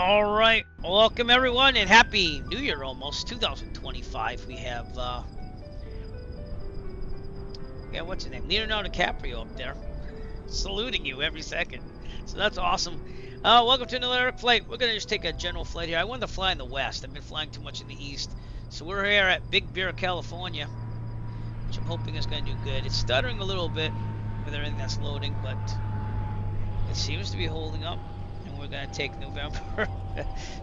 All right, welcome everyone, and happy New Year almost 2025. We have what's his name, Leonardo DiCaprio up there, saluting you every second. So that's awesome. Welcome to another Eric flight. We're gonna just take a general flight here. I wanted to fly in the west. I've been flying too much in the east, so we're here at Big Bear, California, which I'm hoping is gonna do good. It's stuttering a little bit with everything that's loading, but it seems to be holding up. We're going to take November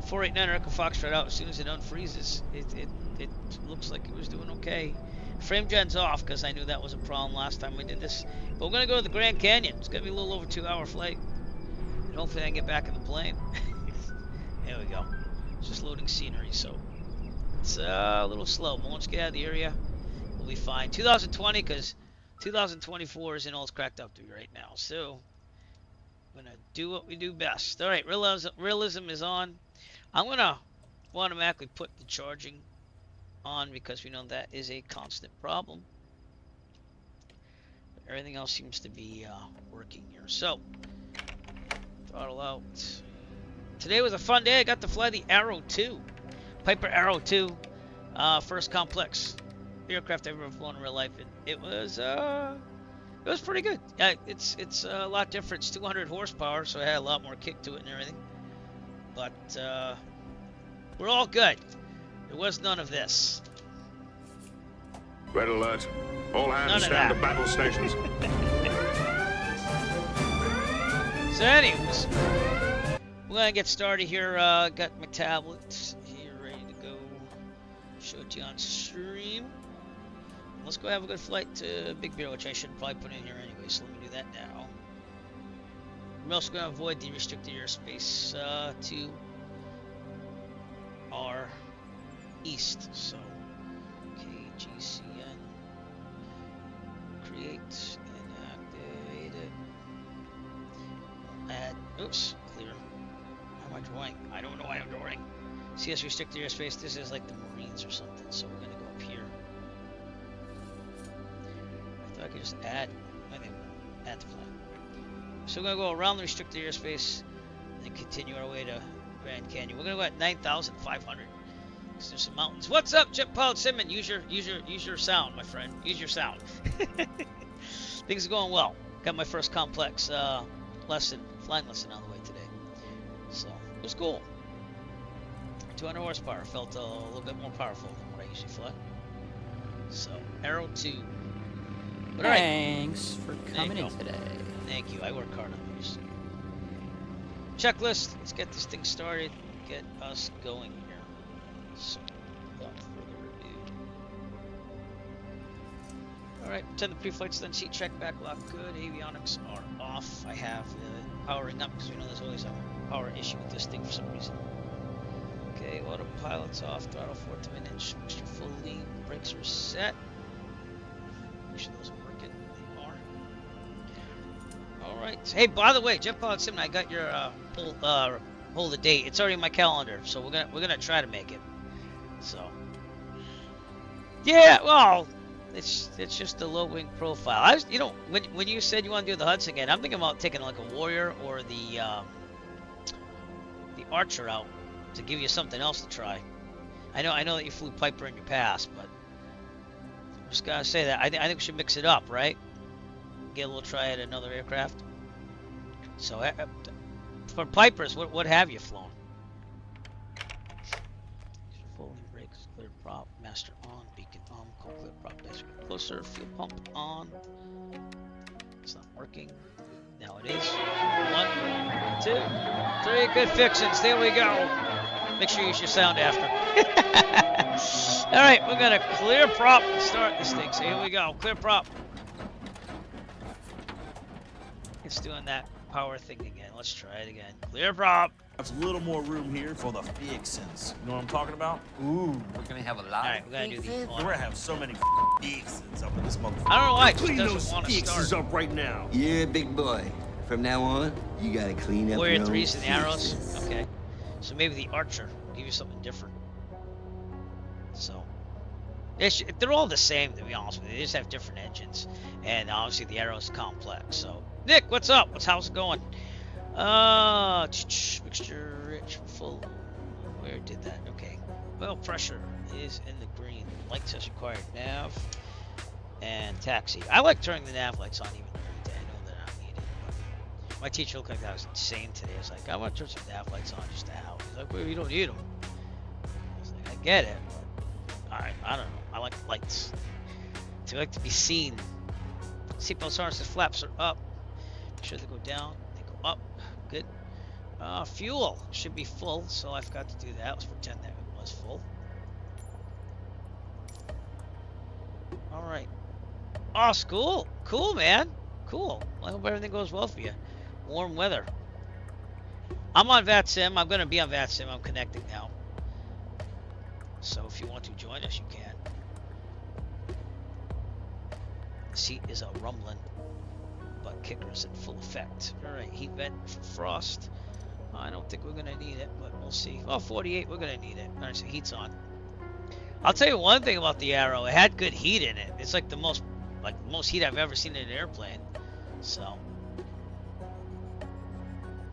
489 Echo Foxtrot out as soon as it unfreezes. It looks like it was doing okay. Frame gen's off because I knew that was a problem last time we did this. But we're going to go to the Grand Canyon. It's going to be a little over 2-hour flight. And hopefully I can get back in the plane. There we go. It's just loading scenery, so it's a little slow. But once we get out of the area, we'll be fine. 2020 because 2024 isn't all it's cracked up to be right now. So I'm gonna do what we do best. All right, realism is on. I'm gonna automatically put the charging on because we know that is a constant problem. But everything else seems to be working here. So throttle out. Today was a fun day. I got to fly the Arrow 2, Piper Arrow 2, first complex aircraft I've ever flown in real life. It was pretty good. It's a lot different. It's 200 horsepower, so it had a lot more kick to it and everything. But we're all good. There was none of this. Red alert. All hands stand to battle stations. So anyways, we're going to get started here. Got my tablet here ready to go. Show it to you on stream. Let's go have a good flight to Big Bear, which I should probably put in here anyway, so let me do that now. We're also going to avoid the restricted airspace to our east. So, KGCN, create and activate it. Add, oops, clear. How am I drawing? I don't know why I'm drawing. CS restricted airspace, this is like the Marines or something, so we're going to go up here. I could just add the flight. So we're going to go around the restricted airspace and then continue our way to Grand Canyon. We're going to go at 9,500 because there's some mountains. What's up, Jet Pilot Simon? Use your sound, my friend. Use your sound. Things are going well. Got my first complex flying lesson on the way today. So it was cool. 200 horsepower. Felt a little bit more powerful than what I usually fly. So Arrow 2. But thanks for coming in today. Thank you. I work hard on these. Checklist. Let's get this thing started. Get us going here. So, without further ado. Alright, pretend the pre-flight's done. Seat check, backlog good. Avionics are off. I have the powering up because we know there's always a power issue with this thing for some reason. Okay, autopilot's off. Throttle 4 to an inch. Mixture fully. Brakes are set. Make sure those are working. They are. Alright. Hey, by the way, Jet Pilot Sim, I got your hold the date. It's already in my calendar, so we're gonna try to make it. So yeah, well, it's just a low wing profile. When you said you want to do the Hudson again, I'm thinking about taking like a Warrior or the Archer out to give you something else to try. I know that you flew Piper in your past, but just gotta say that I think we should mix it up, right? Get a little try at another aircraft. So for Pipers, what have you flown? Folding brakes, clear prop, master on, beacon on, call clear prop, basic closer, fuel pump on. It's not working. Now it is. 1, 2, 3. Good fixings. There we go. Make sure you use your sound after. Alright, we're gonna clear prop and start this thing. So here we go. Clear prop. It's doing that power thing again. Let's try it again. Clear prop. There's a little more room here for the fixins. You know what I'm talking about? Ooh, we're gonna have a lot. Alright, we're gonna do these. We're gonna have so many fixins up in this motherfucker. I don't know why it Clean just those doesn't want to fixins start. up right now. Yeah, big boy. From now on, you gotta clean up Warrior your 3s own and the arrows. fixins. Okay. So maybe the Archer will give you something different. So they're all the same, to be honest with you. They just have different engines, and obviously the Arrow is complex. So Nick, what's up? How's it going? Mixture bridge. Full. Where did that? Okay. Well, pressure is in the green. Lights as required. Nav and taxi. I like turning the nav lights on even during the day. I know they're not needed. But my teacher looked like I was insane today. I was like, I want to turn some nav lights on just to how. He's like, well, you don't need them. I was like, I get it. But, alright, I don't know. I like lights. I like to be seen. Seatbelt harnesses, flaps are up. Make sure they go down. They go up. Good. Fuel should be full, so I forgot to do that. Let's pretend that it was full. Alright. Oh, cool. Cool, man. Cool. Well, I hope everything goes well for you. Warm weather. I'm on WBSim. I'm going to be on WBSim. I'm connecting now. So if you want to join us, you can. The seat is a rumbling, but kicker's in full effect. Alright, heat vent for frost. I don't think we're going to need it, but we'll see. Oh, 48, we're going to need it. Alright, so heat's on. I'll tell you one thing about the Arrow. It had good heat in it. It's like the most heat I've ever seen in an airplane. So,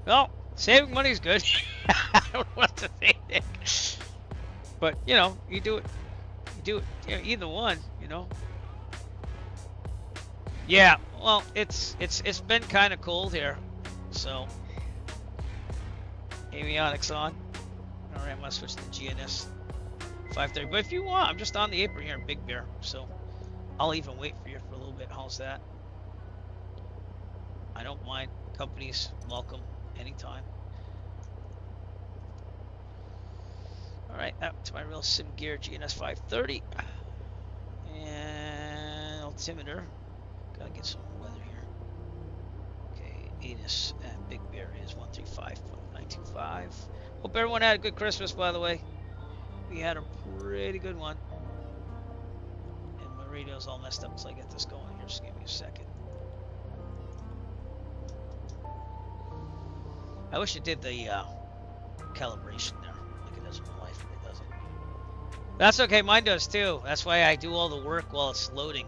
well, saving money is good. I don't know what to say, Nick. But, you know, you do it. You do it. You know, either one, you know. Yeah, well, it's been kind of cold here, so avionics on. All right, I'm gonna switch to the GNS 530. But if you want, I'm just on the apron here in Big Bear, so I'll even wait for you for a little bit. How's that? I don't mind. Companies welcome anytime. All right, up to my real sim gear GNS 530 and altimeter. Gotta get some weather here. Okay, ATIS and Big Bear is 135.925. Hope everyone had a good Christmas, by the way. We had a pretty good one. And my radio's all messed up, so I get this going here. Just give me a second. I wish it did the calibration there, like it does in real life, but it doesn't. That's okay, mine does too. That's why I do all the work while it's loading,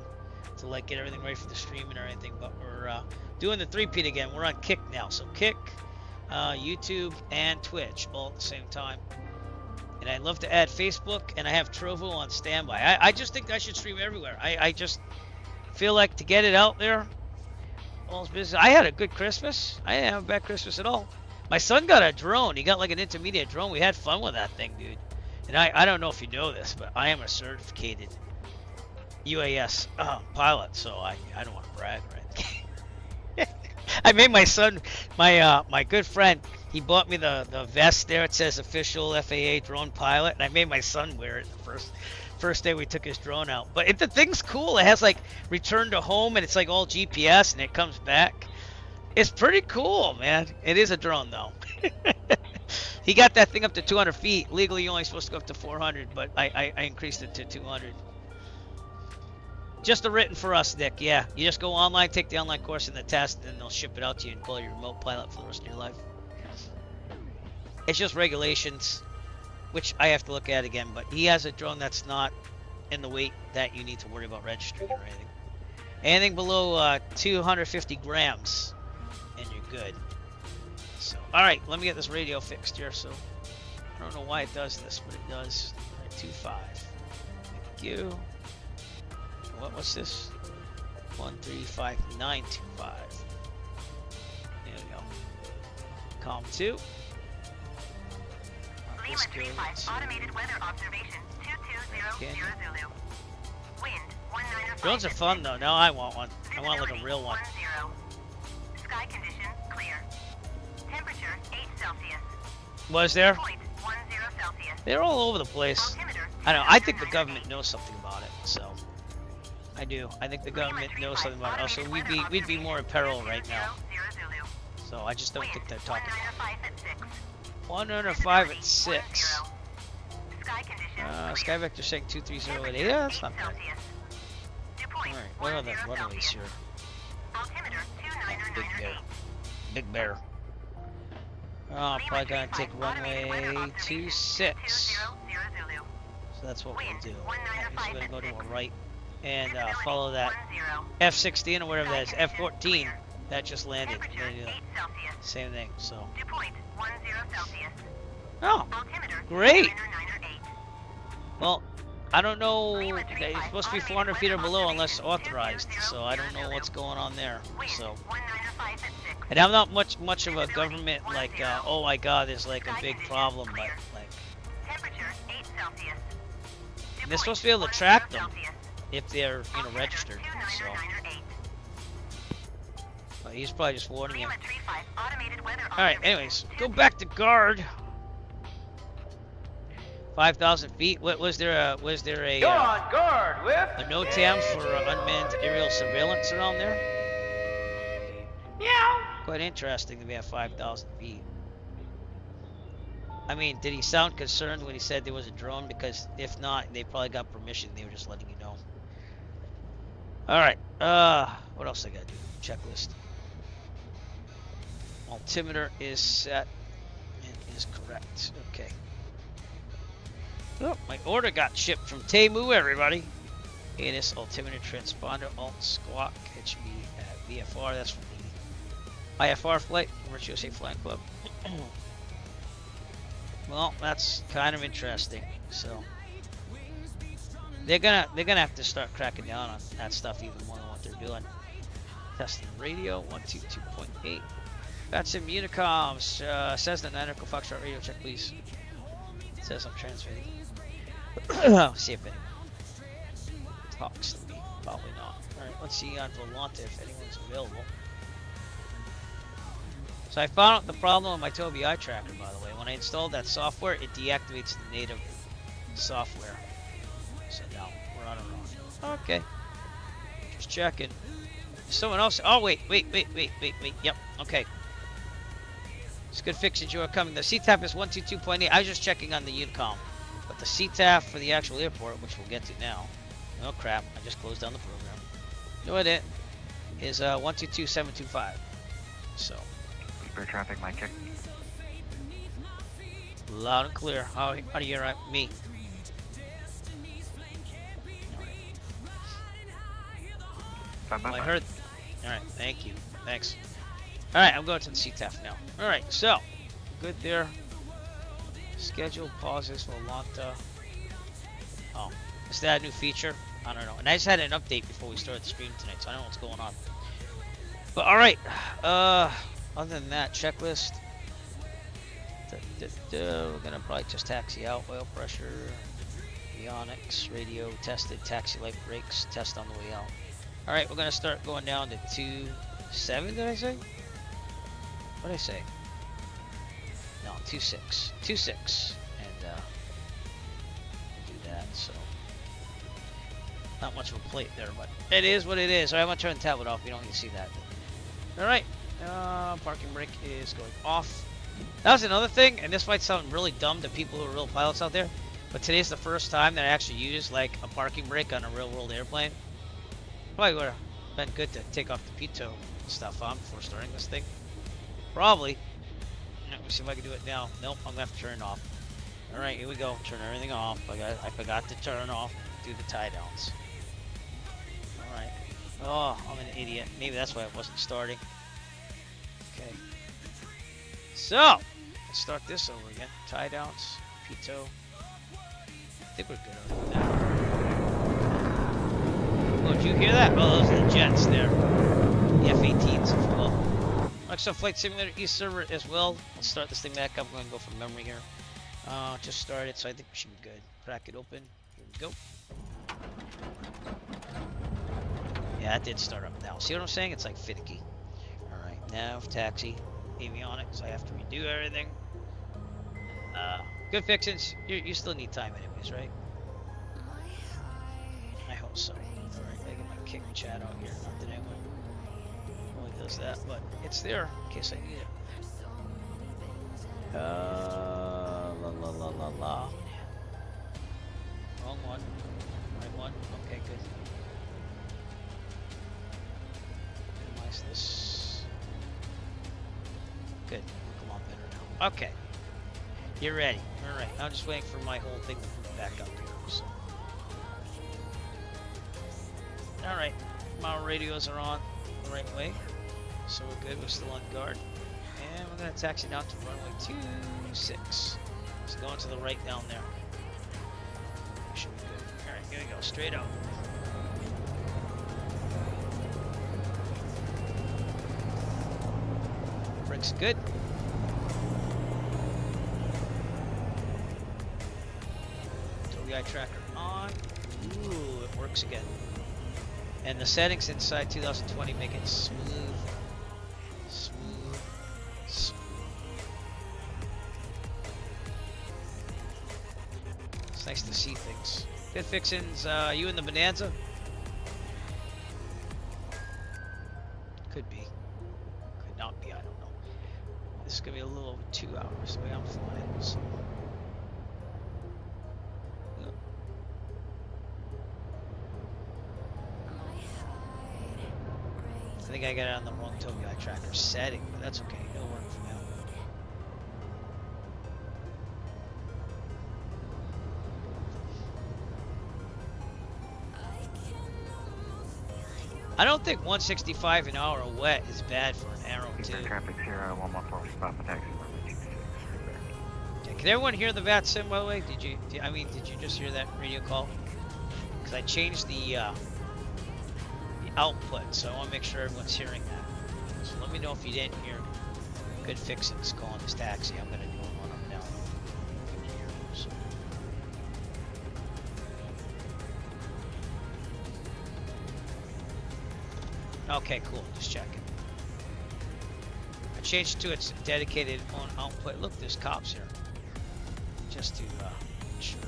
to like get everything ready for the streaming or anything. But we're doing the 3-peat again. We're on Kick now, so Kick, YouTube, and Twitch all at the same time. And I'd love to add Facebook, and I have Trovo on standby. I just think I should stream everywhere. I just feel like to get it out there. All business. I had a good Christmas. I didn't have a bad Christmas at all. My son got a drone. He got like an intermediate drone. We had fun with that thing, dude. And I don't know if you know this, but I am a certificated UAS pilot, so I don't want to brag or anything. I made my son, my good friend, he bought me the vest there. It says official FAA drone pilot, and I made my son wear it the first day we took his drone out. But the thing's cool. It has like return to home, and it's like all GPS, and it comes back. It's pretty cool, man. It is a drone though. He got that thing up to 200 feet. Legally, you're only supposed to go up to 400, but I increased it to 200. Just a written for us, Nick. Yeah, you just go online, take the online course and the test, and then they'll ship it out to you and call you remote pilot for the rest of your life. It's just regulations, which I have to look at again, but he has a drone that's not in the weight that you need to worry about registering or anything. Anything below 250 grams, and you're good. So, all right, let me get this radio fixed here. So, I don't know why it does this, but it does. 2.5. Thank you. What's this? 135.925. There we go. Calm 2. Lima 35 automated weather observation 220 Zulu. Wind 19. Drones are fun though. Now I want one. I want like a real one. 10. Sky condition clear. Temperature 8 Celsius. Was there? 0.10 Celsius. They're all over the place. I don't know. I think the government knows something about it. So I do. I think the government knows something about it. Also, we'd be more in peril right now. So I just don't think they're talking about it. 105 at 6. Sky Vector saying 230 at 8. Yeah, that's not bad. Alright, what are the runways here? Big Bear. Big Bear. Oh, probably gonna take runway 26. So that's what we'll do. We're gonna go to a right and follow that F-16 or whatever that is, F-14 that just landed. Same thing. So Oh, Altimeter great. 908. Well, I don't know. They're supposed to be 400 feet or below unless authorized, so I don't know what's going on there. So, and I'm not much of a government like, oh my God, there's like a big problem, but like, Temperature 8 Celsius. they're supposed to be able to track them if they're, you know, registered. So, but he's probably just warning you. All right. Anyways, go back to guard. 5,000 feet. What was there? You're on guard with a NOTAM for unmanned aerial surveillance around there? Yeah. Quite interesting to be at 5,000 feet. I mean, did he sound concerned when he said there was a drone? Because if not, they probably got permission. They were just letting you know. All right. What else I gotta do? Checklist. Altimeter is set and is correct. Okay. Oh, my order got shipped from Temu, everybody. ANS altimeter transponder alt squawk catch me at VFR. That's from the IFR flight, Virtual Safe Flying Club. Well, that's kind of interesting. So they're gonna have to start cracking down on that stuff even more than what they're doing. Testing radio 122.8. That's in Unicom's. Cessna 9 Echo Foxtrot radio check, please. It says I'm transmitting. See if anyone talks to me. Probably not. Alright, let's see on Volante if anyone's available. So I found out the problem with my Tobii eye tracker, by the way. When I installed that software, it deactivates the native software. So now we're on our own. Okay. Just checking. Someone else. Oh, wait. Yep. Okay. It's good fixes you are coming. The CTAP is 122.8. I was just checking on the Unicom. But the CTAF for the actual airport, which we'll get to now. Oh crap, I just closed down the program. No, I didn't. Is 122.725. So. Air traffic, mic check. Loud and clear. How do you hear me? Bye. I heard. Alright, thank you. Thanks. Alright, I'm going to the CTAF now. Alright, so. Good there. Schedule pauses for Lanta. Oh, is that a new feature? I don't know. And I just had an update before we started the stream tonight, so I don't know what's going on. But alright. Other than that, checklist. We're gonna probably just taxi out. Oil pressure. Avionics. Radio tested. Taxi light brakes. Test on the way out. Alright, we're gonna start going down to 2.7, did I say? What did I say? No, 2.6. 2.6. And do that, so not much of a plate there, but it is what it is. Alright, I'm gonna turn the tablet off. You don't need to see that. Alright. Parking brake is going off. That was another thing, and this might sound really dumb to people who are real pilots out there, but today's the first time that I actually used like a parking brake on a real world airplane. Probably would have been good to take off the pitot stuff on before starting this thing. Probably. Let me see if I can do it now. Nope, I'm gonna have to turn it off. Alright, here we go. Turn everything off. I forgot to turn off. Do the tie downs. Alright. Oh, I'm an idiot. Maybe that's why it wasn't starting. Okay. So, let's start this over again. Tie downs. Pitot. I think we're good over that. Oh, did you hear that? Oh, those are the jets there. The F-18s, if you will. Microsoft Flight Simulator East server as well. Let's start this thing back up. I'm going to go from memory here. Just started, so I think we should be good. Crack it open. Here we go. Yeah, that did start up now. See what I'm saying? It's like finicky. Alright, nav, taxi, avionics. I have to redo everything. Good fixings. You still need time anyways, right? I hope so. Alright, I get my kick chat out here. Not that anyone only does that, but it's there in case I need it. La. Wrong one. Right one. Okay, good. Minimize this. Good. Come on, better now. Okay. You're ready. Alright. I'm just waiting for my whole thing to move back up here. So. Alright. My radios are on the right way. So we're good. We're still on guard. And we're going to taxi down to runway 26. So going to the right down there. Should be good. Alright, here we go. Straight out. Brakes good. WI tracker on. Ooh, it works again. And the settings inside 2020 make it smooth. Smooth. Smooth. It's nice to see things. Good fixins. You in the Bonanza? Could be. Could not be. I don't know. This is going to be a little over 2 hours the way I'm flying. So. I think I got it on the wrong WI tracker setting, but that's okay. It'll work for now. I don't think 165 an hour wet is bad for an Arrow 2. Traffic 0114, stop and taxi. Okay, can everyone hear the WBSim, by the way? Did you just hear that radio call? Because I changed the output, so I want to make sure everyone's hearing that. So let me know if you didn't hear good fixings calling this taxi. I'm going to do one up now. So. Okay, cool. Just checking. I changed it to its dedicated on output. Look, there's cops here. Just to make sure.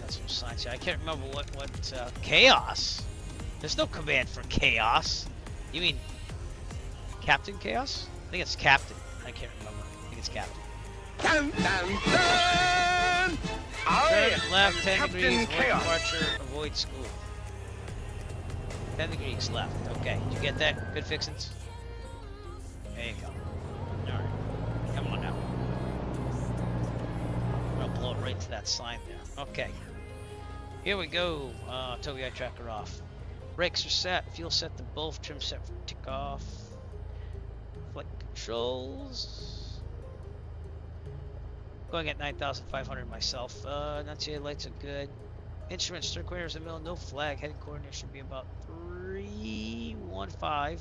Some signs here. I can't remember what chaos. There's no command for chaos. You mean Captain Chaos? I think it's Captain. I can't remember. I think it's Captain. Dun, dun, dun! Turn left 10 degrees. Avoid departure. Avoid school. 10 degrees left. Okay. Did you get that? Good fixins. There you go. All right. Come on now. I'm gonna blow it right to that sign there. Okay. Here we go. WI tracker off. Brakes are set. Fuel set to both. Trim set for takeoff. Flight controls. Going at 9,500 myself. Enunciated lights are good. Instruments, steering coordinators in the middle. No flag. Heading coordinate should be about 315.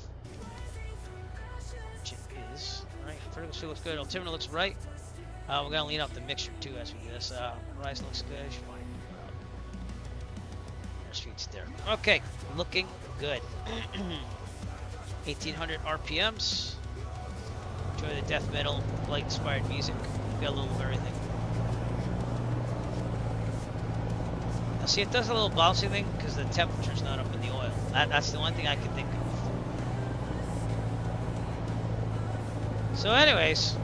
Which it is. Alright. Vertical speed looks good. Altimeter looks right. We're going to lean up the mixture too as we do this. Horizon looks good. Should fine. Streets there. Okay, looking good. 1800 RPMs. Enjoy the death metal, light inspired music. Got a little of everything. Now see, it does a little bouncy thing because the temperature's not up in the oil. That's the one thing I can think of. So anyways,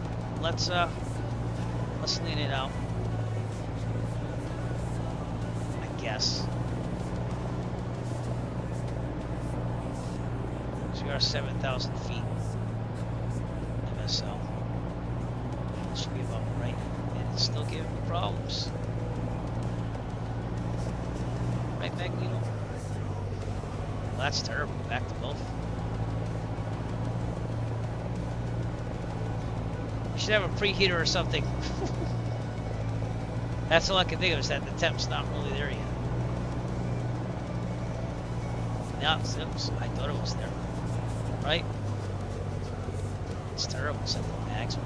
let's lean it out. I guess. We are 7,000 feet. MSL. Should be about right. And it's still giving me problems. Right, Magneto? Well, that's terrible. Back to both. You should have a preheater or something. That's all I can think of is that the temp's not really there yet. No, I thought it was there. Right? It's terrible. Set the max.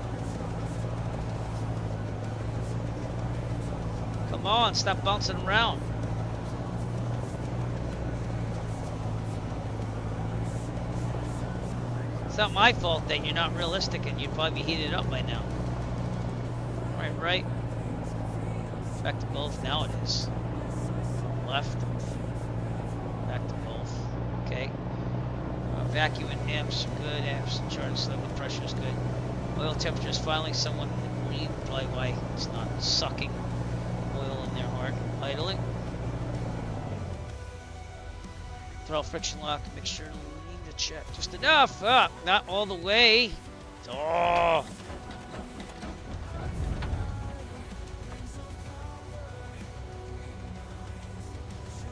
Come on, stop bouncing around. It's not my fault that you're not realistic and you'd probably be heated up by now. Right. Back to both. Now it is. Left. Back to both. Okay. Vacuum and amps are good. Amps charged. Level pressure is good. Oil temperature is finally somewhat green. Probably why it's not sucking oil in there hard. Idling. Throttle friction lock. Make sure to lean to check. Just enough. Not all the way. Oh.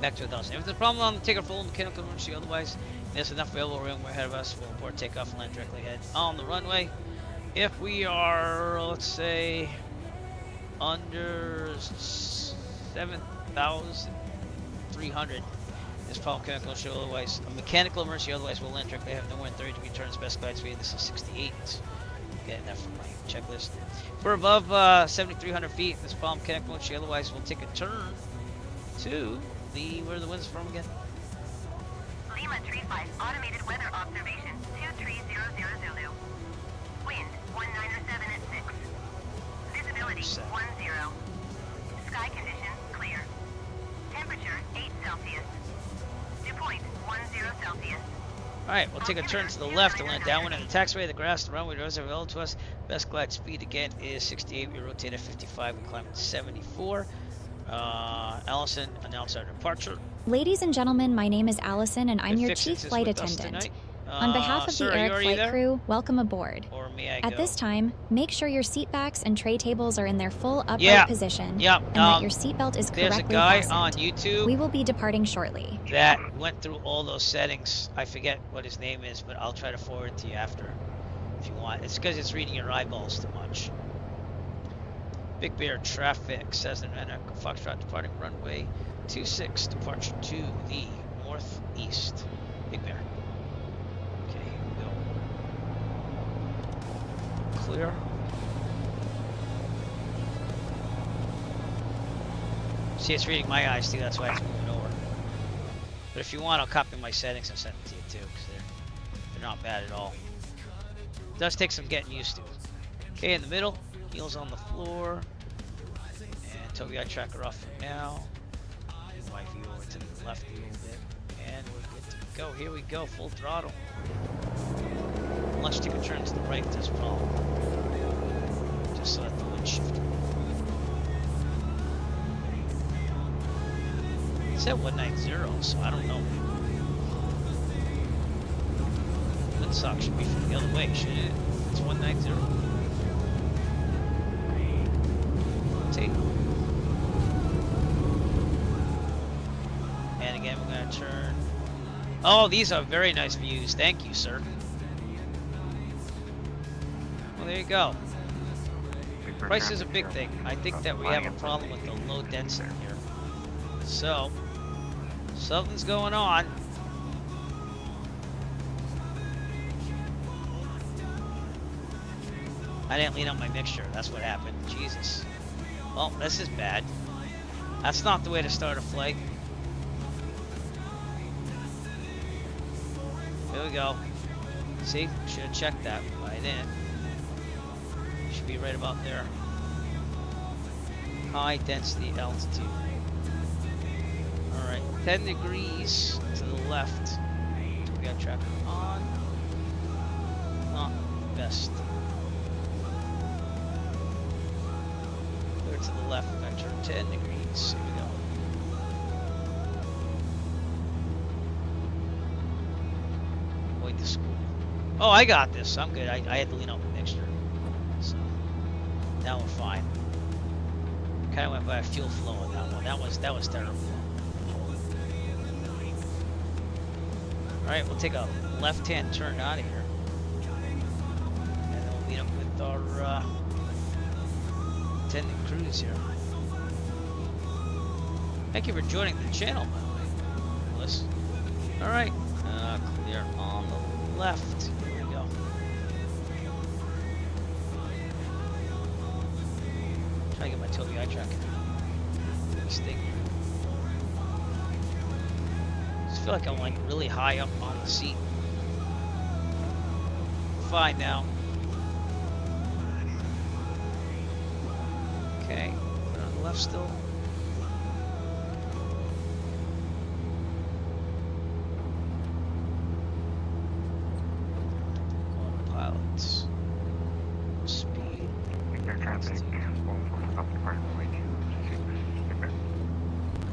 Back to 1,000. If there's a problem on the take a full mechanical emergency, otherwise there's enough available room ahead of us. We'll abort takeoff and land directly ahead on the runway. if we are, let's say, under 7,300, this problem mechanical issue, otherwise a mechanical emergency, otherwise we'll land directly. I have no more than 30-degree turns, best glide speed. This is 68. Getting that from my checklist. If we're above 7,300 feet, this problem mechanical emergency, otherwise we'll take a turn to the, where are the winds from again? Lima 35, automated weather observation, 2300 Zulu. Wind, 1907 at 6. Visibility, 10. Sky conditions, clear. Temperature, 8 Celsius. Dew point, 10 Celsius. Alright, we'll take a turn to the left and land downwind on the taxiway. The grass, the runway, roads are available to us. Best glide speed again is 68. We rotate at 55. We climb at 74. Allison, announce our departure. Ladies and gentlemen, my name is Allison and I'm your chief flight attendant. On behalf of sir, the Eric Flight crew, welcome aboard. Or may I At go? this time, make sure your seat backs and tray tables are in their full upright position and that your seatbelt is correctly fastened. There's a guy fastened. on YouTube We will be departing shortly. that went through all those settings. I forget what his name is, but I'll try to forward it to you after if you want. It's because it's reading your eyeballs too much. Big Bear traffic, Cessna Foxtrot departing runway 26, departure to the northeast. Big Bear. Okay, here we go. Clear. See, it's reading my eyes too, that's why it's moving over. But if you want, I'll copy my settings and send them to you too, because they're not bad at all. It does take some getting used to. Okay, in the middle, heels on the floor. And TOBI tracker off for now. Move my view over to the left a little bit. And we're good to go. Here we go, full throttle. Let's take a turn to the right this problem. Just so that the wind shifter. It said 190, so I don't know. Windsock should be from the other way, shouldn't it? It's 190. Rotate. And again, we're going to turn. Oh, these are very nice views. Thank you, sir. Well, there you go. Price is a big thing. I think that we have a problem with the low density here. So, something's going on. I didn't lean on my mixture. That's what happened. Jesus. Well, this is bad. That's not the way to start a flight. Here we go. See? Should have checked that, but I didn't. Should be right about there. High density altitude. Alright, 10 degrees to the left. We got tracker on. Not the best. Clear to the left, we're going to turn 10 degrees. Here we go. Avoid the school. Oh, I got this. I'm good. I had to lean on the mixture. So, now we're fine. Kind of went by a fuel flow on that one. That was terrible. Alright, we'll take a left-hand turn out of here. And then we'll meet up with our attendant crews here. Thank you for joining the channel, by the way, Bliss. Alright, clear on the left. Here we go. Try to get my TOBI track in this thing. I feel like I'm like really high up on the seat. Fine now. Okay, put it on the left still. Autopilots. Speed. Big Bear traffic, full stop departing runway 26, Big Bear.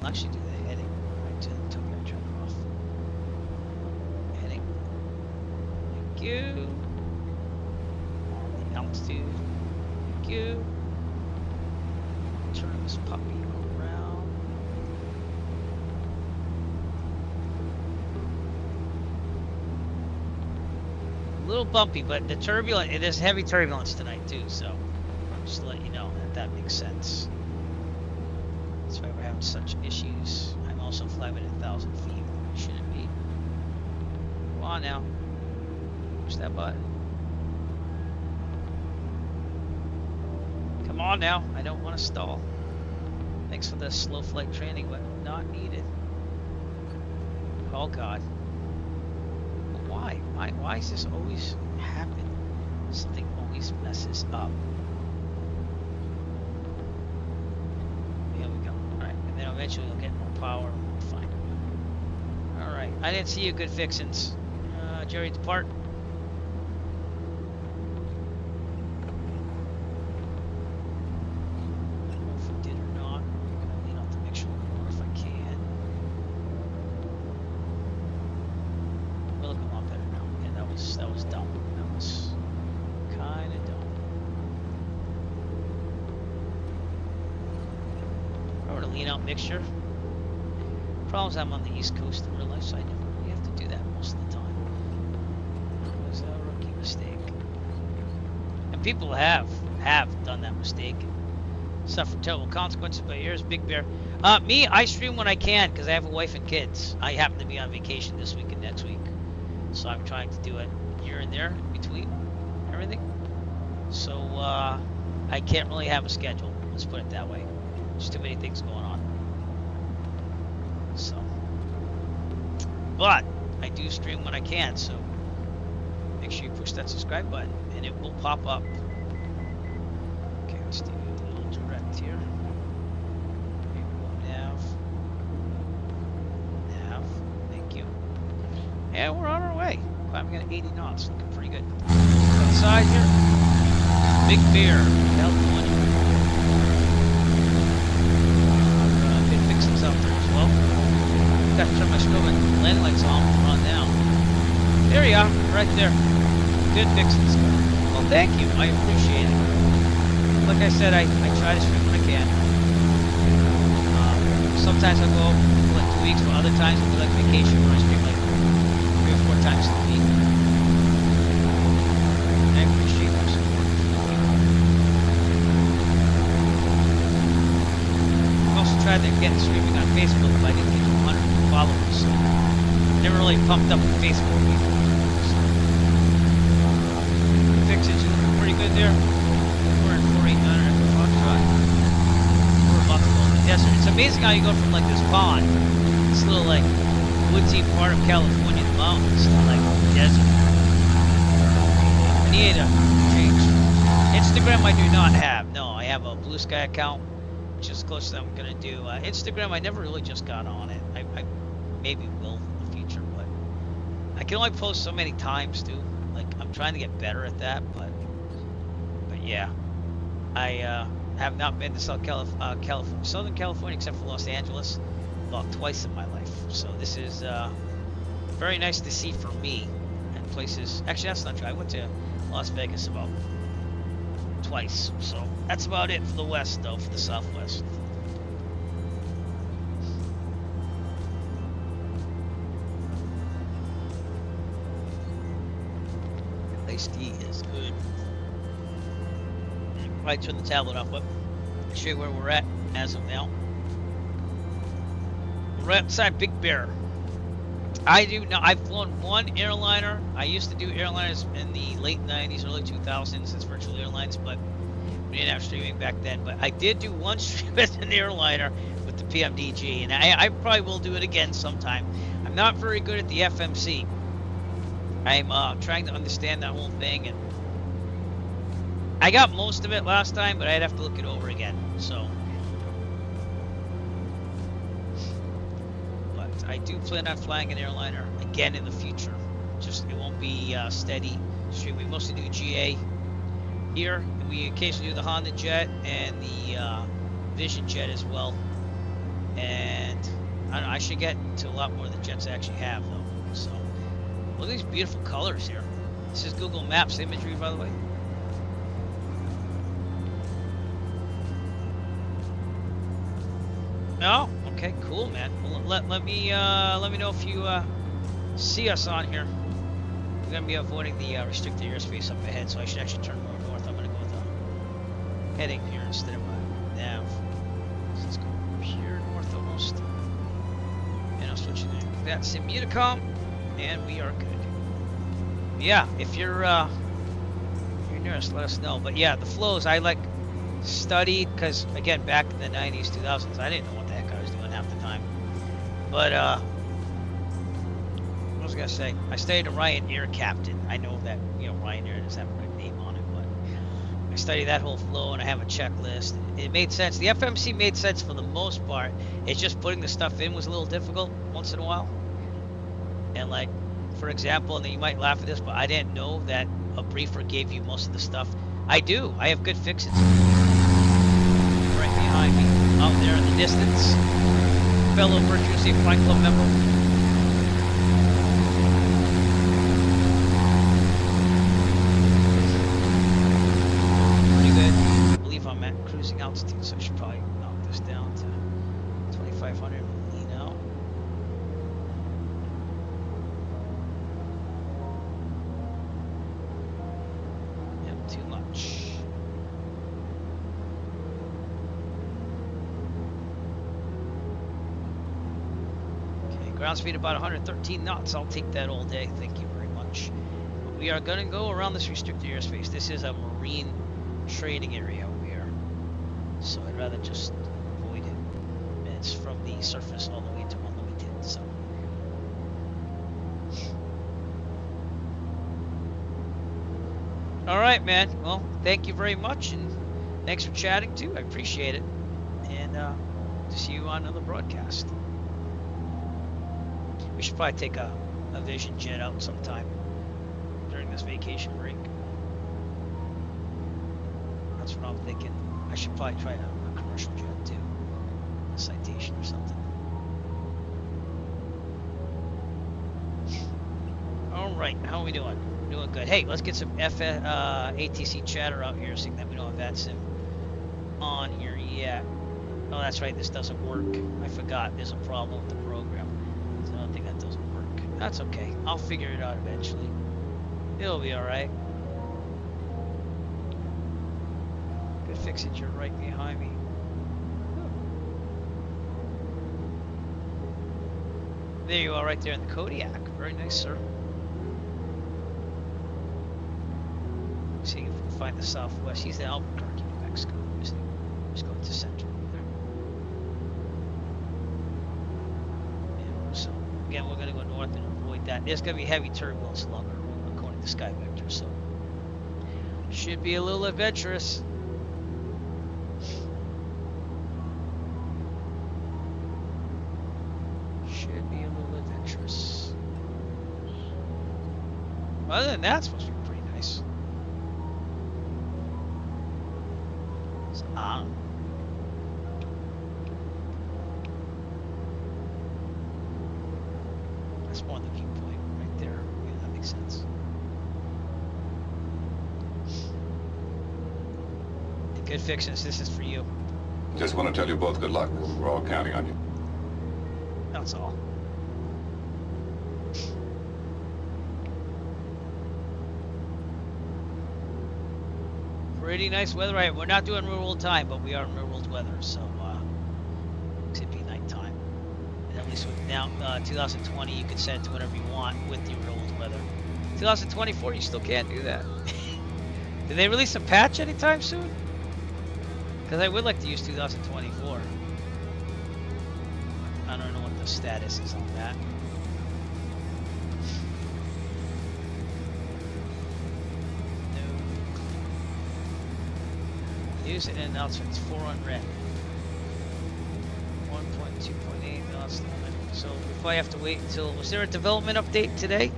I'll actually do the heading right to the TOBI track off. Heading. Thank you. The altitude. Thank you. Turn this puppy around. little bumpy, but the turbulent, it is heavy turbulence tonight too, so just to let you know that makes sense. That's why we're having such issues. I'm also flying at 1,000 feet. Shouldn't be. Come on now. Push that button. Come on now. I don't want to stall. Thanks for the slow flight training, but not needed. Oh God. Why? Why does this always happen? Something always messes up. Here we go. Alright, and then eventually we'll get more power. Fine. Alright, I didn't see you, good fixins. Jerry, depart. I don't know if we did or not. I'm gonna lean off the mixture more if I can. We're looking a lot better now. Yeah, that was dumb. That was kinda dumb. I were to lean out mixture. Problems I'm on the East Coast in real life, so I never really have to do that most of the time. It was a rookie mistake. And people have done that mistake and suffered terrible consequences. But here's Big Bear. Me, I stream when I can because I have a wife and kids. I happen to be on vacation this week and next week, so I'm trying to do it here and there in between everything. So I can't really have a schedule. Let's put it that way. There's too many things going on. So, but I do stream when I can, so make sure you push that subscribe button and it will pop up. Okay, let's do a little direct here. Okay, nav, thank you. And we're on our way. I'm getting 80 knots, looking pretty good. Outside here, Big Bear, California. Good fixings out there as well. Got to turn my strobe and landing lights on to run down. There you are, right there. Good fixings. Well, thank you. I appreciate it. Like I said, I try to stream when I can. Sometimes I'll go for like 2 weeks, but other times it'll be like vacation where I stream like 3 or 4 times a week. And I appreciate your support. I've also tried to get streaming on Facebook, but I didn't get to 100 followers, so I never really pumped up the Facebook people. So, fixes looking pretty good there. We're in 489 at the Foxtrot. We're about to go in the desert. It's amazing how you go from like this pond, this little like woodsy part of California, the mountains, to like desert. I need to change. Instagram I do not have. No, I have a Blue Sky account, which is close to what I'm gonna do. Instagram I never really just got on it. I maybe will in the future, but I can only post so many times too. Like I'm trying to get better at that, but yeah, I have not been to Southern California except for Los Angeles about twice in my life. So this is very nice to see for me, and places. Actually, that's not true. I went to Las Vegas about twice. So that's about it for the West, though, for the Southwest. Iced tea is good. I turn the tablet off, but I'll show you where we're at as of now. We're outside Big Bear. I've flown one airliner. I used to do airliners in the late 90s, early 2000s as virtual airlines, but we didn't have streaming back then. But I did do one stream as an airliner with the PMDG, and I probably will do it again sometime. I'm not very good at the FMC. I'm trying to understand that whole thing, and I got most of it last time, but I'd have to look it over again. So, but I do plan on flying an airliner again in the future. Just it won't be steady stream. We mostly do GA here, and we occasionally do the Honda Jet and the Vision Jet as well. And I don't know, I should get to a lot more than jets I actually have, though. So, look at these beautiful colors here. This is Google Maps imagery, by the way. Oh, okay, cool, man. Well, let me know if you see us on here. we're going to be avoiding the restricted airspace up ahead, so I should actually turn more north. I'm going to go with the heading here instead of my nav. So let's go pure north almost. And I'll switch to that sim Unicom, and we are good. Yeah, if you're near us, let us know. But yeah, the flows I like studied because again, back in the 90s, 2000s, I didn't know what the heck I was doing half the time. But what was I gonna say? I studied a Ryanair captain. I know that Ryanair doesn't have a good name on it, but I studied that whole flow and I have a checklist. It made sense. The FMC made sense for the most part. It's just putting the stuff in was a little difficult once in a while. And like, for example, and you might laugh at this, but I didn't know that a briefer gave you most of the stuff. I do. I have good fixes. Right behind me, out there in the distance, fellow Virtuous Flight Club member. Pretty good. I believe I'm at cruising altitude, so I should probably knock this down to 2,500 and lean out. Too much. Okay, ground speed about 113 knots. I'll take that all day. Thank you very much. But we are going to go around this restricted airspace. This is a marine trading area over here, so I'd rather just avoid it. And it's from the surface all the way to unlimited. So. All right, man. Well, thank you very much, and thanks for chatting too. I appreciate it, and see you on another broadcast. We should probably take a Vision jet out sometime during this vacation break. That's what I'm thinking. I should probably try a commercial jet too, a Citation or something. All right, how are we doing? Doing good. Hey, let's get some ATC chatter out here, seeing that we don't have VATSIM on here yet. Oh, that's right, this doesn't work. I forgot there's a problem with the program. There's another thing that doesn't work. That's okay. I'll figure it out eventually. It'll be alright. Good fix it, you're right behind me. There you are, right there in the Kodiak. Very nice, sir. See if we can find the Southwest. He's in Albuquerque, New Mexico. Just go to Central there. And so again, we're gonna go north and avoid that. There's gonna be heavy turbulence longer, according to Sky Vector. So should be a little adventurous. Should be a little adventurous. Other than that, it's supposed to be pretty nice. That's more the viewpoint right there. Yeah, that makes sense. Good fixes. This is for you. Just want to tell you both good luck. We're all counting on you. That's all. Pretty nice weather. Right, we're not doing real world time, but we are in real world weather, so it could be nighttime. And at least with now 2020, you can set it to whatever you want with the real world weather. 2024, you still can't do that. Did they release a patch anytime soon? Because I would like to use 2024. I don't know what the status is on that. News and announcements 4 on red. 1.2.8. No, that's the limit. So we probably have to wait until. Was there a development update today?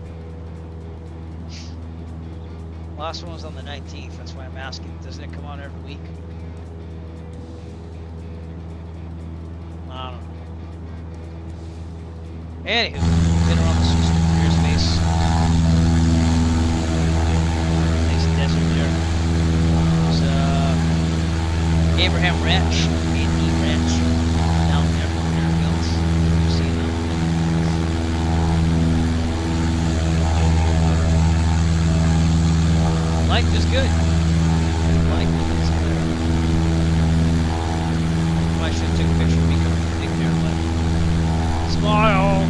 Last one was on the 19th. That's why I'm asking. Doesn't it come out every week? I don't know. Anywho, get around the airspace. Nice desert there. There's Abraham Ranch, A&E Ranch, down there from Fairfields. You see them. flight is good. Flight is good. I should have took a picture of me coming from Big Bear, but smile.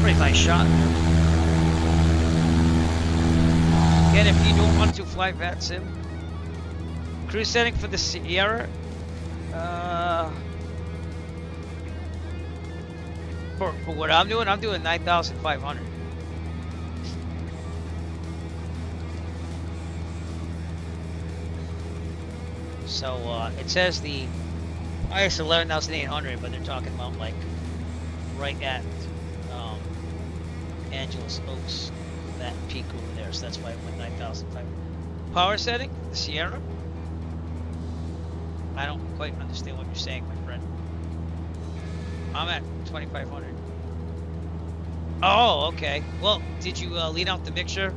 Pretty nice shot there. Again, if you don't want to fly WBSim, cruise setting for the Sierra. For what I'm doing 9,500. So it says the highest 11,800, but they're talking about like right at Angeles Oaks, that peak over there. So that's why it went 9,500. Power setting, the Sierra. I don't quite understand what you're saying, my friend. I'm at 2,500. Oh, okay. Well, did you lean out the mixture?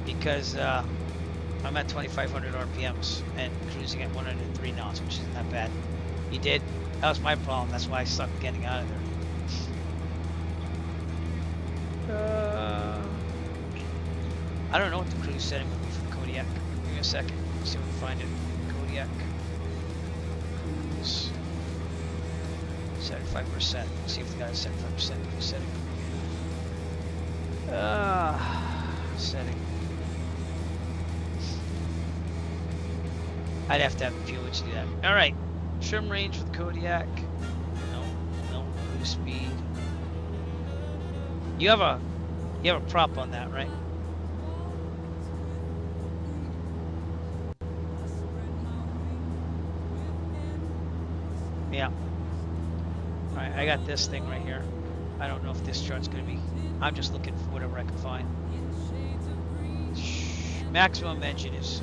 Because I'm at 2,500 RPMs and cruising at 103 knots, which isn't that bad. You did? That was my problem. That's why I sucked getting out of there. I don't know what the cruise setting would be for Kodiak. Give me a second. Let's see if we can find it. Kodiak. Cruise. 75%. Let's see if they got a 75% cruise setting. Setting. I'd have to have a fuel to do that. Alright. Trim range with Kodiak. No. Cruise speed. You have a prop on that, right? Yeah. Alright, I got this thing right here. I don't know if this chart's gonna be. I'm just looking for whatever I can find. Maximum engine is.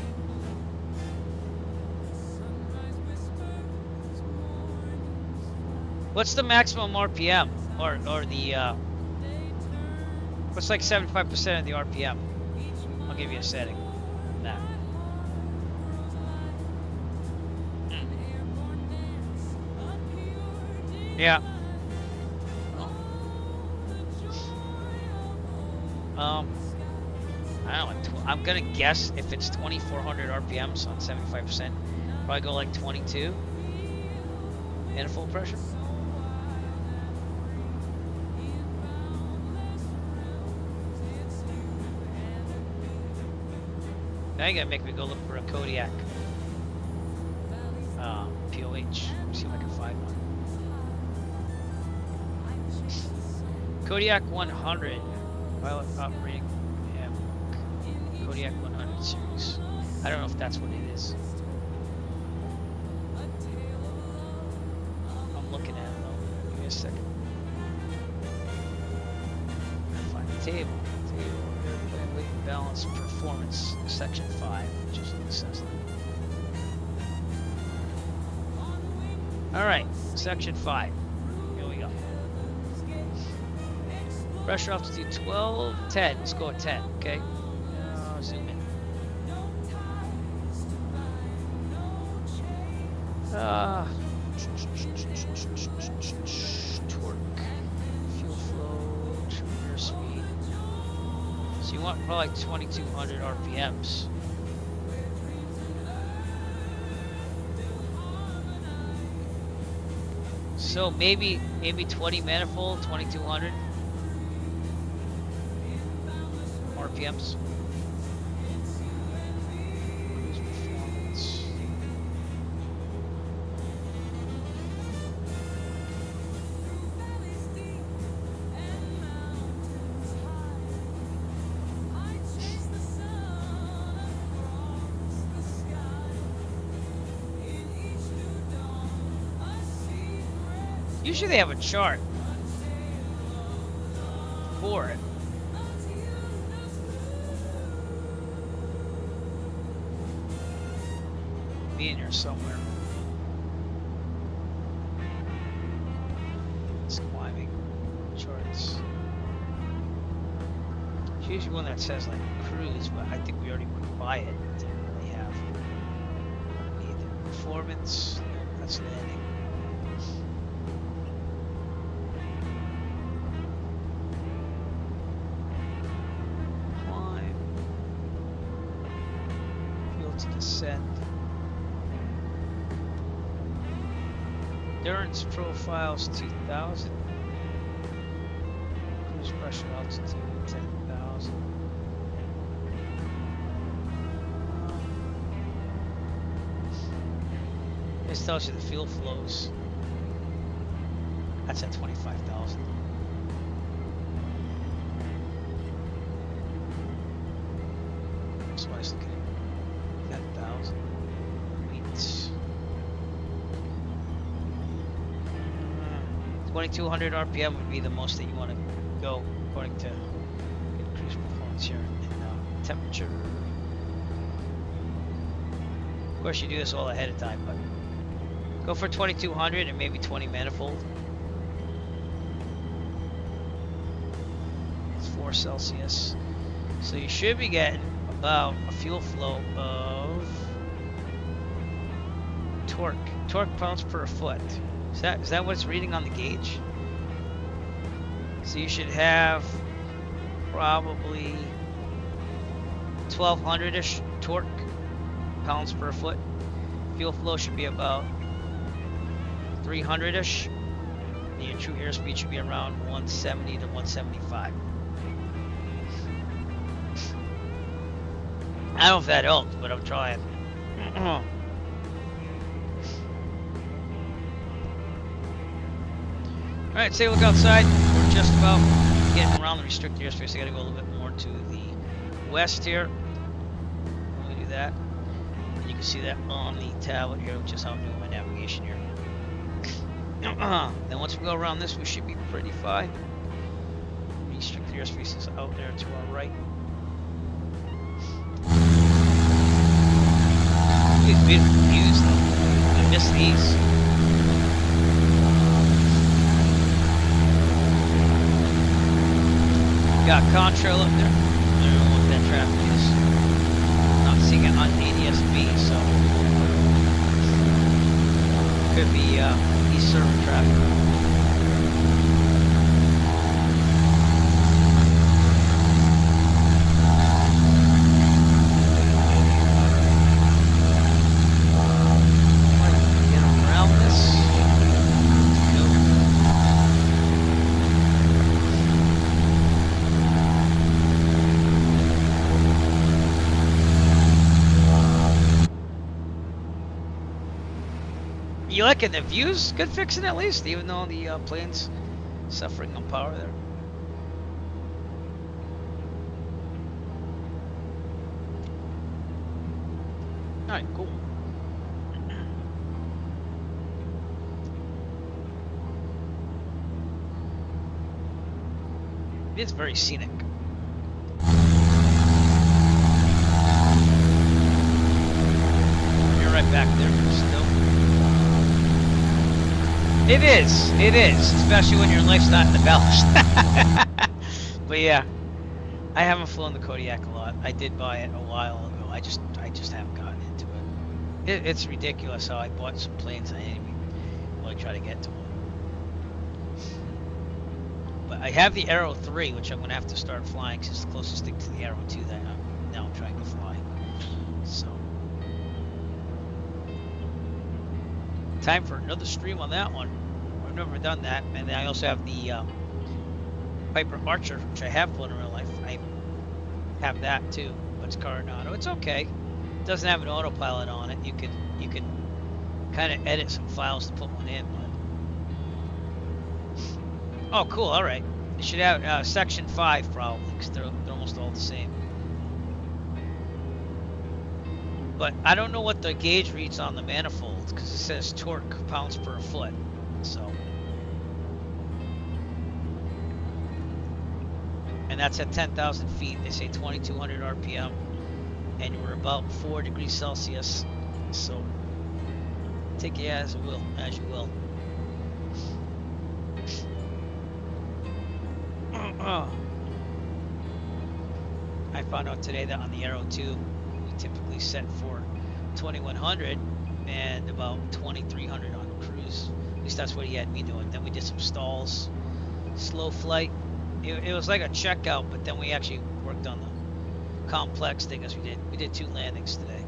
What's the maximum RPM? Or the what's like 75% of the RPM? I'll give you a setting on that. Yeah. I don't know. I'm gonna guess if it's 2,400 RPMs on 75%, probably go like 22 in full pressure. Now you gotta make me go look for a Kodiak POH. See if I can find one. Kodiak 100 pilot operating. Yeah, Kodiak 100 series. I don't know if that's what it is. I'm looking at it though. Give me a second. Find the table. Airplane weight and balance performance section 5, which is in the Cessna. All right, section 5. Here we go. Pressure altitude 12, 10. Let's go at 10. Okay. Zoom in. Torque, fuel flow, airspeed. So you want probably 2,200 RPMs. So maybe 20 manifold, 2,200 RPMs. Cruise performance. Usually they have a chart for it. Be in here somewhere. It's climbing charts. It's usually one that says like cruise, but I think we already went by it. It didn't really have either performance. That's landing. Send. Endurance profiles 2000. Cruise pressure altitude 10,000. This tells you the fuel flows. That's at 25,000. That's why I was looking at 10,000. 2200 RPM would be the most that you want to go according to cruise performance here in temperature. Of course, you do this all ahead of time, but go for 2200 and maybe 20 manifold. It's 4 Celsius. So you should be getting about a fuel flow of torque pounds per foot. Is that what it's reading on the gauge? So you should have probably 1200-ish torque pounds per foot. Fuel flow should be about 300-ish. And your true airspeed should be around 170 to 175. I don't know if that helps, but I'm trying. Alright, say look outside. We're just about getting around the restricted airspace. I gotta go a little bit more to the west here. Let me do that. And you can see that on the tablet here, which is how I'm doing my navigation here. Then once we go around this, we should be pretty fine. Restricted airspace is out there to our right. These beautiful views though. I miss these. Got contrail up there. I don't know what that traffic is. Not seeing it on ADS-B, so could be East Server traffic. You liking the views? Good fixing at least, even though the plane's suffering on power there. Alright, cool. It is very scenic. You're right back there still. It is, especially when your life's not in the balance. But yeah, I haven't flown the Kodiak a lot. I did buy it a while ago. I just haven't gotten into it. It's ridiculous how I bought some planes and I didn't even really try to get to one. But I have the Aero 3, which I'm going to have to start flying because it's the closest thing to the Aero 2 that I'm now trying to fly. So, time for another stream on that one. I've never done that. And then I also have the Piper Archer, which I have flown in real life. I have that too, but it's Coronado. It's okay. It doesn't have an autopilot on it. You could kind of edit some files to put one in. But... oh, cool. All right. You should have Section 5 probably, because they're almost all the same. But I don't know what the gauge reads on the manifold, because it says torque pounds per foot. So, and that's at 10,000 feet. They say 2,200 RPM, and we're about 4 degrees Celsius. So, take it as you will. I found out today that on the Aero 2, we typically set for 2,100 and about 2,300 on cruise. At least that's what he had me doing. Then we did some stalls, slow flight. It was like a checkout, but then we actually worked on the complex thing as we did 2 landings today.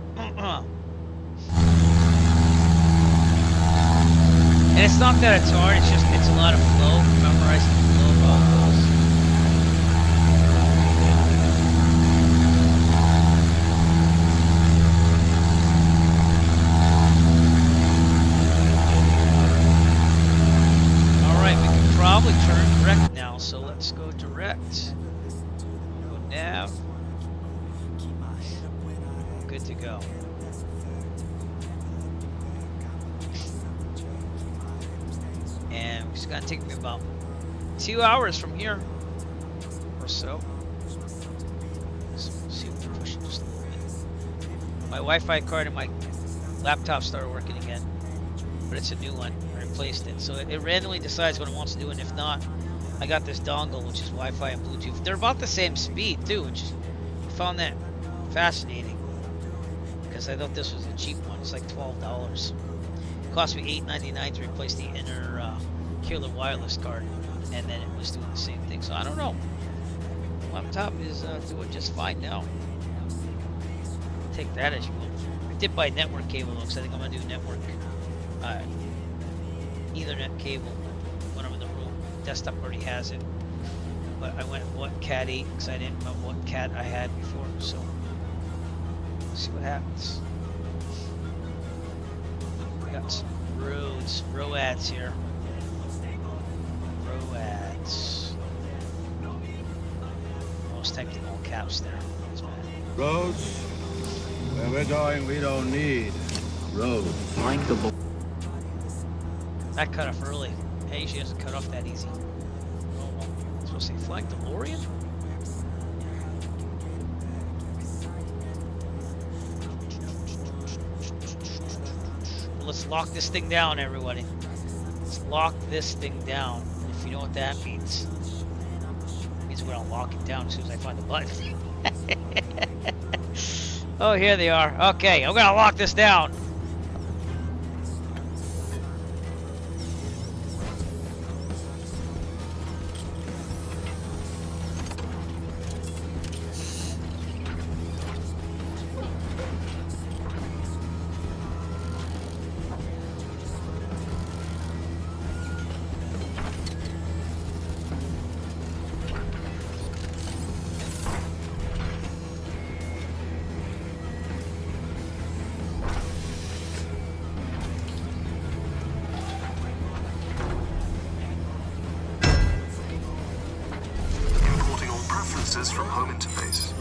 And it's not that it's hard, it's just, it's a lot of flow, memorizing the flow of all those. Alright, we can probably turn direct now, so let's go direct. Go nav. Good to go. And it's gonna take me about 2 hours from here or so. So we'll see if we push it just a little bit. My Wi-Fi card and my laptop started working again, but it's a new one. I replaced it, so it randomly decides what it wants to do, and if not, I got this dongle which is Wi-Fi and Bluetooth. They're about the same speed too, which is, I found that fascinating because I thought this was a cheap one. It's like $12. It cost me $8.99 to replace the inner Killer wireless card, and then it was doing the same thing. So I don't know. Laptop is doing just fine now. Take that as you will. I did buy network cable though, because I think I'm gonna do network Ethernet cable when I'm in the room. Desktop already has it, but I went and bought Cat 8 because I didn't remember what Cat I had before. So let's see what happens. We got some ROADs here. ROADs. Almost typed in all caps there. That's bad. Roads? Where we're going, we don't need roads. Like the That cut off early. Hey, she doesn't cut off that easy. Oh, well. I'm supposed to say flying DeLorean? Let's lock this thing down, everybody. Let's lock this thing down. If you know what that means. It means we're gonna lock it down as soon as I find the button. Oh, here they are. Okay, I'm gonna lock this down. From home interface.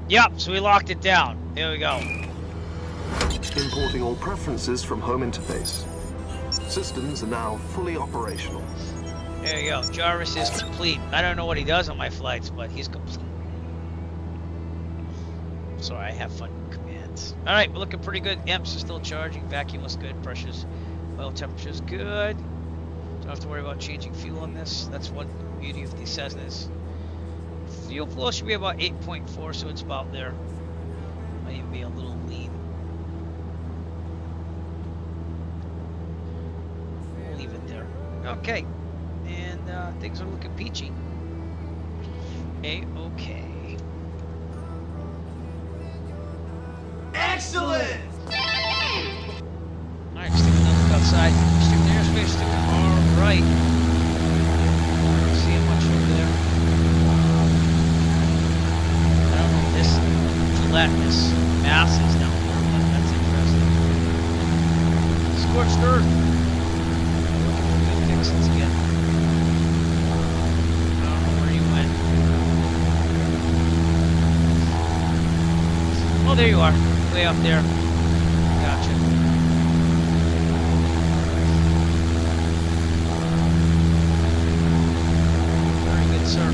Yep, so we locked it down. There we go. Importing all preferences from home interface. Systems are now fully operational. There you go. Jarvis is complete. I don't know what he does on my flights, but he's complete. Sorry, I have fun commands. Alright, we're looking pretty good. Amps are still charging. Vacuum was good. Pressures, oil temperature's good. Don't have to worry about changing fuel on this. That's one beauty of these Cessnas. Fuel flow should be about 8.4, so it's about there. Might even be a little lean. We'll leave it there. Okay. And things are looking peachy. A-okay. Excellent! Alright, stick another look outside. Stick the airspace, stick the car right. See much over there. I don't know if this gelatinous mass is down there, but that's interesting. Scorched earth. Looking for good Dixons again. I don't know where you went. Oh, there you are. Way up there. Gotcha. Very good, sir.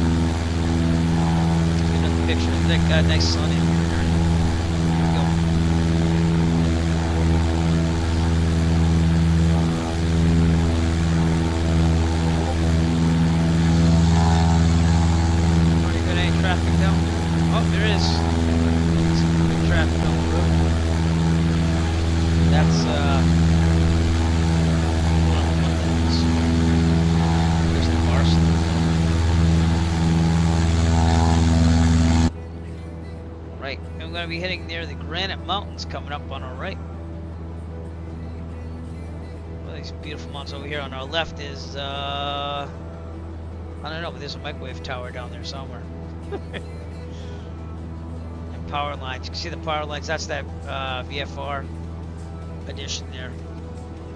Get another picture of that nice sun in here. There we go. Pretty good, any traffic down? Oh, there is. Some good traffic on the road. to be hitting near the Granite Mountains coming up on our right. Well, these beautiful mountains over here. On our left is, I don't know, but there's a microwave tower down there somewhere. And power lines. You can see the power lines. That's that VFR edition there.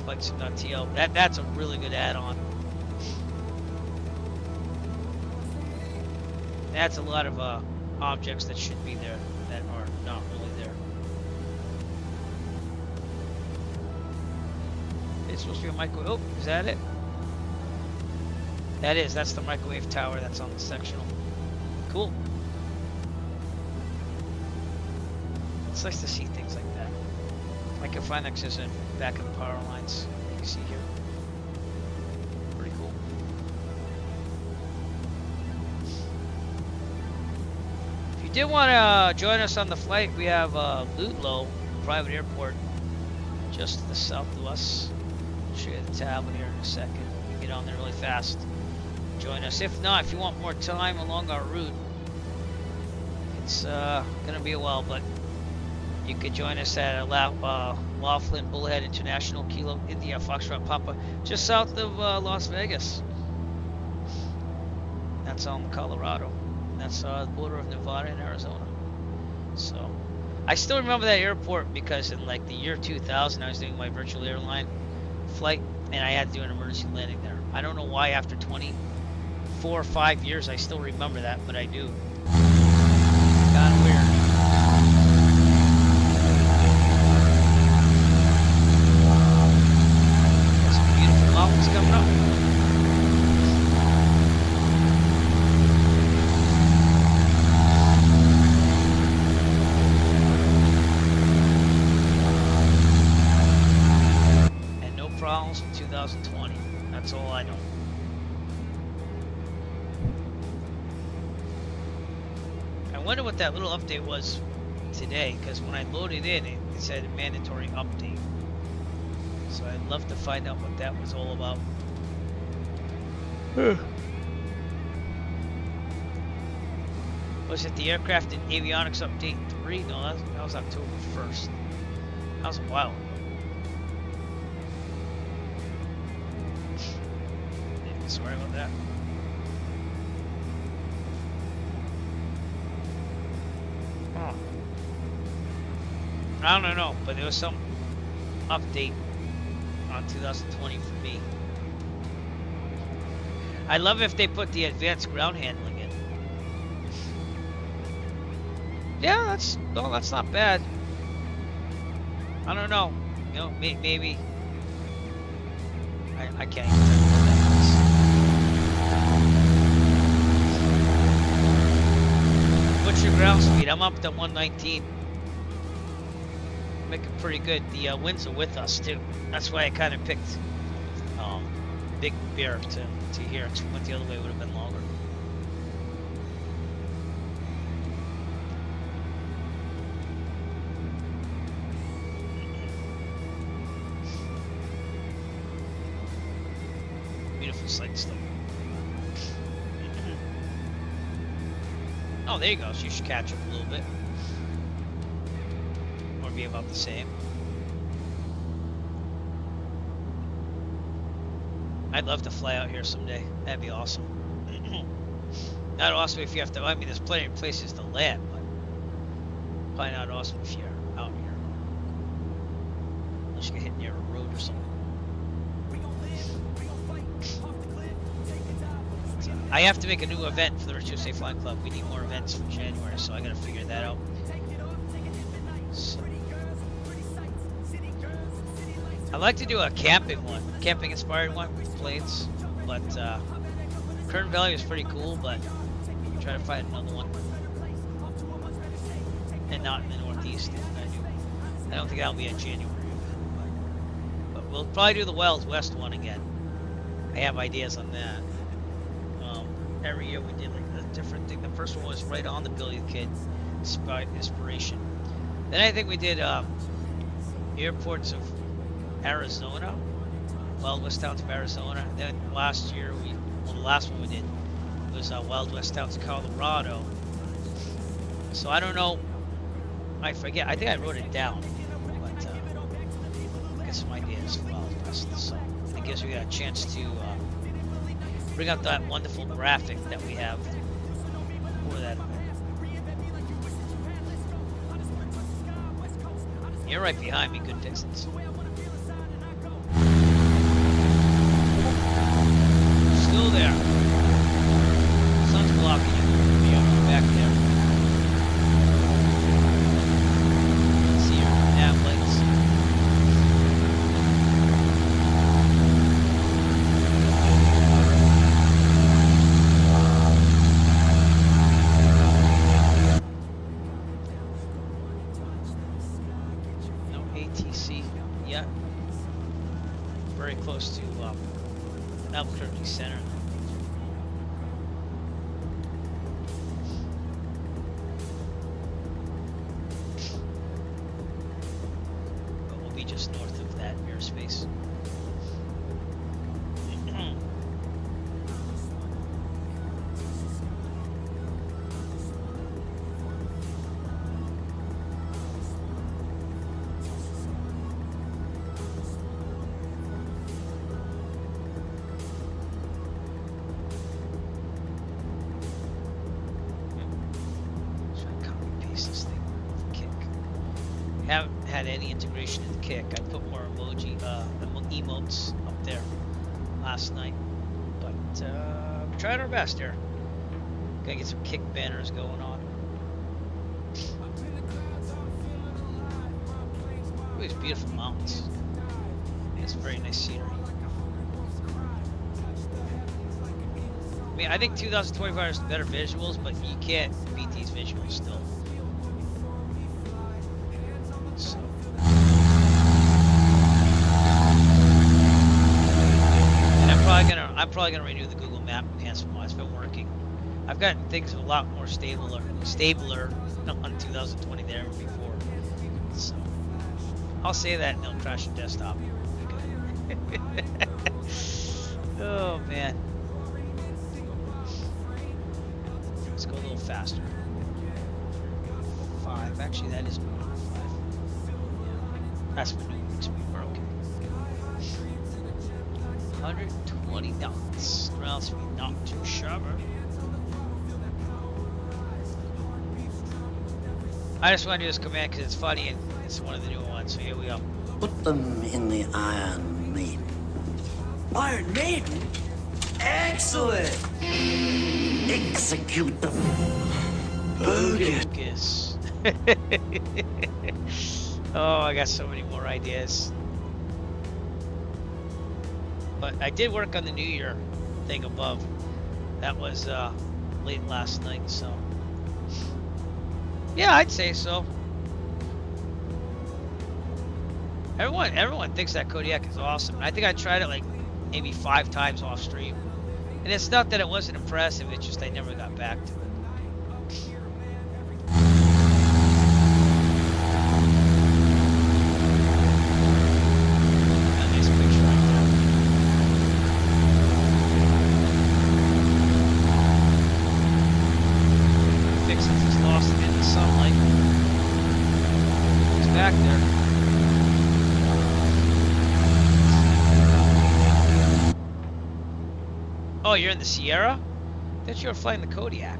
FlightSim.to. That's a really good add-on. That's a lot of objects that should be there that are not really there. It's supposed to be a microwave. Oh, is that it? That is. That's the microwave tower that's on the sectional. Cool. It's nice to see things like that. I can find access in back of the power lines. You can see here. Pretty cool. If you did want to join us on the flight, we have Ludlow private airport just to the south of us. I'll show you the tablet here in a second. You can get on there really fast. Join us. If not, if you want more time along our route, it's gonna be a while, but you could join us at Laughlin Bullhead International, Kilo India Foxtrot Papa, just south of Las Vegas. That's on Colorado. That's the border of Nevada and Arizona. So I still remember that airport because in like the year 2000 I was doing my virtual airline flight and I had to do an emergency landing there. I don't know why after 24 or 5 years I still remember that, but I do. Kind of weird. Got some beautiful mountains coming up. And no problems in 2020. That's all I know. I wonder what that little update was today, because when I loaded in, it said mandatory update. So I'd love to find out what that was all about. Was it the aircraft and avionics update 3? No, that was October 1st. That was a while ago. Yeah, sorry about that. I don't know, but there was some update on 2020 for me. I love if they put the advanced ground handling in. Yeah, that's not bad. I don't know, you know, maybe I can't even tell you what that is. What's your ground speed? I'm up to 119. Making pretty good. The winds are with us too. That's why I kind of picked Big Bear to here. If it went the other way, it would have been longer. Beautiful sights though. Oh, there you go. So you should catch up a little bit. Be about the same. I'd love to fly out here someday. That'd be awesome. Not awesome if you have to. I mean, there's plenty of places to land, but probably not awesome if you're out here. Unless you get hit near a road or something. So, I have to make a new event for the Virtual Safe Flying Club. We need more events for January, so I got to figure that out. So, I'd like to do a camping one, camping inspired one with planes, but Kern Valley was pretty cool, but try to find another one, and not in the Northeast. I don't think that'll be in January, but we'll probably do the Wild West one again. I have ideas on that. Every year we did like a different thing. The first one was right on the Billy the Kid inspiration. Then I think we did airports of Arizona, Wild West towns of Arizona. Then last year, the last one we did was Wild West towns of Colorado. So I don't know I forget. I think I wrote it down, but get some ideas while I was pressing this. So it gives me a chance to bring up that wonderful graphic that we have for that event. You're right behind me, good distance. Still there. Sun's blocking you. Yeah, back there. See your nav lights. No ATC yet. Very close to Albuquerque Center. But we'll be just north of that airspace. Haven't had any integration in the kick. I put more emoji, emotes up there last night, but we tried our best here. Gotta get some kick banners going on. Look at these beautiful mountains. It's very nice scenery. I mean, I think 2025 has better visuals, but you can't beat these visuals still. I'm probably gonna renew the Google Map enhancement while it's been working. I've gotten things a lot more stabler on 2020 than ever before. So I'll say that and they'll crash the desktop. Oh man. Let's go a little faster. 5. Actually, that is more than 5. That's maneuvering speed. We're okay. 120 knots. Ground speed not too sharp. I just want to do this command because it's funny and it's one of the newer ones. So here we go. Put them in the Iron Maiden. Iron Maiden? Excellent! Execute them. Bogus. Oh, I got so many more ideas. But I did work on the New Year thing above. That was late last night, so yeah, I'd say so. Everyone thinks that Kodiak is awesome. I think I tried it like maybe 5 times off stream, and it's not that it wasn't impressive. It's just I never got back to it. Oh, you're in the Sierra? I thought you were flying the Kodiak.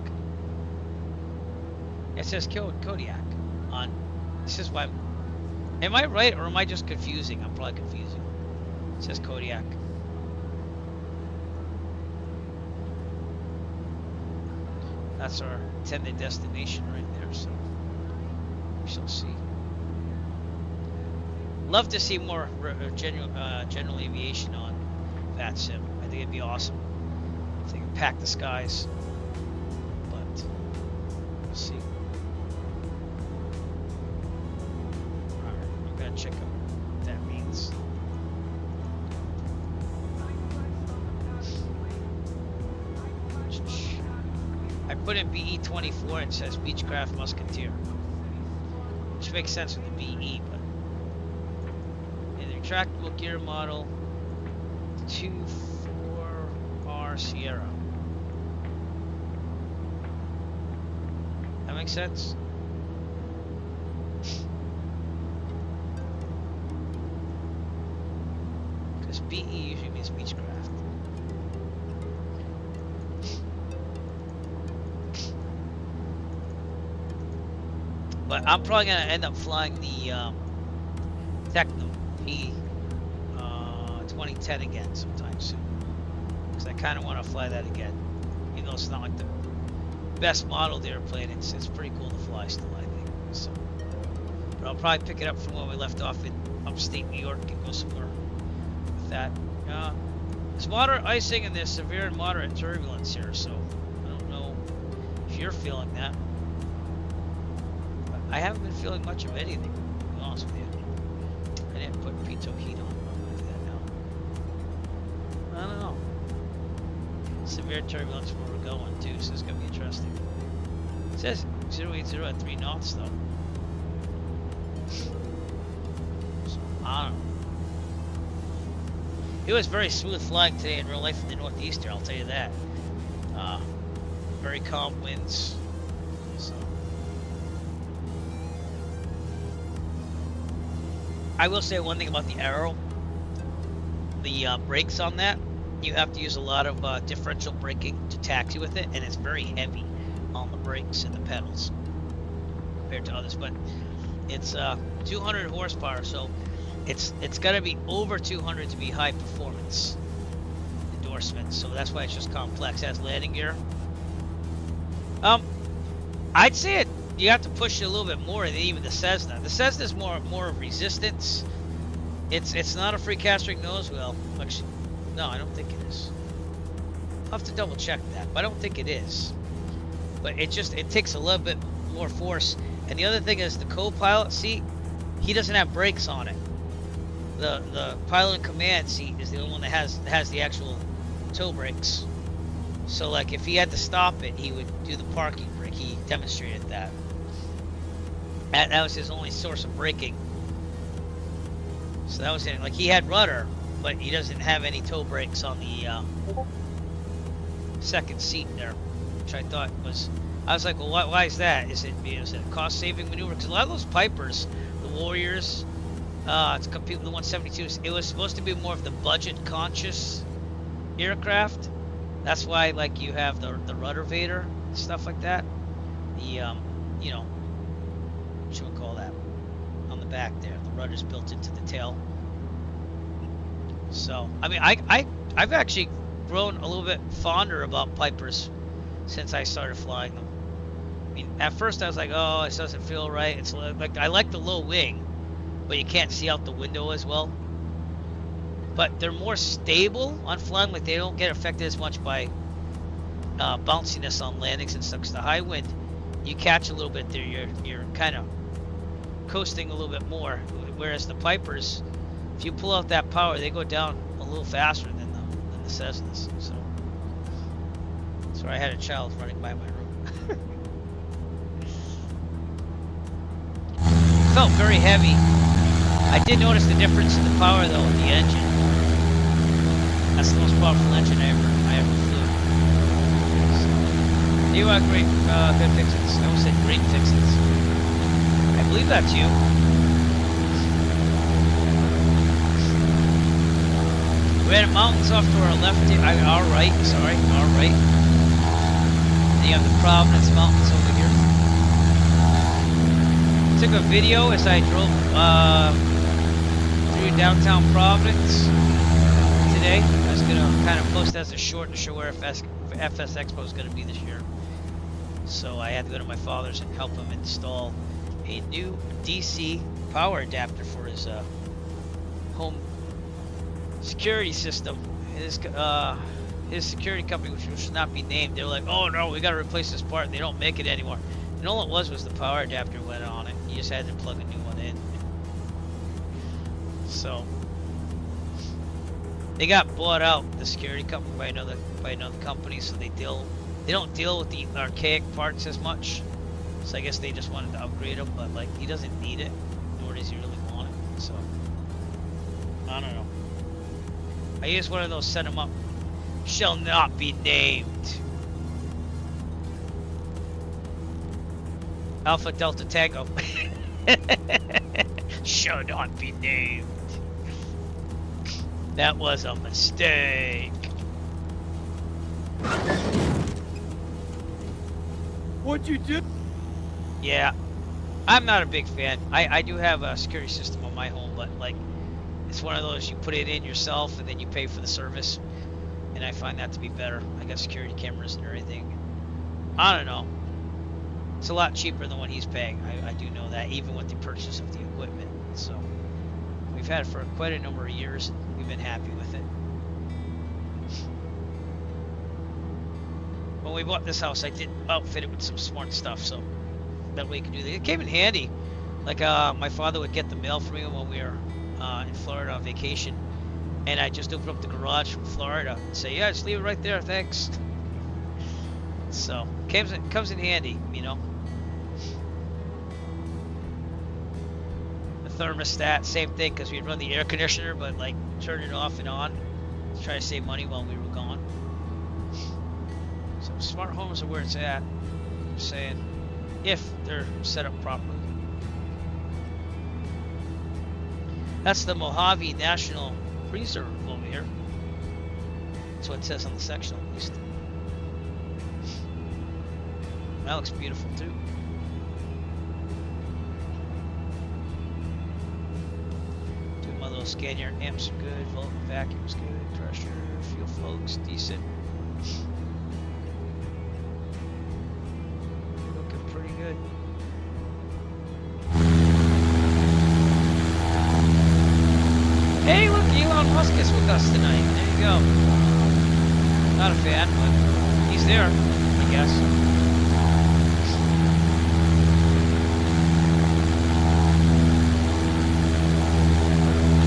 It says Kodiak on. This is why. Am I right or am I just confusing? I'm probably confusing. It says Kodiak. That's our intended destination right there, so we shall see. Love to see more general aviation on VATSIM. I think it'd be awesome. If they can pack the skies, but we'll see. Alright, I'm gonna check out what that means. I put in BE-24 and it says Beechcraft Musketeer, which makes sense with the BE, but in the retractable gear model 24R Sierra. That makes sense? This BE usually means Beechcraft. But I'm probably gonna end up flying the Techno P 2010 again sometime soon, because I kind of want to fly that again. Even though it's not like the best model of the airplane, it's pretty cool to fly still, I think. So, but I'll probably pick it up from where we left off in upstate New York and go somewhere with that. There's moderate icing and there's severe and moderate turbulence here, so I don't know if you're feeling that. But I haven't been feeling much of anything, to be honest with you. I didn't put pitot heat on. I'll do that now. I don't know. Severe turbulence where we're going too, so it's gonna be interesting. It says 080 at 3 knots though. So, I don't know. It was very smooth flying today in real life in the Northeast here, I'll tell you that. Very calm winds. So. I will say one thing about the Arrow. The brakes on that, you have to use a lot of differential braking to taxi with it, and it's very heavy on the brakes and the pedals compared to others. But it's 200 horsepower, so it's got to be over 200 to be high performance endorsement. So that's why it's just complex. It has landing gear. I'd say it. You have to push it a little bit more than even the Cessna. The Cessna is more of resistance. It's not a free castering nose wheel. Actually, no, I don't think it is. I'll have to double check that, but I don't think it is. But it takes a little bit more force. And the other thing is the co-pilot seat, he doesn't have brakes on it. The pilot in command seat is the only one that has the actual toe brakes. So like if he had to stop it, he would do the parking brake. He demonstrated that. And that was his only source of braking. So that was it. Like he had rudder, but he doesn't have any toe brakes on the second seat there, which I thought was. I was like, well, why is that? Is it a cost-saving maneuver? Because a lot of those Pipers, the Warriors, to compete with the 172s, it was supposed to be more of the budget-conscious aircraft. That's why, like, you have the rudder vader, stuff like that. The, you know, what should we call that? On the back there, the rudder's built into the tail. So, I mean, I've actually grown a little bit fonder about Pipers since I started flying them. I mean, at first I was like, oh, this doesn't feel right. It's like I like the low wing, but you can't see out the window as well. But they're more stable on flying. Like they don't get affected as much by bounciness on landings and stuff. Cause the high wind, you catch a little bit there. You're kind of coasting a little bit more. Whereas the Pipers, if you pull out that power, they go down a little faster than the Cessnas. So. Sorry, I had a child running by my room. Felt very heavy. I did notice the difference in the power though in the engine. That's the most powerful engine I ever flew. So, you are great, good fixins. I almost said great fixins. I believe that's you. We had mountains off to our left. Our right. Sorry, our right. You have the Providence Mountains over here. Took a video as I drove through downtown Providence today. I was gonna kind of post as a short to show where FS Expo is gonna be this year. So I had to go to my father's and help him install a new DC power adapter for his home security system. His security company, which should not be named, they were like, oh no, we got to replace this part, and they don't make it anymore. And all it was the power adapter went on it. You just had to plug a new one in. So they got bought out, the security company, by another company, so they don't deal with the archaic parts as much. So I guess they just wanted to upgrade him, but like he doesn't need it, nor does he really want it. So I don't know. I used one of those, set them up. Shall not be named. Alpha Delta Tango. Shall not be named. That was a mistake. What'd you do? Yeah, I'm not a big fan. I do have a security system on my home, but like, it's one of those you put it in yourself and then you pay for the service. And I find that to be better. I got security cameras and everything. I don't know. It's a lot cheaper than what he's paying. I do know that, even with the purchase of the equipment. So we've had it for quite a number of years, and we've been happy with it. When we bought this house, I did outfit it with some smart stuff, so that way you can do that. It came in handy. Like my father would get the mail for me when we were in Florida on vacation, and I just open up the garage from Florida and say, "Yeah, just leave it right there, thanks." So comes in handy, you know. The thermostat, same thing, because we'd run the air conditioner, but like turn it off and on to try to save money while we were gone. So smart homes are where it's at. I'm saying, if they're set up properly. That's the Mojave National Preserve over here. That's what it says on the section, at least. That looks beautiful too. Do my little scan here. Amps are good. Volt vacuum's good. Pressure, fuel flow's decent. Looking pretty good. Hey, look, Elon Musk is with us tonight. There you go. Not a fan, but he's there, I guess.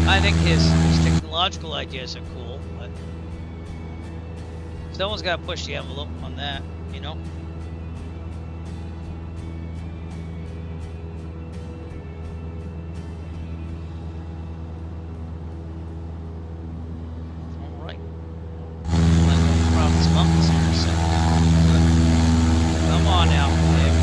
I think his technological ideas are cool, but someone's got to push the envelope on that, you know? Alright. Province Mountains here, so. Come on now, babe.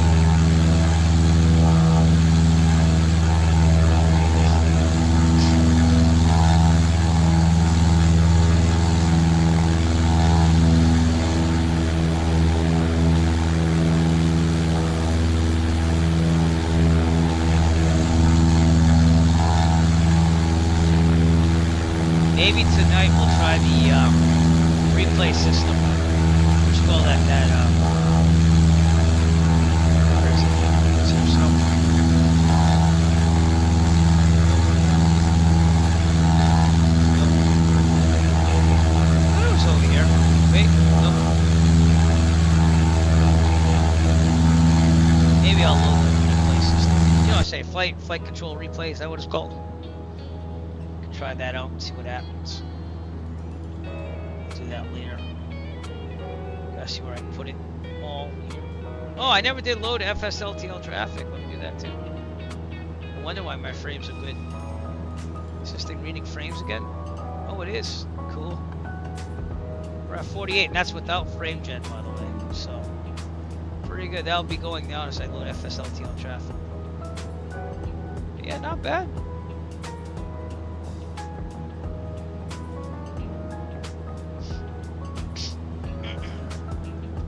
Maybe tonight we'll try the replay system. What you call that? Where is it? Is there some? Nope. It was over here. Wait, nope. Maybe I'll load the replay system. You know, I say flight control replay. Is that what it's called? Try that out and see what happens. Do that later. Gotta see where I put it all here. Oh, I never did load FSLTL traffic. Let me do that too. I wonder why my frames are good. Is this thing reading frames again? Oh, it is. Cool. We're at 48, and that's without frame gen, by the way. So, pretty good. That'll be going down as I load FSLTL traffic. But yeah, not bad.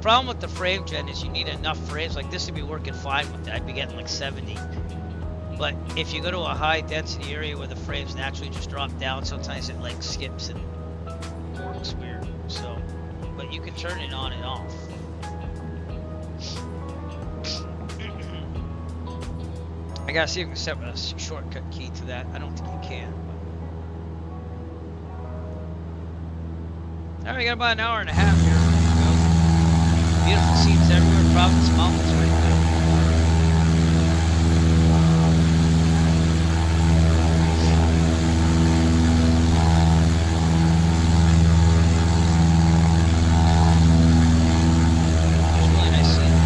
Problem with the frame gen is you need enough frames. Like this would be working fine with that. I'd be getting like 70. But if you go to a high density area where the frames naturally just drop down, sometimes it like skips and works weird. So, but you can turn it on and off. I gotta see if I can set a shortcut key to that. I don't think you can. Alright, we got about an hour and a half here. Beautiful scenes everywhere. Province Mountains right there. It's really nice scene.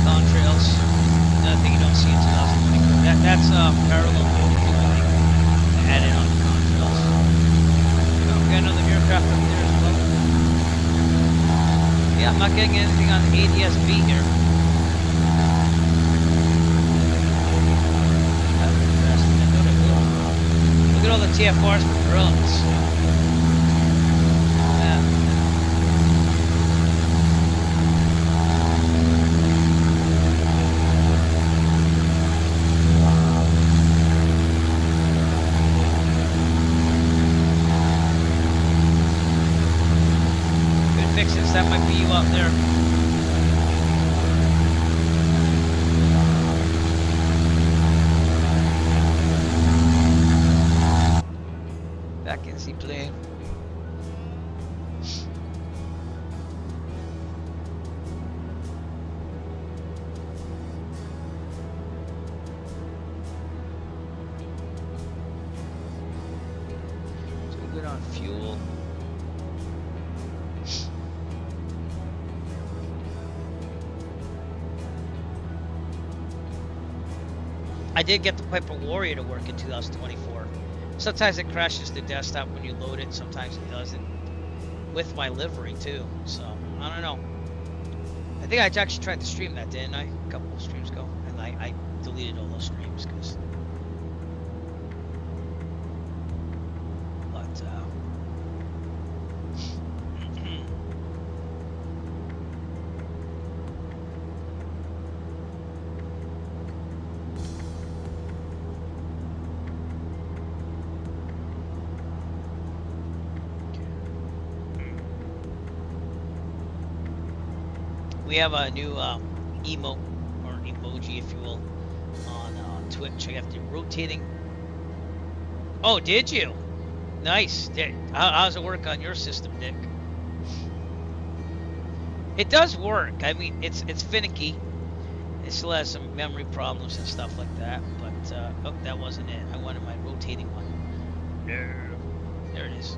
Contrails. Another thing you don't see in 2024. That's parallel. Added on the contrails. Oh, we got another aircraft up there as well. Yeah, I'm not getting anything on the ADS-B here. all the TFRs for drones. Yeah. Good fixes, that might be you out there. Back in seaplane. So we're good on fuel. I did get the Piper Warrior to work in 2024. Sometimes it crashes the desktop when you load it. Sometimes it doesn't. With my livery too. So I don't know. I think I actually tried to stream that, didn't I? A couple of streams ago, and I deleted all those streams because. But we have a new emote or emoji, if you will, on Twitch. I have to rotating. Oh, did you? Nice. How's it work on your system, Nick? It does work. I mean, it's finicky. It still has some memory problems and stuff like that. But oh, that wasn't it. I wanted my rotating one. There it is.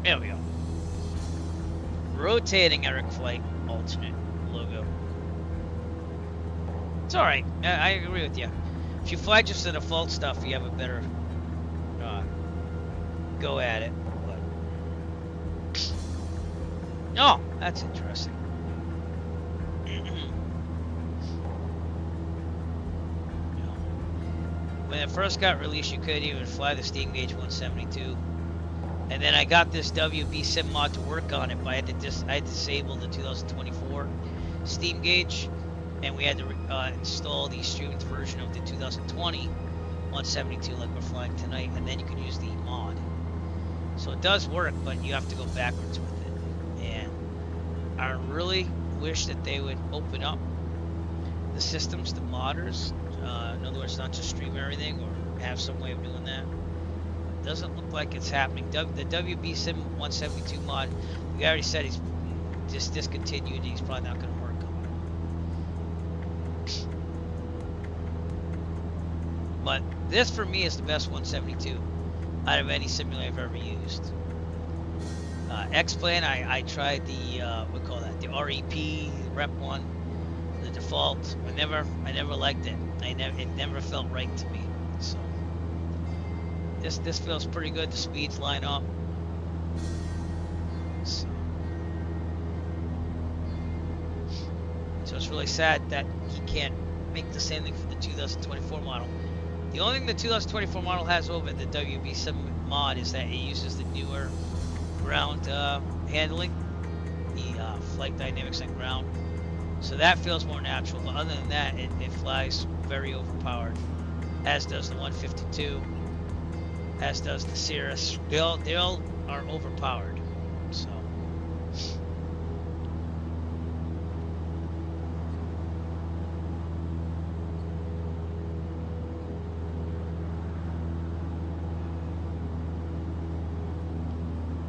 There we go. Rotating Eric Flight alternate logo. It's alright. I agree with you. If you fly just the default stuff, you have a better go at it. But... oh, that's interesting. When it first got released, you couldn't even fly the Steam Gauge 172. And then I got this WBSim mod to work on it, but I had to disable the 2024 Steam Gauge, and we had to install the streamed version of the 2020 172 like we're flying tonight, and then you can use the mod. So it does work, but you have to go backwards with it. And I really wish that they would open up the systems to modders. In other words, not just stream everything or have some way of doing that. Doesn't look like it's happening. The WBSim 172 mod, we already said he's just discontinued. He's probably not going to work on it. But this for me is the best 172 out of any simulator I've ever used. X-Plane, I tried the what call that? The REP Rep one, the default. I never liked it. It never felt right to me. So. This feels pretty good. The speeds line up. So it's really sad that he can't make the same thing for the 2024 model. The only thing the 2024 model has over the WBSim mod is that it uses the newer ground handling, the flight dynamics on ground. So that feels more natural. But other than that, it flies very overpowered, as does the 152. As does the Cirrus. They all are overpowered. So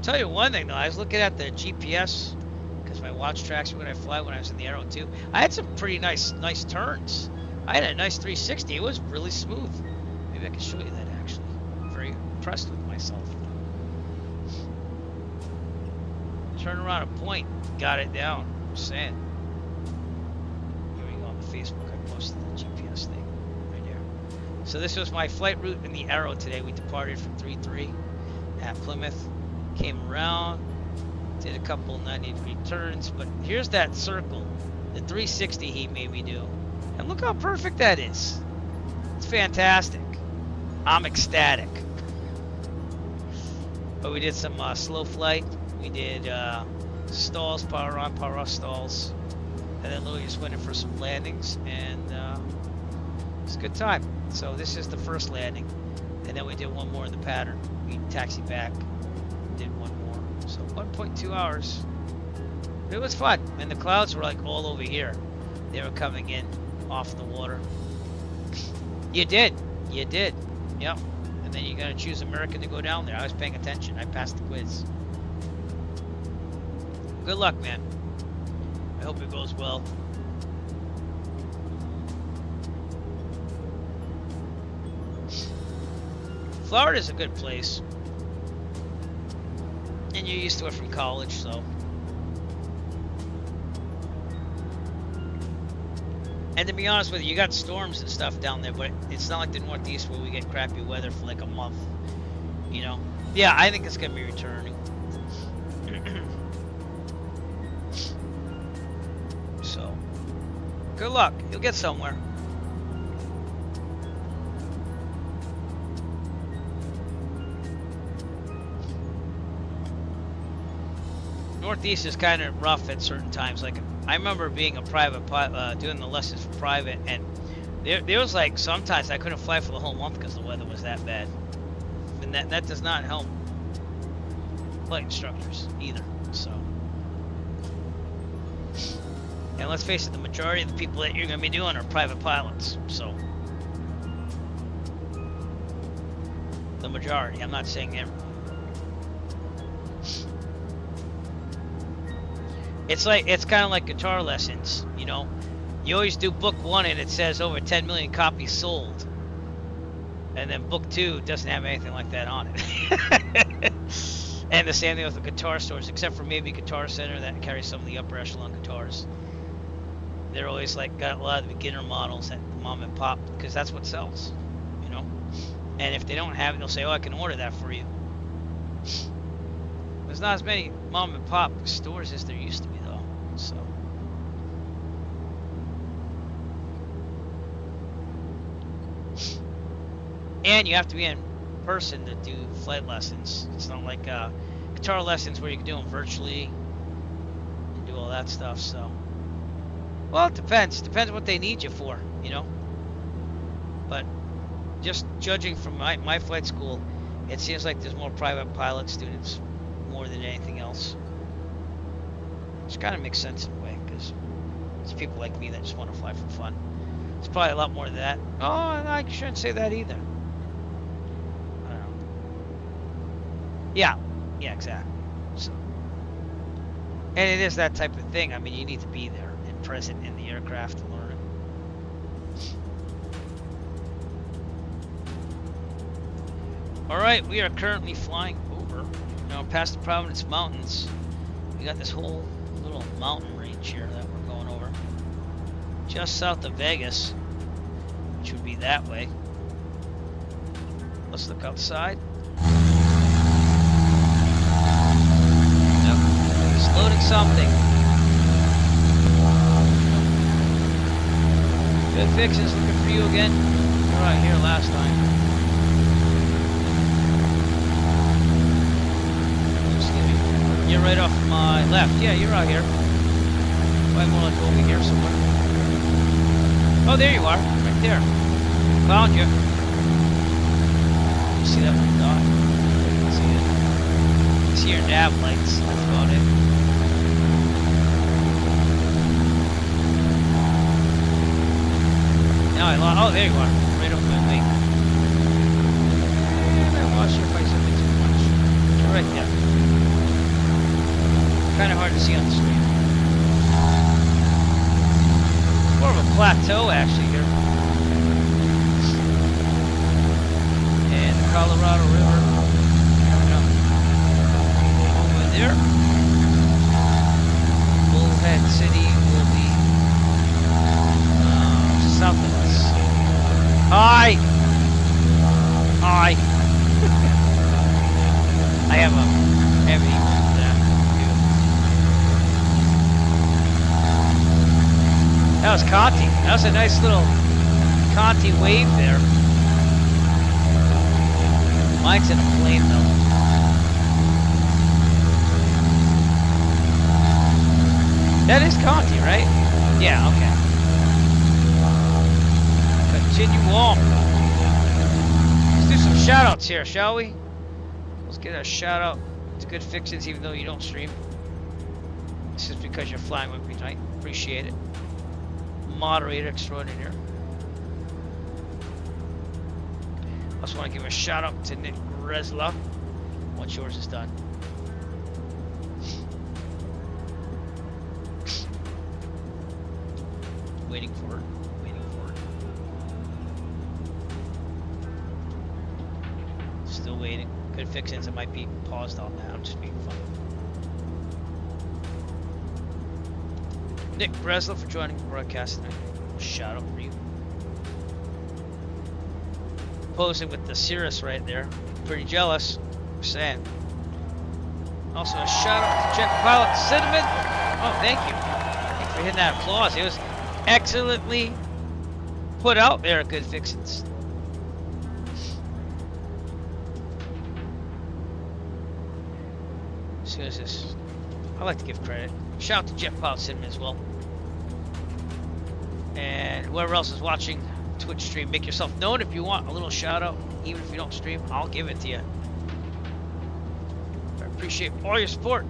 tell you one thing though, I was looking at the GPS because my watch tracks when I fly when I was in the Aero too. I had some pretty nice turns. I had a nice 360. It was really smooth. Maybe I can show you that actually. Very impressed with myself. Turn around a point, got it down. I'm saying. Here we go on the Facebook. I posted the GPS thing right there. So this was my flight route in the Aero today. We departed from 3-3 at Plymouth, came around, did a couple 90-degree turns, but here's that circle The 360 he made me do. And look how perfect that is. It's fantastic. I'm ecstatic. But we did some slow flight. We did stalls, power on, power off stalls. And then Louis just went in for some landings. And it's a good time. So this is the first landing. And then we did one more in the pattern. We taxied back. Did one more. So 1.2 hours. It was fun. And the clouds were like all over here. They were coming in off the water. You did. You did. Yep. And then you gotta choose American to go down there. I was paying attention. I passed the quiz. Good luck, man. I hope it goes well. Florida's a good place. And you're used to it from college, so. And to be honest with you, you got storms and stuff down there, but it's not like the Northeast where we get crappy weather for like a month. You know? Yeah, I think it's going to be returning. So, good luck. You'll get somewhere. Northeast is kind of rough at certain times. Like, I remember being a private pilot, doing the lessons for private, and there was like sometimes I couldn't fly for the whole month because the weather was that bad, and that does not help flight instructors either. So, and let's face it, the majority of the people that you're going to be doing are private pilots. So, the majority. I'm not saying everyone. It's kind of like guitar lessons, you know. You always do book 1 and it says over 10 million copies sold, and then book 2 doesn't have anything like that on it. And the same thing with the guitar stores, except for maybe Guitar Center that carries some of the upper echelon guitars. They're always like got a lot of the beginner models at mom and pop because that's what sells, you know. And if they don't have it, they'll say, "Oh, I can order that for you." There's not as many mom and pop stores as there used to be, though. So, and you have to be in person to do flight lessons. It's not like guitar lessons where you can do them virtually and do all that stuff. So, well, it depends. Depends what they need you for, you know. But just judging from my flight school, it seems like there's more private pilot students more than anything else. Which kind of makes sense in a way, because it's people like me that just want to fly for fun. It's probably a lot more than that. Oh, I shouldn't say that either. I don't know. Yeah, exactly. So, and it is that type of thing. I mean, you need to be there and present in the aircraft to learn it. All right, we are currently flying over. Now, past the Providence Mountains, we got this whole little mountain range here that we're going over. Just south of Vegas, which would be that way. Let's look outside. Yep, he's loading something. Good fixes, looking for you again. You were out here last time. You're right off my left. Yeah, you're out here. Probably more like over here somewhere. Oh, there you are. Right there. Found you. You see that little dot? I see it. You see your nav lights. That's about it. Now I lost. Oh, there you are. Right off my wing. And I lost your face a bit too much. You're right there. Kind of hard to see on the screen. More of a plateau actually here. And the Colorado River. Over there. Bullhead City will be south of us. Hi! Hi! I have a heavy That was Conti. That was a nice little Conti wave there. Mine's in a plane though. That is Conti, right? Yeah, okay. Continue on. Let's do some shout outs here, shall we? Let's get a shout out to Good Fixins even though you don't stream. This is because you're flying with me tonight. Appreciate it. Moderator extraordinaire. I just want to give a shout out to Nick Resla. Once yours is done. Waiting for it. Waiting for it. Still waiting. Good fixins. It might be paused on that. I'm just being fun. Nick Breslow for joining the broadcast tonight. Shout out for you. Posing with the Cirrus right there. Pretty jealous. Just saying. Also a shout out to Jet Pilot Cinnamon. Oh, thank you. Thank you for hitting that applause. It was excellently put out there at Good Fixins. As soon as this, I like to give credit. Shout out to Jet Pilot Cinnamon as well. And whoever else is watching Twitch stream, make yourself known if you want a little shout out. Even if you don't stream, I'll give it to you. I appreciate all your support.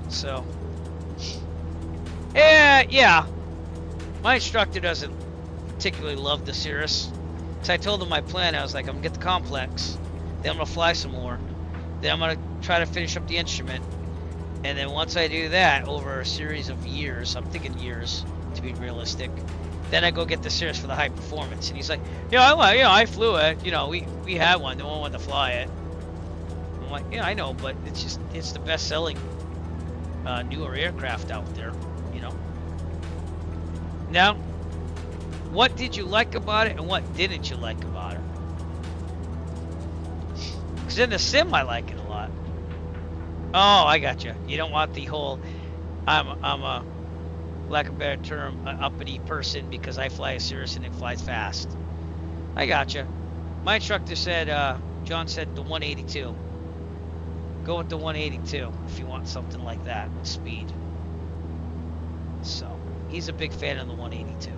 So, yeah. My instructor doesn't particularly love the Cirrus. So I told him my plan. I was like, I'm gonna get the complex, then I'm gonna fly some more, then I'm gonna try to finish up the instrument, and then once I do that over a series of years, I'm thinking years to be realistic, then I go get the Cirrus for the high performance. And he's like, I flew it. You know, we had one. No one wanted to fly it. I'm like, yeah, I know, but it's the best selling newer aircraft out there. You know. Now, what did you like about it, and what didn't you like about it? Because in the sim, I like it a lot. Oh, I got you. You don't want the whole, I'm a, lack of a better term, an uppity person because I fly a Cirrus and it flies fast. I got you. My instructor said, John said the 182. Go with the 182 if you want something like that with speed. So, he's a big fan of the 182.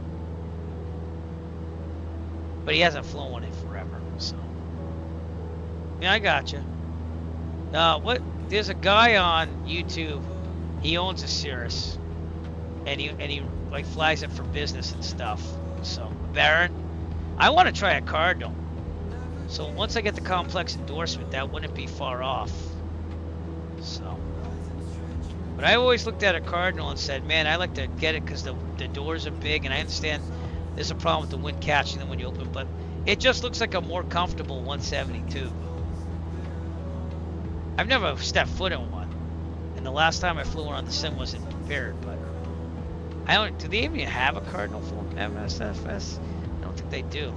But he hasn't flown one in forever, so. Yeah, I got you. There's a guy on YouTube. He owns a Cirrus, and he like flies it for business and stuff. So Baron, I want to try a Cardinal. So once I get the complex endorsement, that wouldn't be far off. So, but I always looked at a Cardinal and said, man, I like to get it because the doors are big, and I understand there's a problem with the wind catching them when you open, but it just looks like a more comfortable 172. I've never stepped foot in one, and the last time I flew one on the sim wasn't prepared. But I don't. Do they even have a Cardinal for MSFS? I don't think they do.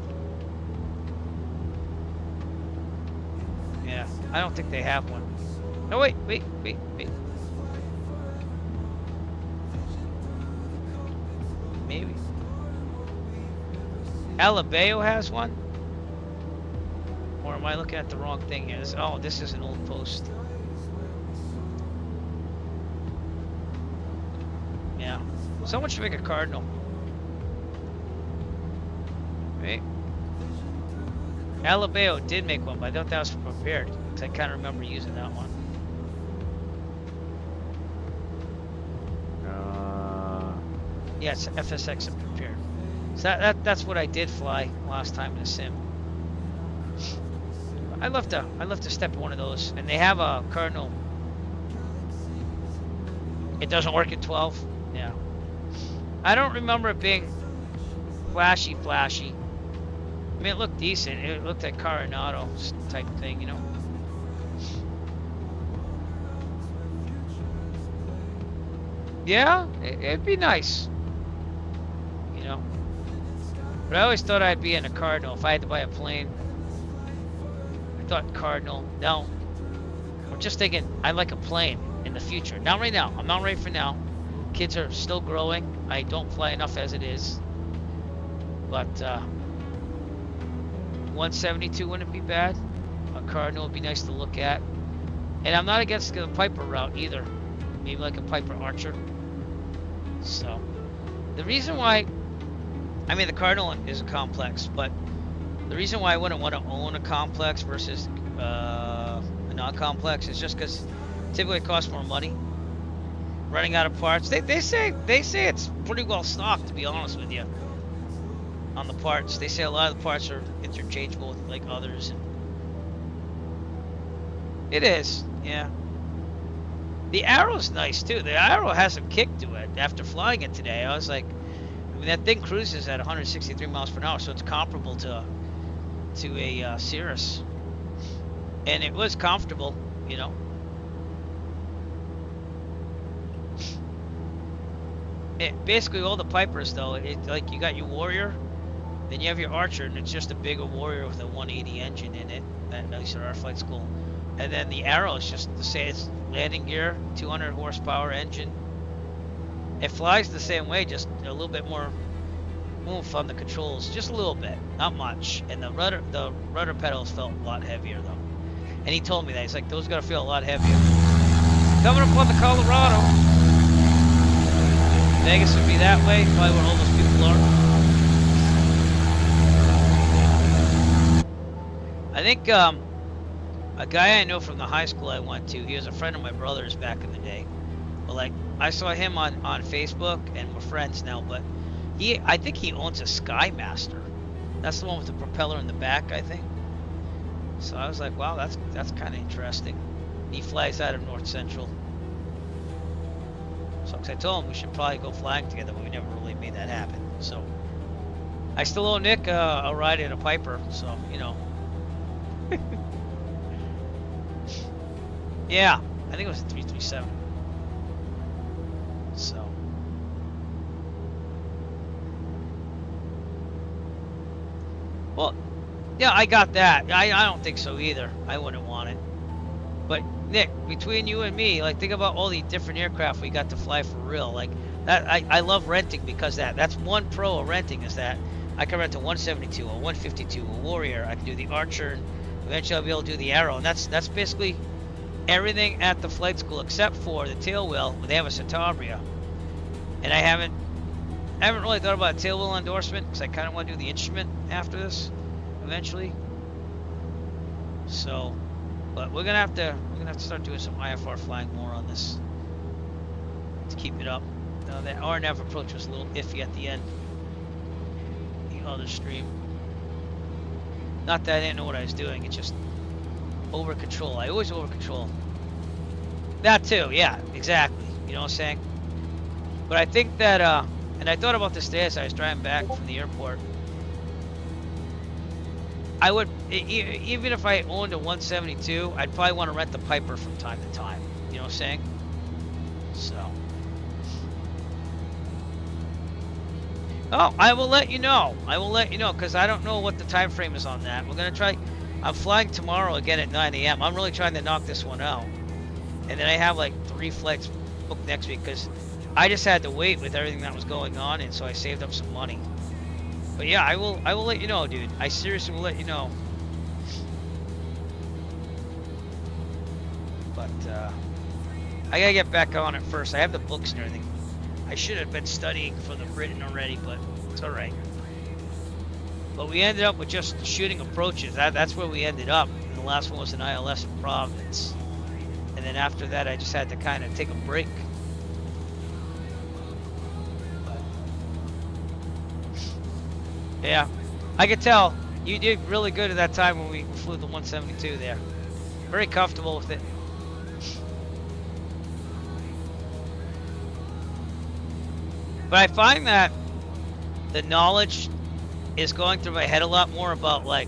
Yeah, I don't think they have one. No, wait. Maybe. Alabeo has one? Or am I looking at the wrong thing here? This is an old post. Yeah. Someone should make a Cardinal. Right? Alabeo did make one, but I thought that was prepared. Because I kind of remember using that one. Yeah, it's FSX and prepared. So that's what I did fly last time in the sim. I love to step in one of those, and they have a Cardinal. It doesn't work at 12. Yeah, I don't remember it being flashy. I mean, it looked decent. It looked like Coronado type thing, you know. Yeah, it'd be nice, you know. But I always thought I'd be in a Cardinal if I had to buy a plane. I thought Cardinal. No, I'm just thinking I like a plane in the future. Not right now. I'm not ready for now. kids are still growing. I don't fly enough as it is. But 172 wouldn't be bad. A Cardinal would be nice to look at. And I'm not against the Piper route either. Maybe like a Piper Archer. So, the reason why, I mean, the Cardinal is a complex, but the reason why I wouldn't want to own a complex versus a non-complex is just because typically it costs more money. Running out of parts. They say it's pretty well stocked, to be honest with you. On the parts, they say a lot of the parts are interchangeable with like others. And it is, yeah. The Arrow's nice too. The Arrow has some kick to it. After flying it today, I was like, I mean, that thing cruises at 163 miles per hour, so it's comparable to a Cirrus, and it was comfortable, you know. Basically, all the Pipers though, like you got your Warrior, then you have your Archer, and it's just a bigger Warrior with a 180 engine in it. That nice at our flight school. And then the Arrow is just the same. It's landing gear, 200 horsepower engine. It flies the same way, just a little bit more oomph on the controls, just a little bit, not much. And the rudder pedals felt a lot heavier though. And he told me that. He's like, those gotta feel a lot heavier. Coming up on the Colorado. Vegas would be that way, probably where all those people are. I think a guy I know from the high school I went to, he was a friend of my brother's back in the day. But like, I saw him on Facebook, and we're friends now, but I think he owns a Skymaster. That's the one with the propeller in the back, I think. So I was like, wow, that's kind of interesting. He flies out of North Central. So I told him we should probably go flying together, but we never really made that happen. So I still owe Nick a ride in a Piper, so you know. Yeah, I think it was a 337. So. Well, yeah, I got that. I don't think so either. I wouldn't want it. But Nick, between you and me, like, think about all the different aircraft we got to fly for real. Like that, I love renting because that's one pro of renting is that I can rent a 172, a 152, a Warrior. I can do the Archer, and eventually I'll be able to do the Arrow. And that's basically everything at the flight school except for the tail wheel. They have a Citabria, and I haven't really thought about a tail wheel endorsement because I kind of want to do the instrument after this eventually. So, but we're gonna have to start doing some IFR flying more on this to keep it up. That RNAV approach was a little iffy at the end. The other stream. Not that I didn't know what I was doing. It's just over control. I always over control. That too, yeah, exactly. You know what I'm saying? But I think that, and I thought about this today as I was driving back from the airport. I would, even if I owned a 172, I'd probably want to rent the Piper from time to time. You know what I'm saying? So. Oh, I will let you know. I will let you know because I don't know what the time frame is on that. We're gonna try. I'm flying tomorrow again at 9 a.m. I'm really trying to knock this one out. And then I have like 3 flights booked next week because I just had to wait with everything that was going on, and so I saved up some money. But yeah, I will let you know, dude. I seriously will let you know. But I gotta get back on it first. I have the books and everything. I should have been studying for the written already, but it's alright. But we ended up with just shooting approaches. That's where we ended up. And the last one was an ILS in Providence. And then after that, I just had to kind of take a break. But, yeah, I could tell you did really good at that time when we flew the 172 there. Very comfortable with it. But I find that the knowledge is going through my head a lot more about like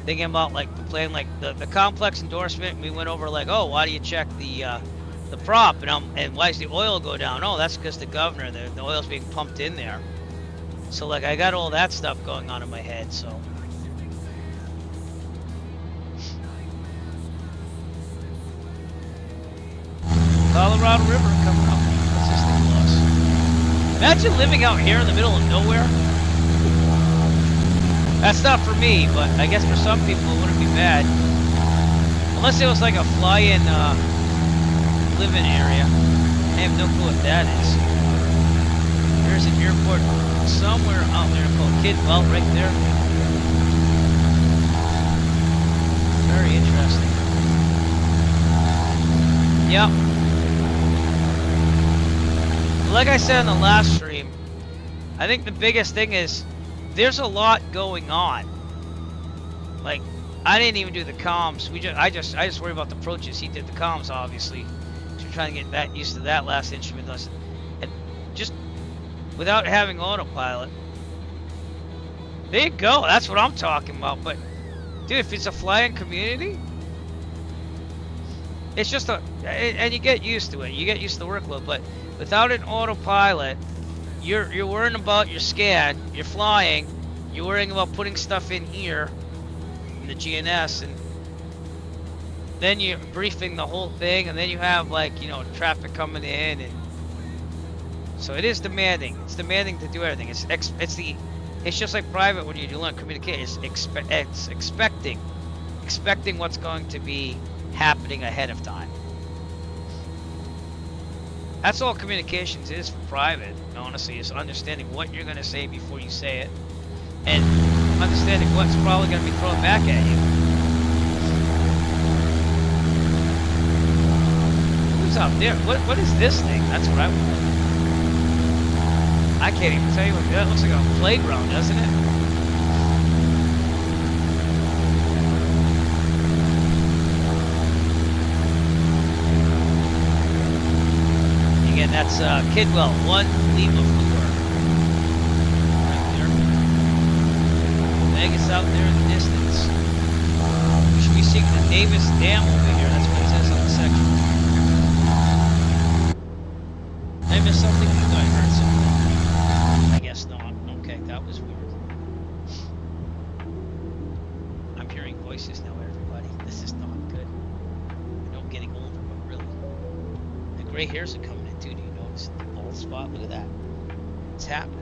thinking about like the plane, like the complex endorsement. We went over like, oh, why do you check the prop, and why does the oil go down? Oh, that's because the governor, the oil's being pumped in there. So like I got all that stuff going on in my head. So Colorado River coming up. What's this thing? Imagine living out here in the middle of nowhere. That's not for me, but I guess for some people it wouldn't be bad. Unless it was like a fly-in living area. I have no clue what that is. There's an airport somewhere out there called Kidwell right there. Very interesting. Yep. Like I said in the last stream, I think the biggest thing is there's a lot going on. Like, I didn't even do the comms. I just worry about the approaches. He did the comms, obviously. So we're trying to get that used to that last instrument lesson. And just without having autopilot. There you go. That's what I'm talking about. But dude, if it's a flying community, it's just and you get used to it. You get used to the workload. But without an autopilot, you're worrying about your scan. You're flying. You're worrying about putting stuff in here, in the GNS, and then you're briefing the whole thing, and then you have, like, you know, traffic coming in, and so it is demanding. It's demanding to do everything. It's just like private when you learn communication. It's expecting what's going to be happening ahead of time. That's all communications is for private, honestly, is understanding what you're going to say before you say it, and understanding what's probably going to be thrown back at you. Who's out there? What is this thing? That's what I want. I can't even tell you what that looks like. A playground, doesn't it? Again, that's Kidwell, 1 Lima 4. Right there. Vegas out there in the distance. We should be seeing the Davis Dam over here. That's what it says on the section. Did I miss something? I thought I heard something. I guess not. Okay, that was weird. I'm hearing voices now, everybody. This is not good. I know I'm getting older, but really. The gray hairs are coming in too. Do you notice the bald spot? Look at that. It's happening.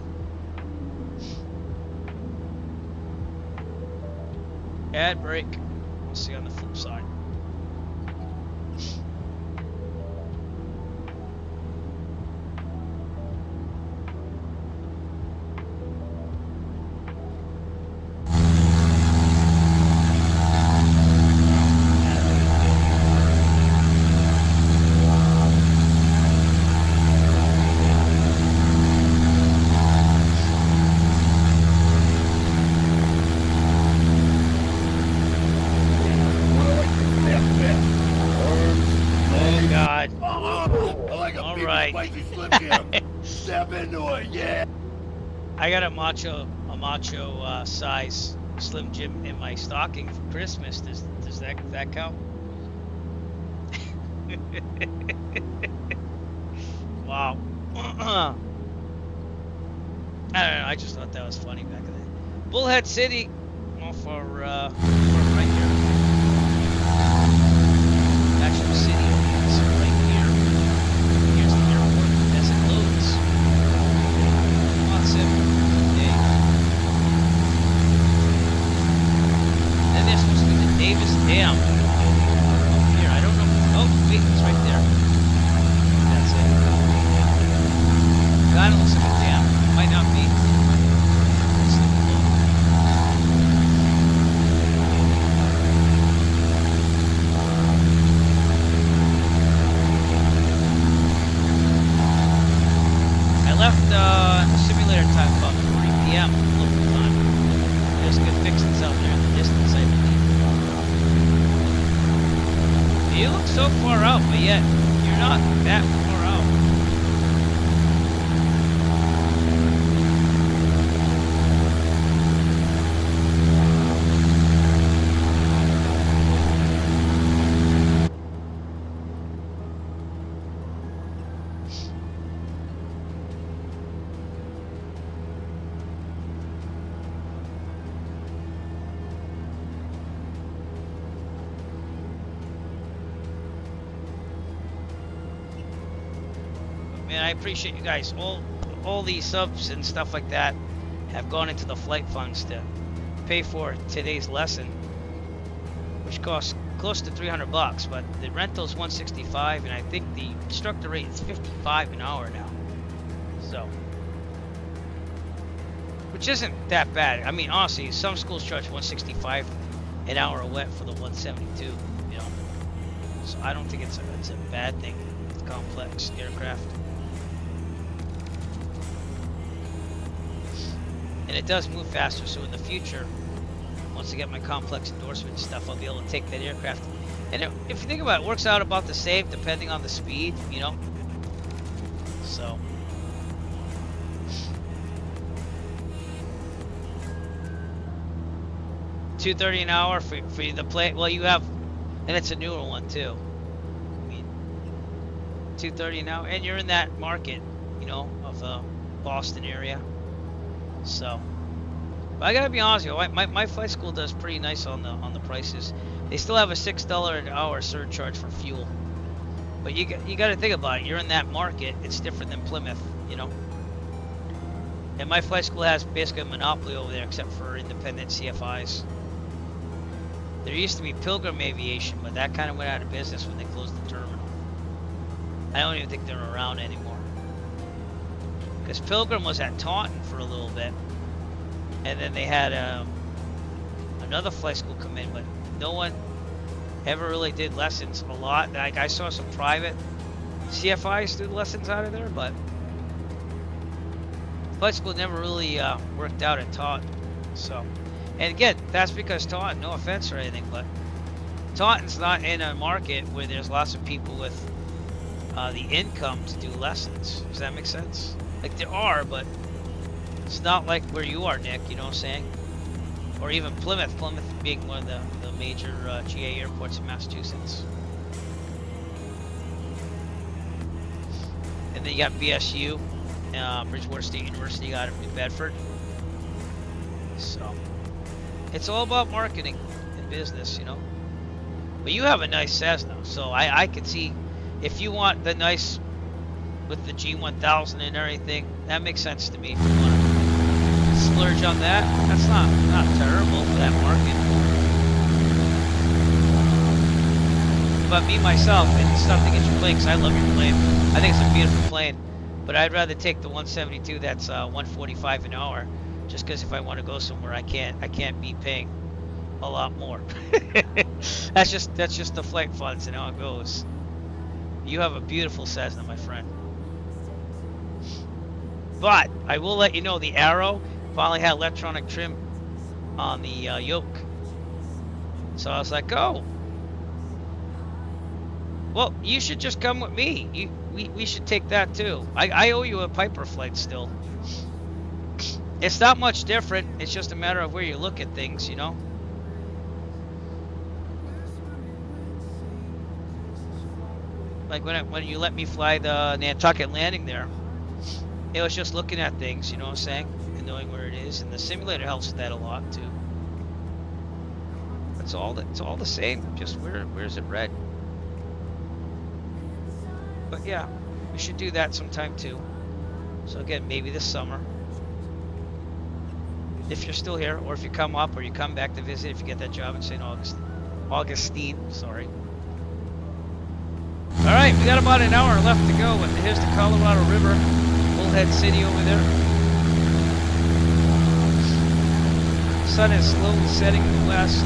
Ad break. We'll see on the flip side. I got a macho size Slim Jim in my stocking for Christmas. Does that count? Wow. I don't know. I just thought that was funny back then. Bullhead City, off our right here. Actual city is right here. Here's the airport as it loads. Come on, Sim. Hey. Then there's supposed to be the Davis Dam. Up here. I don't know. Oh, wait, it's right there. That's it. Kind of looks like a dam. Might not be. Left simulator time about 3 p.m. local time. There's good fixings out there in the distance, I believe. You look so far out, but yet you're not that far out. Man, I appreciate you guys all all these subs and stuff like that have gone into the flight funds to pay for today's lesson, which costs close to $300, but the rental's $165, and I think the instructor rate is $55 an hour now. So, which isn't that bad. I mean, honestly, some schools charge $165 an hour a wet for the 172. You know, so I don't think it's a bad thing. It's complex aircraft, and it does move faster. So in the future, once I get my complex endorsement and stuff, I'll be able to take that aircraft. And if you think about it, it works out about the same depending on the speed, you know. So $230 an hour for the plane. Well, you have, and it's a newer one too. I mean, $230 an hour, and you're in that market, you know, of the Boston area. So, but I gotta be honest with you, my flight school does pretty nice on the prices. They still have a $6 an hour surcharge for fuel, but you got to think about it. You're in that market. It's different than Plymouth, you know. And my flight school has basically a monopoly over there, except for independent CFIs. There used to be Pilgrim Aviation, but that kind of went out of business when they closed the terminal. I don't even think they're around anymore. Because Pilgrim was at Taunton for a little bit, and then they had another flight school come in, but no one ever really did lessons a lot. Like, I saw some private CFIs do lessons out of there, but flight school never really worked out at Taunton. So, and again, that's because Taunton, no offense or anything, but Taunton's not in a market where there's lots of people with the income to do lessons. Does that make sense? Like, there are, but it's not like where you are, Nick, you know what I'm saying? Or even Plymouth being one of the major GA airports in Massachusetts. And then you got BSU, Bridgewater State University out of New Bedford. So, it's all about marketing and business, you know. But you have a nice Cessna, so I could see if you want the nice with the G1000 and everything, that makes sense to me. If you want to splurge on that, that's not terrible for that market. But me myself, it's tough to get your plane because I love your plane. I think it's a beautiful plane, but I'd rather take the 172 that's $145 an hour, just because if I want to go somewhere, I can't be paying a lot more. that's just the flight funds and how it goes. You have a beautiful Cessna, my friend. But I will let you know the Arrow finally had electronic trim on the yoke. So I was like, oh, well, you should just come with me. We should take that too. I owe you a Piper flight still. It's not much different. It's just a matter of where you look at things, you know. Like when you let me fly the Nantucket landing there, it was just looking at things, you know what I'm saying, and knowing where it is, and the simulator helps with that a lot too. It's all the same. Just where's it red? But yeah, we should do that sometime too. So again, maybe this summer, if you're still here, or if you come up, or you come back to visit, if you get that job in St. Augustine. Sorry. All right, we got about an hour left to go. And here's the Colorado River, Bullhead City over there. Sun is slowly setting in the west.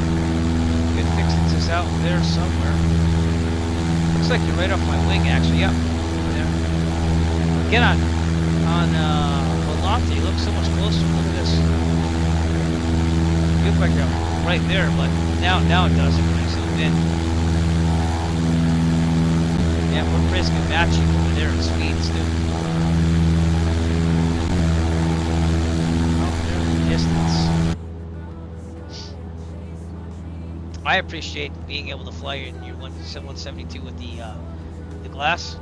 Good Fixins is out there somewhere. Looks like you're right off my wing, actually. Yep, over there. Get on Volante. Looks so much closer. Look at this. Feels like you're right there, but now it doesn't when I zoom in. Yeah, we're basically matching over there in speeds too. Oh, there's the distance. I appreciate being able to fly in your 172 with the glass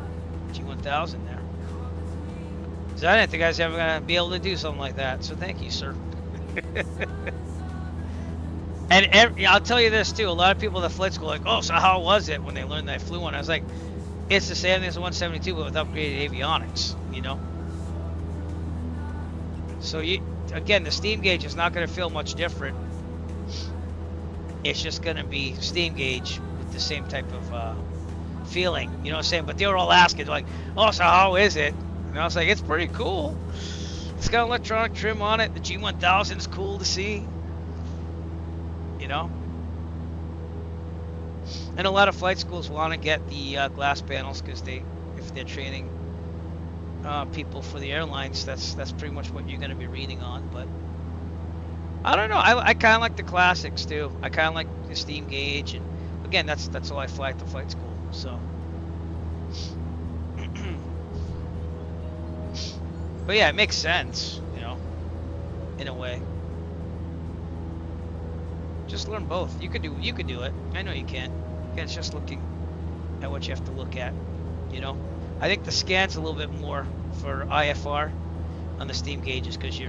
G1000 there. So I didn't think I was ever gonna be able to do something like that. So thank you, sir. And I'll tell you this too. A lot of people at the flight school are like, oh, so how was it when they learned that I flew one? I was like, it's the same as the 172, but with upgraded avionics, you know? So again, the steam gauge is not going to feel much different. It's just going to be steam gauge with the same type of feeling, you know what I'm saying? But they were all asking, like, oh, so how is it? And I was like, it's pretty cool. It's got electronic trim on it. The G1000 is cool to see, you know? And a lot of flight schools want to get the glass panels because if they're training people for the airlines, that's pretty much what you're going to be reading on. But I don't know. I kind of like the classics too. I kind of like the steam gauge, and again, that's all I fly at the flight school. So, but yeah, it makes sense, you know, in a way. Just learn both. You could do it. I know you can. Again, it's just looking at what you have to look at, you know. I think the scan's a little bit more for IFR on the steam gauges because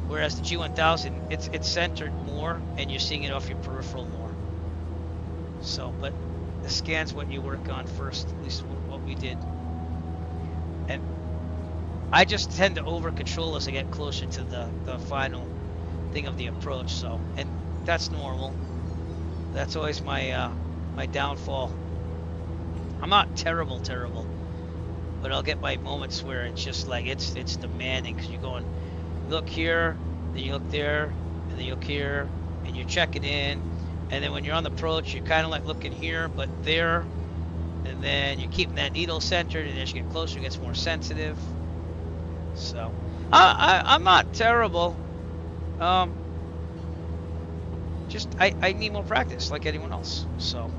whereas the G1000, it's centered more and you're seeing it off your peripheral more. So, but the scan's what you work on first, at least what we did. And I just tend to over control as I get closer to the final thing of the approach. So, and that's normal. That's always my my downfall. I'm not terrible, but I'll get my moments where it's just like it's demanding because you're going, look here, then you look there, and then you look here, and you're checking in, and then when you're on the approach, you're kind of like looking here, but there, and then you're keeping that needle centered, and as you get closer, it gets more sensitive. So, I'm not terrible. Just I need more practice like anyone else. So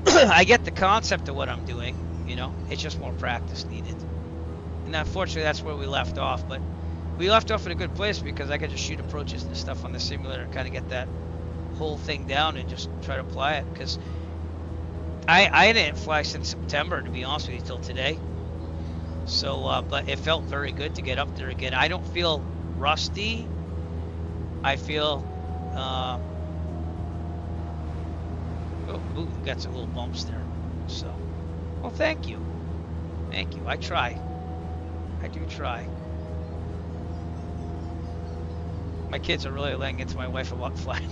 I get the concept of what I'm doing, you know, it's just more practice needed. And unfortunately that's where we left off, but we left off in a good place because I could just shoot approaches and stuff on the simulator and kind of get that whole thing down and just try to apply it, because I didn't fly since September, to be honest with you, till today. So but it felt very good to get up there again. I don't feel rusty. I feel ooh, got some little bumps there. So, well, thank you. I try. I do try. My kids are really laying into my wife about flying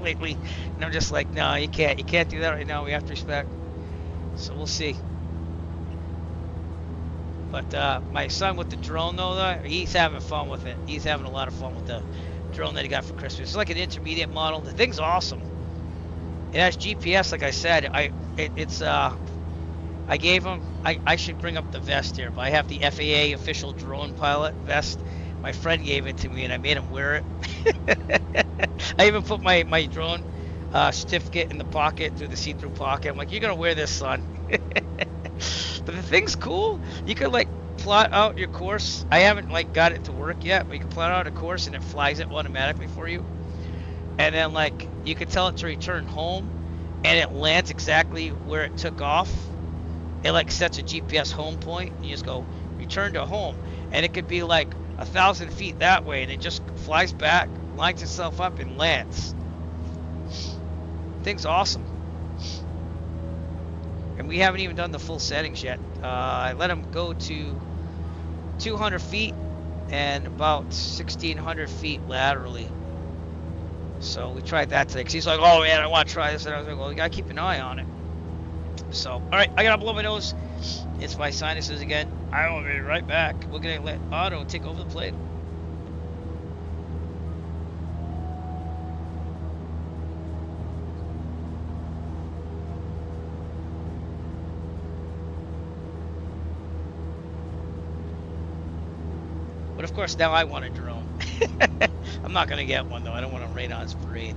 lately, and I'm just like, no, you can't do that right now. We have to respect. So we'll see. But my son with the drone though, he's having fun with it. He's having a lot of fun with the drone that he got for Christmas. It's like an intermediate model. The thing's awesome. It has GPS, like I said. I gave him. I should bring up the vest here, but I have the FAA official drone pilot vest. My friend gave it to me, and I made him wear it. I even put my drone certificate in the pocket, through the see-through pocket. I'm like, you're gonna wear this, son. But the thing's cool. You could like plot out your course. I haven't like got it to work yet, but you can plot out a course and it flies it automatically for you. And then like you could tell it to return home, and it lands exactly where it took off. It like sets a GPS home point. You just go return to home, and it could be like 1,000 feet that way, and it just flies back, lines itself up, and lands. Thing's awesome. And we haven't even done the full settings yet. I let him go to 200 feet and about 1,600 feet laterally. So we tried that today, because he's like, oh man, I want to try this. And I was like, well, you got to keep an eye on it. So, all right, I got to blow my nose. It's my sinuses again. I will be right back. We're going to let Otto take over the plane. But of course, now I want a drone. I'm not going to get one, though. I don't want to rain on his parade.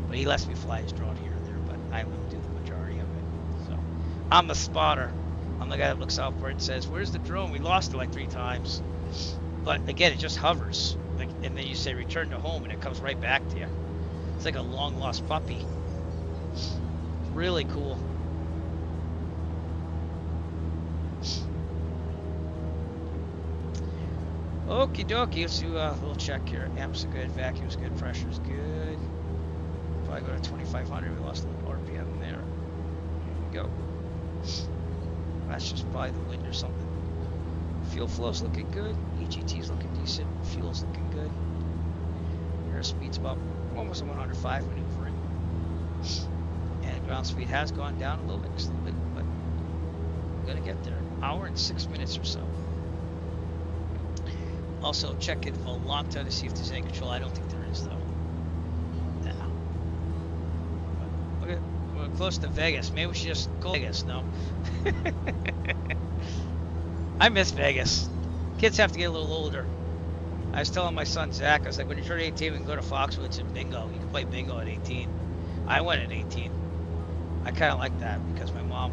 But he lets me fly his drone here and there, but I will do the majority of it. So I'm the spotter. I'm the guy that looks out for it and says, where's the drone? We lost it like 3 times. But again, it just hovers. Like, and then you say return to home, and it comes right back to you. It's like a long-lost puppy. Really cool. Okie dokie, let's do a little check here. Amps are good, vacuum's good, pressure's good. Probably go to 2,500, we lost a little RPM there. Here we go. That's just probably the wind or something. Fuel flow's looking good. EGT's looking decent. Fuel's looking good. Airspeed's about almost 105 maneuvering. And ground speed has gone down a little bit, but we're gonna get there. Hour and 6 minutes or so. Also checking Volanta to see if there's any control. I don't think there is though. No. We're close to Vegas. Maybe we should just go to Vegas. No. I miss Vegas. Kids have to get a little older. I was telling my son Zach, I was like, when you turn 18, we can go to Foxwoods and bingo. You can play bingo at 18. I went at 18. I kind of like that because my mom,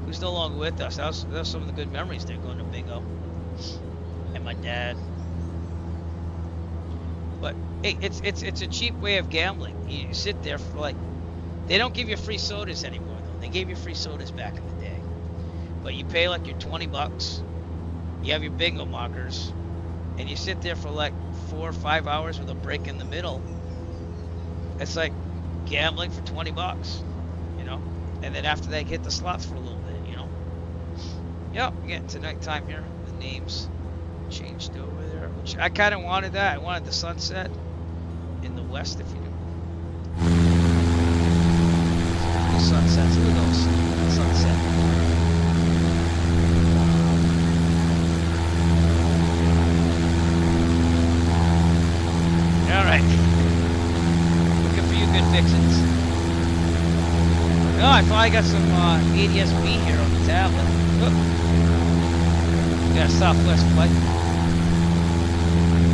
who's no longer with us, that was some of the good memories there, going to bingo. And my dad. But hey, it's a cheap way of gambling. You sit there for like, they don't give you free sodas anymore though. They gave you free sodas back in the day. But you pay like your 20 bucks. You have your bingo markers, and you sit there for like 4 or 5 hours with a break in the middle. It's like gambling for 20 bucks, you know. And then after that, hit the slots for a little bit, you know. Yep, we're getting to nighttime here. The names changed over there, which I kind of wanted that. I wanted the sunset in the west, if you do. The sunsets, look at those sunset. All right, looking for you good fixins. Oh, I finally got some ADS-B here on the tablet. Look. We got a Southwest flight.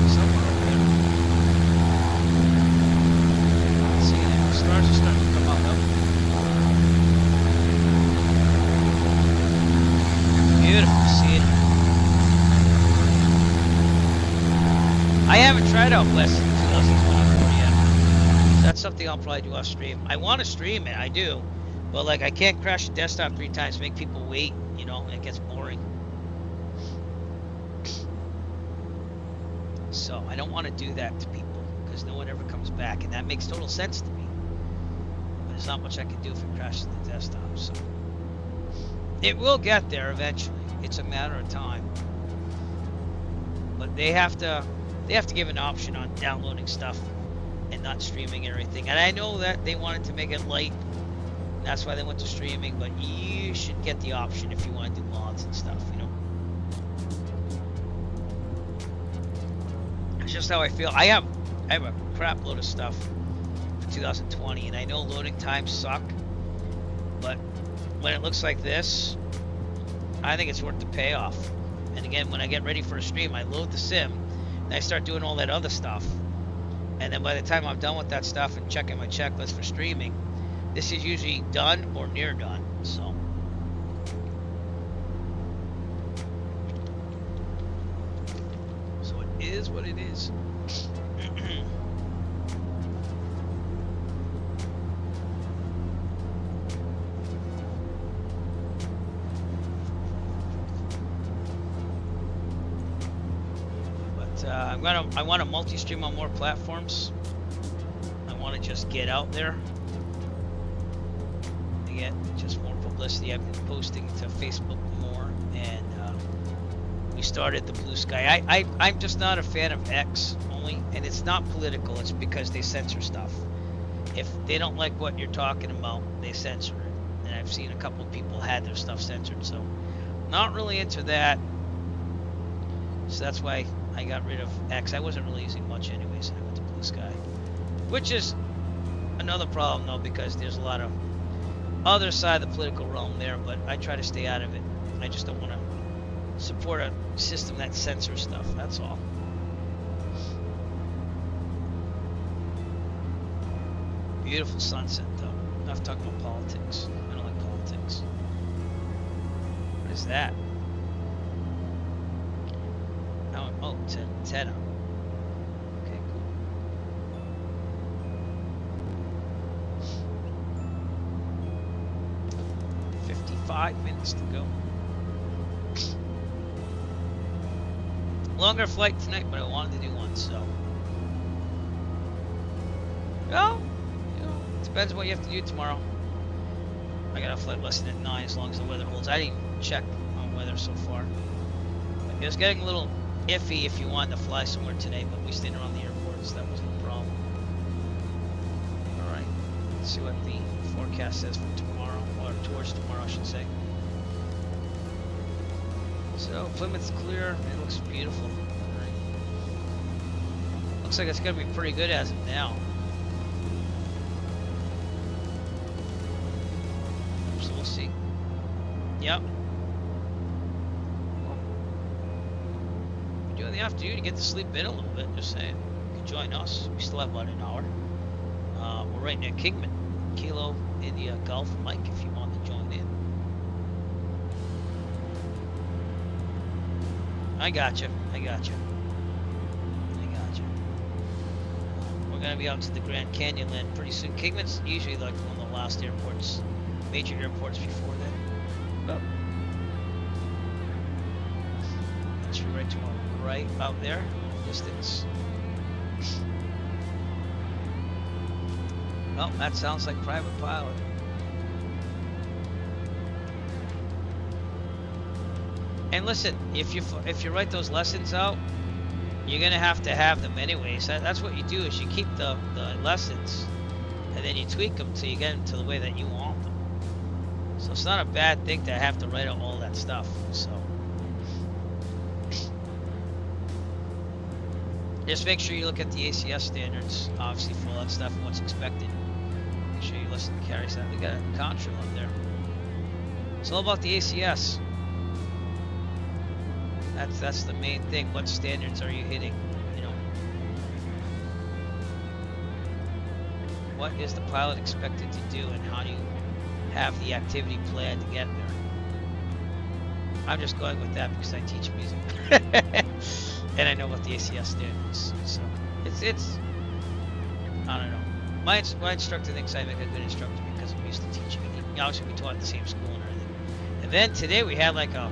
Somewhere over there. See that? Stars are starting to come out though. Beautiful scene. I haven't tried out West in 2024 yet. That's something I'll probably do off stream. I want to stream it, I do. But like I can't crash the desktop 3 times, make people wait, you know, and it gets boring. So I don't want to do that to people because no one ever comes back, and that makes total sense to me. But there's not much I can do if it crashes the desktop. So it will get there eventually. It's a matter of time. But they have to give an option on downloading stuff and not streaming everything. And I know that they wanted to make it light. That's why they went to streaming. But you should get the option if you want to do mods and stuff, you know. It's just how I feel. I have a crap load of stuff for 2020, and I know loading times suck. But when it looks like this, I think it's worth the payoff. And again, when I get ready for a stream, I load the sim, and I start doing all that other stuff. And then by the time I'm done with that stuff and checking my checklist for streaming, this is usually done or near done. So it is what it is. I want to multi-stream on more platforms. I want to just get out there to get just more publicity. I've been posting to Facebook more, and we started the Blue Sky. I'm just not a fan of X only, and it's not political. It's because they censor stuff. If they don't like what you're talking about, they censor it. And I've seen a couple of people had their stuff censored, so not really into that. So that's why I got rid of X. I wasn't really using much anyways. I went to Blue Sky, which is another problem though, because there's a lot of other side of the political realm there, but I try to stay out of it. I just don't want to support a system that censors stuff. That's all. Beautiful sunset though. Enough talking about politics. I don't like politics. What is that? Oh, Teta. Okay, cool. 55 minutes to go. Longer flight tonight, but I wanted to do one, so. Well, you know, it depends what you have to do tomorrow. I got a flight lesson at 9 as long as the weather holds. I didn't even check on weather so far. But It was getting a little iffy if you wanted to fly somewhere today, but we stayed around the airports. That wasn't a problem. All right, let's see what the forecast says for tomorrow, or towards tomorrow, I should say. So Plymouth's clear. It looks beautiful. All right. Looks like it's gonna be pretty good as of now. So we'll see. Yep. We're doing the afternoon to get to sleep in a little bit. Just saying. You can join us. We still have about an hour. We're right near Kingman, Kilo India Golf Mike. If you want to join in. I got you. I got you. I got you. We're gonna be out to the Grand Canyon land pretty soon. Kingman's usually like one of the last airports, major airports before then. But that should be right to our right out there, distance. Oh, that sounds like private pilot. And listen, if you write those lessons out, you're gonna have to have them anyways. That's what you do, is you keep the lessons, and then you tweak them till you get them to the way that you want them. So it's not a bad thing to have to write out all that stuff. So just make sure you look at the ACS standards, obviously, for all that stuff and what's expected. Make sure you listen to Carrie's that. We got a control up there. It's all about the ACS. That's the main thing. What standards are you hitting? You know, what is the pilot expected to do, and how do you have the activity planned to get there? I'm just going with that because I teach music, and I know what the ACS standards. So it's I don't know. My instructor thinks I make a good instructor because I'm used to teaching. Obviously, we taught at the same school and everything. And then today we had like a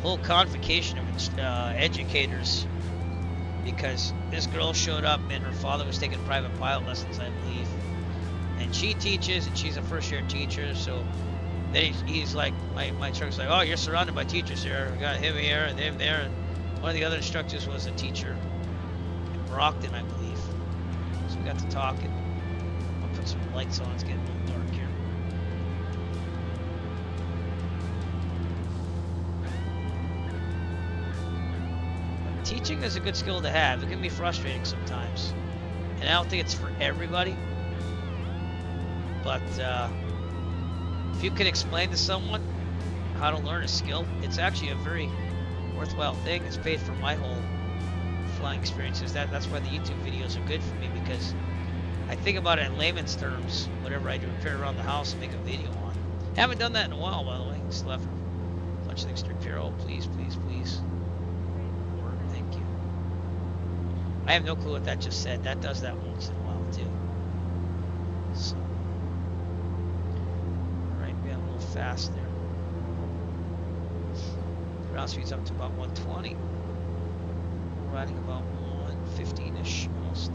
whole convocation of educators, because this girl showed up and her father was taking private pilot lessons, I believe, and she teaches, and she's a first-year teacher. So then he's like, my instructor's like, oh, you're surrounded by teachers here. We got him here and him there, and one of the other instructors was a teacher in Brockton, I believe. So we got to talk, and I'll put some lights on. It's getting a little dark here. Teaching is a good skill to have. It can be frustrating sometimes, and I don't think it's for everybody. But if you can explain to someone how to learn a skill, it's actually a very worthwhile thing. It's paid for my whole flying experiences. That's why the YouTube videos are good for me, because I think about it in layman's terms. Whatever I do, repair around the house and make a video on. Haven't done that in a while, by the way. Still have a bunch of things to repair. Oh, please, please, please. I have no clue what that just said. That does that once in a while too. So, alright, we got a little fast there. Ground speed's up to about 120. We're riding about 115-ish almost.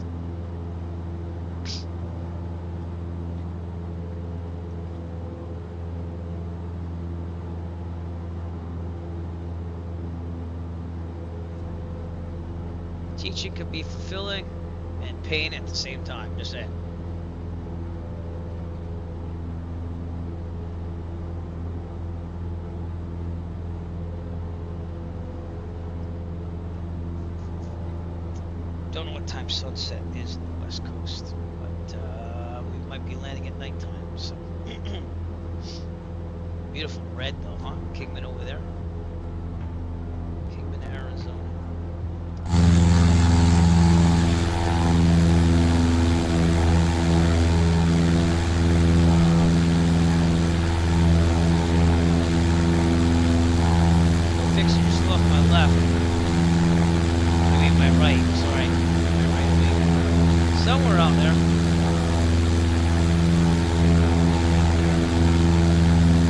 Teaching can be fulfilling and pain at the same time. Just saying. Don't know what time sunset is on the West Coast, but we might be landing at nighttime. So beautiful red though, huh? Kingman over there. Kingman, Arizona. Somewhere out there. I'm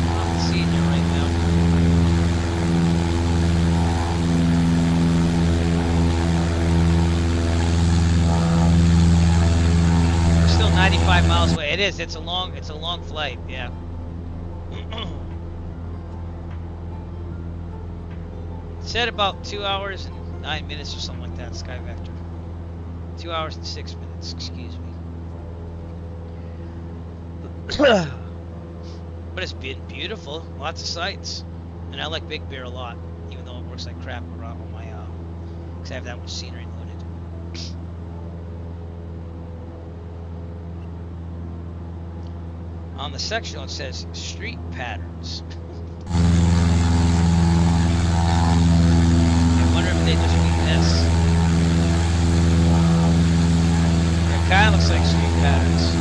not seeing you right now. We're still 95 miles away. It is. It's a long flight. Yeah. Said about 2 hours and 9 minutes or something like that, Sky Vector. 2 hours and 6 minutes, excuse me. But it's been beautiful, lots of sights. And I like Big Bear a lot, even though it works like crap around on my, because I have that much scenery loaded. On the sectional it says street patterns. I wonder if they just mean this. It kind of looks like street patterns.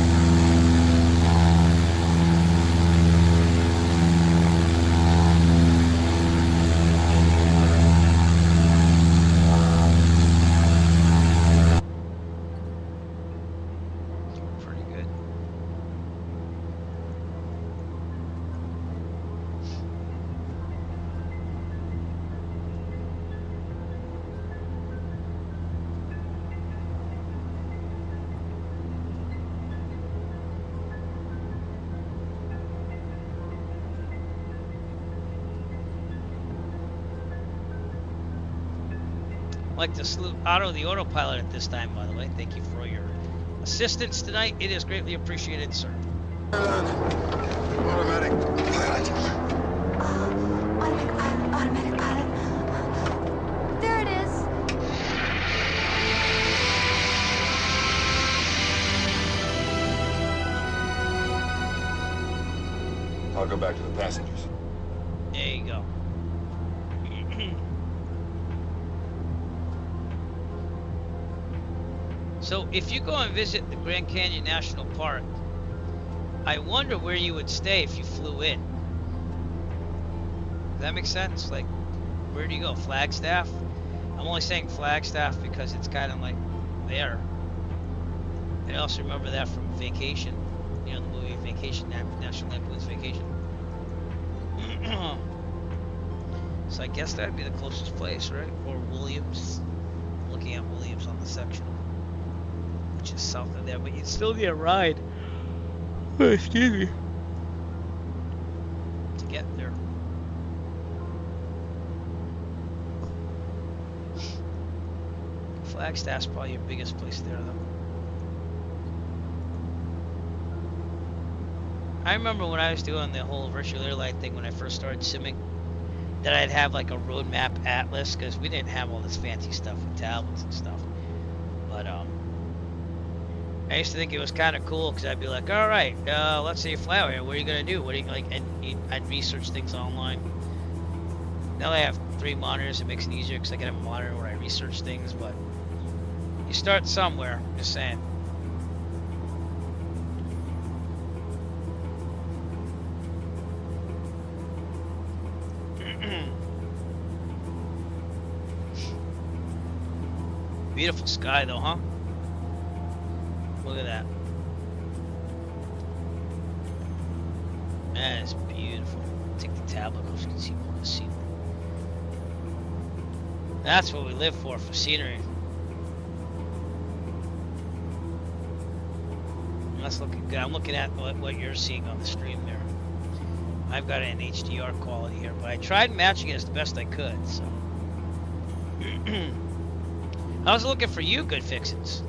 Like to salute Otto, the autopilot, at this time, by the way. Thank you for your assistance tonight. It is greatly appreciated, sir. Automatic pilot. Automatic pilot. There it is. I'll go back to the passengers. There you go. So if you go and visit the Grand Canyon National Park, I wonder where you would stay if you flew in. Does that make sense? Like, where do you go? Flagstaff? I'm only saying Flagstaff because it's kind of like there. I also remember that from Vacation. You know, the movie Vacation, National Lampoon's Vacation. So I guess that'd be the closest place, right? Or Williams. Looking at Williams on the sectional, which is south of there, but you'd still need a ride. Oh, excuse me. To get there. Flagstaff's probably your biggest place there, though. I remember when I was doing the whole virtual airline thing when I first started simming, that I'd have like a road map atlas, because we didn't have all this fancy stuff with tablets and stuff. But I used to think it was kind of cool, because I'd be like, all right, let's say you fly out here, what are you gonna do? What are you like? And I'd research things online. Now I have 3 monitors. It makes it easier because I can have a monitor where I research things. But you start somewhere. Just saying. Beautiful sky though, huh? Look at that. That is beautiful. Take the tablet off so you can see more of the scenery. That's what we live for scenery. That's looking good. I'm looking at what you're seeing on the stream there. I've got it in HDR quality here, but I tried matching it as the best I could, so. I was looking for you, good fixins.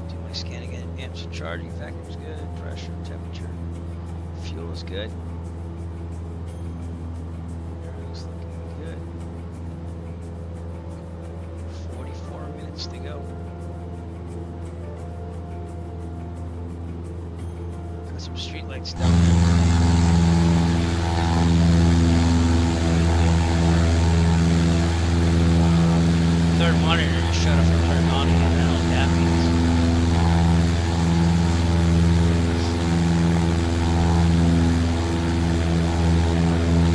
Do my scan again. Amps charging factor is good. Pressure, temperature, fuel is good. Everything's looking good. 44 minutes to go. Some street lights down there. Third monitor just shut off and turned on again. I don't know what that means.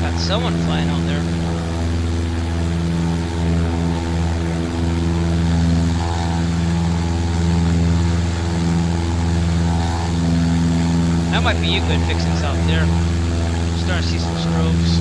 Got someone flying out there. That might be you good fixins out there. I'm starting to see some strobes.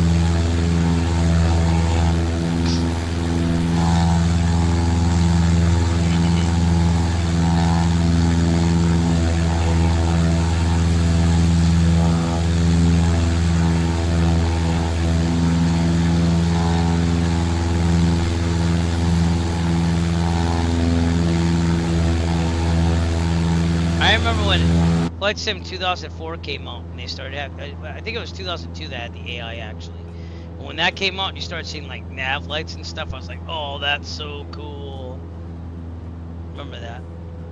remember when Flight Sim 2004 came out and they started having, I think it was 2002 that had the AI actually. But when that came out and you started seeing like nav lights and stuff, I was like, oh, that's so cool. Remember that?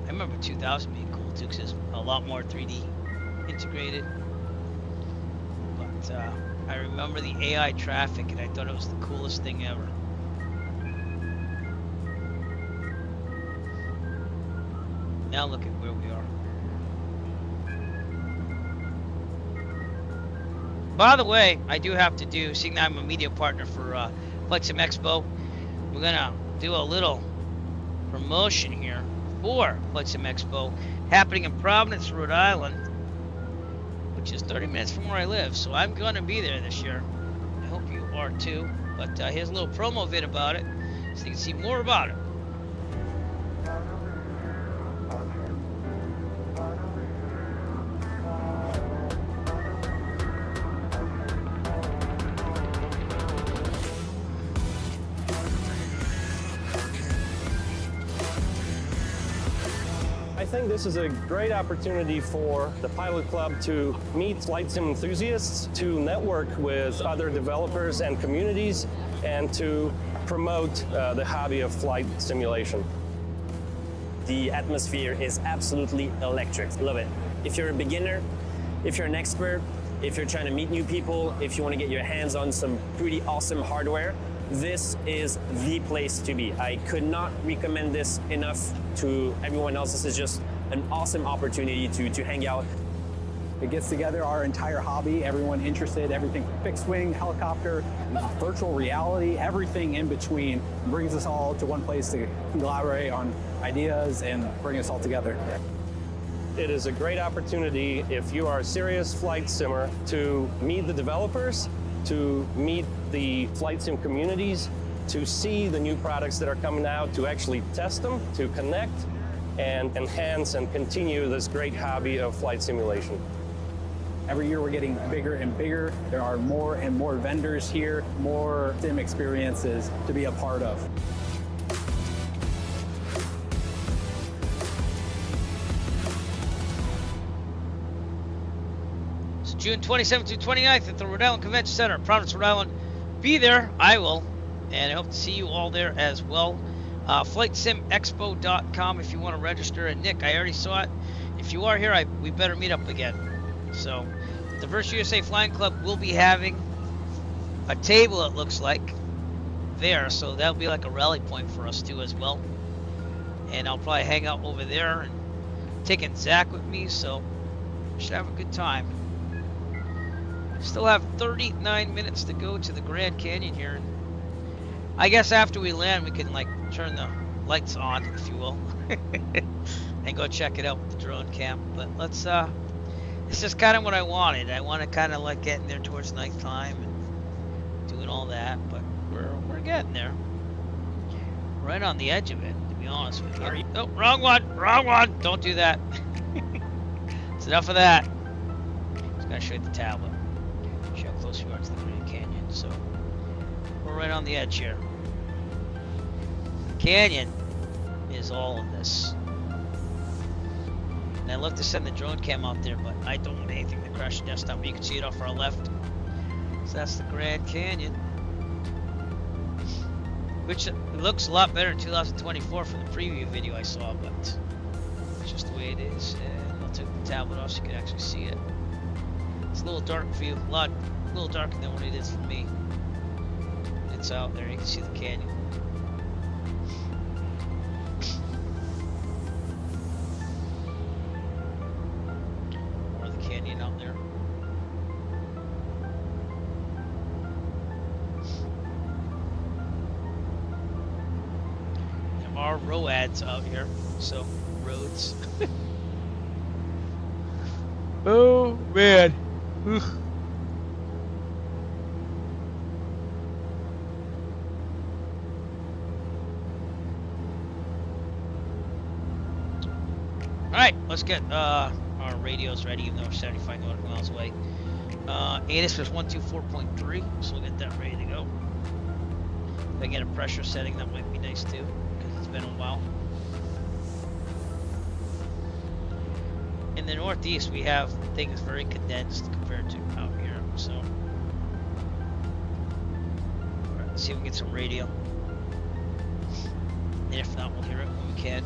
I remember 2000 being cool too because it's a lot more 3D integrated. But I remember the AI traffic and I thought it was the coolest thing ever. Now look at where we are. By the way, I do have to do, seeing that I'm a media partner for Flight Sim Expo, we're gonna do a little promotion here for Flight Sim Expo happening in Providence, Rhode Island, which is 30 minutes from where I live. So I'm gonna be there this year. I hope you are too. But here's a little promo vid about it, so you can see more about it. I think this is a great opportunity for the Pilot Club to meet flight sim enthusiasts, to network with other developers and communities, and to promote the hobby of flight simulation. The atmosphere is absolutely electric. Love it. If you're a beginner, if you're an expert, if you're trying to meet new people, if you want to get your hands on some pretty awesome hardware, this is the place to be. I could not recommend this enough to everyone else. This is just an awesome opportunity to hang out. It gets together our entire hobby, everyone interested, everything from fixed wing, helicopter, virtual reality, everything in between, brings us all to one place to collaborate on ideas and bring us all together. It is a great opportunity if you are a serious flight simmer to meet the developers, to meet the flight sim communities, to see the new products that are coming out, to actually test them, to connect and enhance and continue this great hobby of flight simulation. Every year we're getting bigger and bigger. There are more and more vendors here, more sim experiences to be a part of. June 27th through 29th at the Rhode Island Convention Center, Providence, Rhode Island. Be there, I will, and I hope to see you all there as well. FlightSimExpo.com if you want to register. And Nick, I already saw it. If you are here, we better meet up again. So, the Diverse USA Flying Club will be having a table, it looks like, there. So that'll be like a rally point for us too as well. And I'll probably hang out over there and taking Zach with me. So, we should have a good time. Still have 39 minutes to go to the Grand Canyon here. I guess after we land, we can like turn the lights on, if you will, and go check it out with the drone cam. But let's, this is kind of what I wanted. I want to kind of like getting there towards nighttime and doing all that, but we're getting there. Right on the edge of it, to be honest with you. Oh, wrong one, don't do that. It's enough of that. Just gotta show you the tablet. Show how close we are to the Grand Canyon. So we're right on the edge here. The canyon is all of this. And I'd love to send the drone cam out there, but I don't want anything to crash the desktop. But you can see it off our left. So that's the Grand Canyon. Which looks a lot better in 2024 from the preview video I saw, but it's just the way it is. And I'll take the tablet off so you can actually see it. It's a little dark for you, a little darker than what it is for me. It's out there, you can see the canyon. More of the canyon out there. There are roads out here, so roads. Oh man. Oof. Alright, let's get our radios ready, even though we're 75 nautical miles away. ATIS was 124.3, so we'll get that ready to go. If I get a pressure setting, that might be nice too, because it's been a while. in the Northeast, we have things very condensed compared to out here. So, let's see if we can get some radio. And if not, we'll hear it when we can.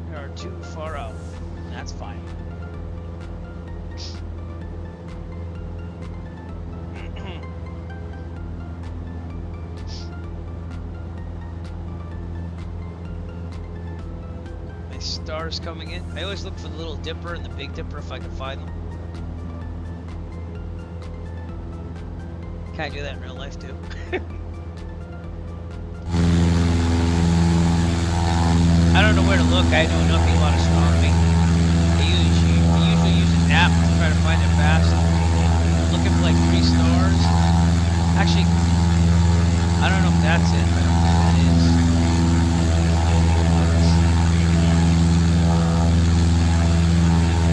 We are too far out. That's fine. Stars coming in. I always look for the Little Dipper and the Big Dipper if I can find them. Can I do that in real life too? I don't know where to look. I know nothing about astronomy. I usually use an app to try to find it fast. I'm looking for like 3 stars. Actually, I don't know if that's it. I don't know if that is.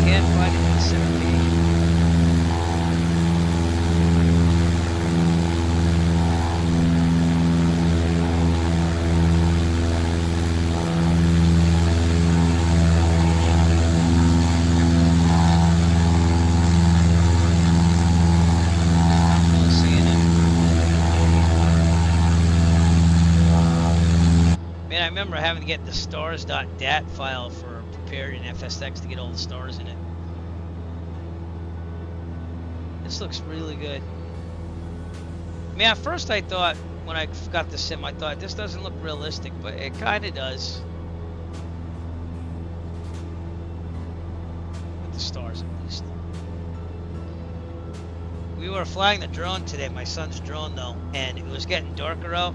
Can't find it in the center page. Not really seeing it. Man, I remember having to get the stars.dat file for prepared in FSX to get all the stars in it. This looks really good. I mean, at first I thought, when I got the sim, I thought this doesn't look realistic, but it kind of does. With the stars at least. We were flying the drone today, my son's drone though, and it was getting darker out.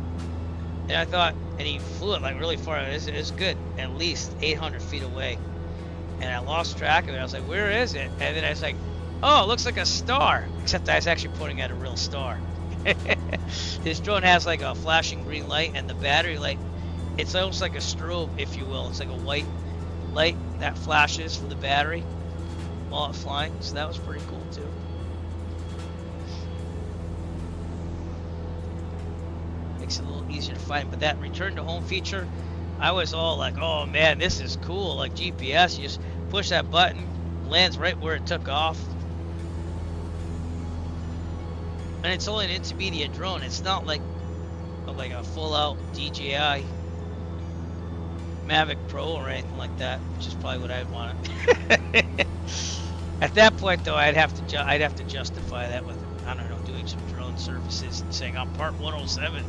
And I thought, and he flew it like really far. It was good, at least 800 feet away. And I lost track of it. I was like, where is it? And then I was like, oh, it looks like a star. Except I was actually pointing at a real star. This drone has like a flashing green light, and the battery light, it's almost like a strobe, if you will. It's like a white light that flashes from the battery while it's flying. So that was pretty cool too. Makes it a little easier to find. But that return to home feature, I was all like, oh man, this is cool. Like GPS, you just push that button, lands right where it took off. And it's only an intermediate drone. It's not like a full-out DJI Mavic Pro or anything like that, which is probably what I'd want. At that point, though, I'd have to justify that with, I don't know, doing some drone services and saying I'm part 107.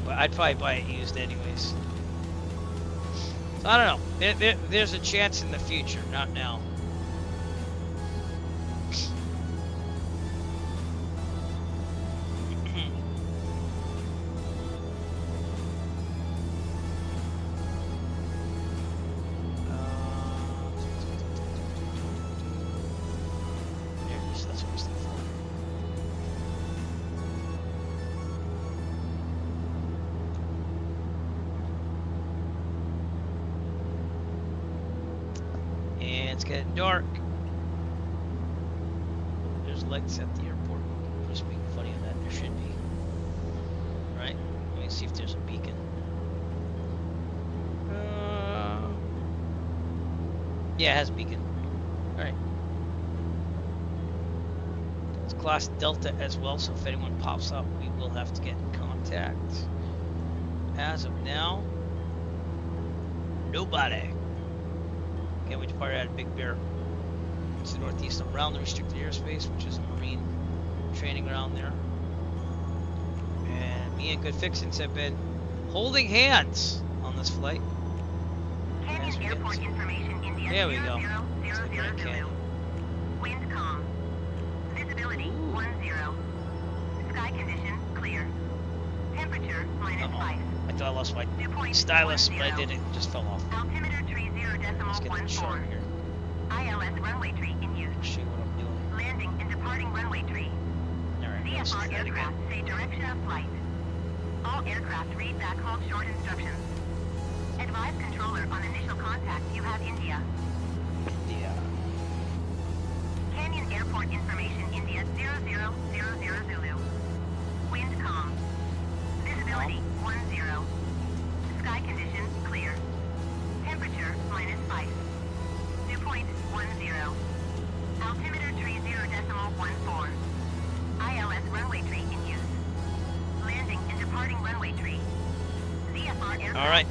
But I'd probably buy it used anyways. So I don't know. There's a chance in the future, not now. It's getting dark. There's lights at the airport. Just being funny on that. There should be. Right? Let me see if there's a beacon. Yeah, it has a beacon. Alright. It's class Delta as well, so if anyone pops up, we will have to get in contact. As of now, nobody. Okay, we departed out of Big Bear to the northeast around the restricted airspace, which is a Marine training ground there. And me and Good Fixins have been holding hands on this flight. Canyon Airport information, India. There we go. 0000 Zulu. Wind calm. Visibility 10. Sky condition clear. Temperature -5. I thought I lost my stylus, but I didn't. It just fell off. Altimeter 30.14. Let's get that short here. ILS runway tree in use. See what I'm doing. Landing and departing runway tree. Alright, let's VFR do that aircraft again. say direction of flight. All aircraft read back hold short instructions. Advise controller on initial contact. You have India. Yeah. Canyon Airport information, India 0000 Zulu. Wind calm. Visibility 10. Sky condition clear. Temperature -5. All right,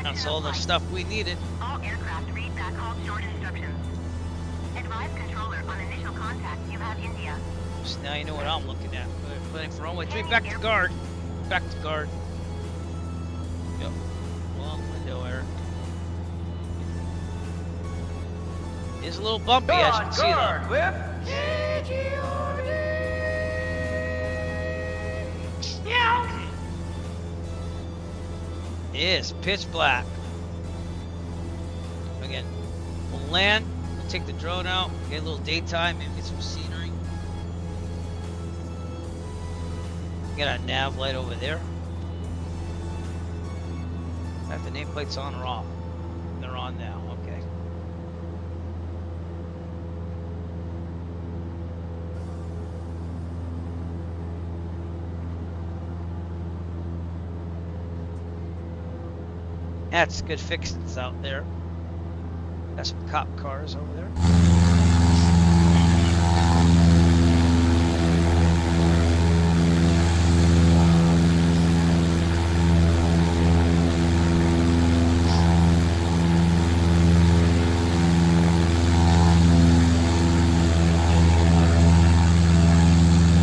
that's all the stuff we needed. All aircraft read back halt short instructions. Advise controller on initial contact. You have India. So now you know what I'm looking at. We're planning for runway 3. Back to guard. Back to guard. Yep. Long window, Eric. It's a little bumpy, as you can see, though. With It is pitch black. Again, we'll land, we'll take the drone out, get a little daytime, maybe get some scenery. Got a nav light over there. Have the nameplates on or off? They're on now, okay. That's good fixings out there. Got some cop cars over there.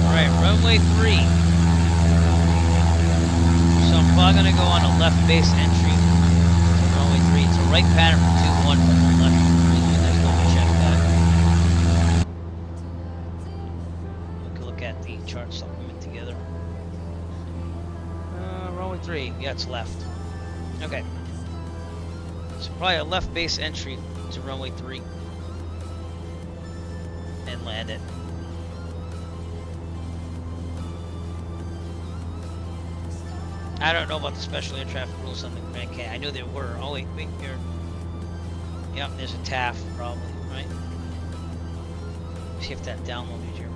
Alright, runway 3. So I'm probably gonna go on a left base entry. It's a right pattern for 2-1 from the left 3. You guys go check that. We can look at the chart supplement together. Runway 3. Yeah, it's left. Okay. So probably a left base entry to runway 3. And land it. I don't know about the special air traffic rules on the Grand Canyon. I knew there were. Oh, wait, here. Yep, there's a TAF, probably, right? See if that downloaded here.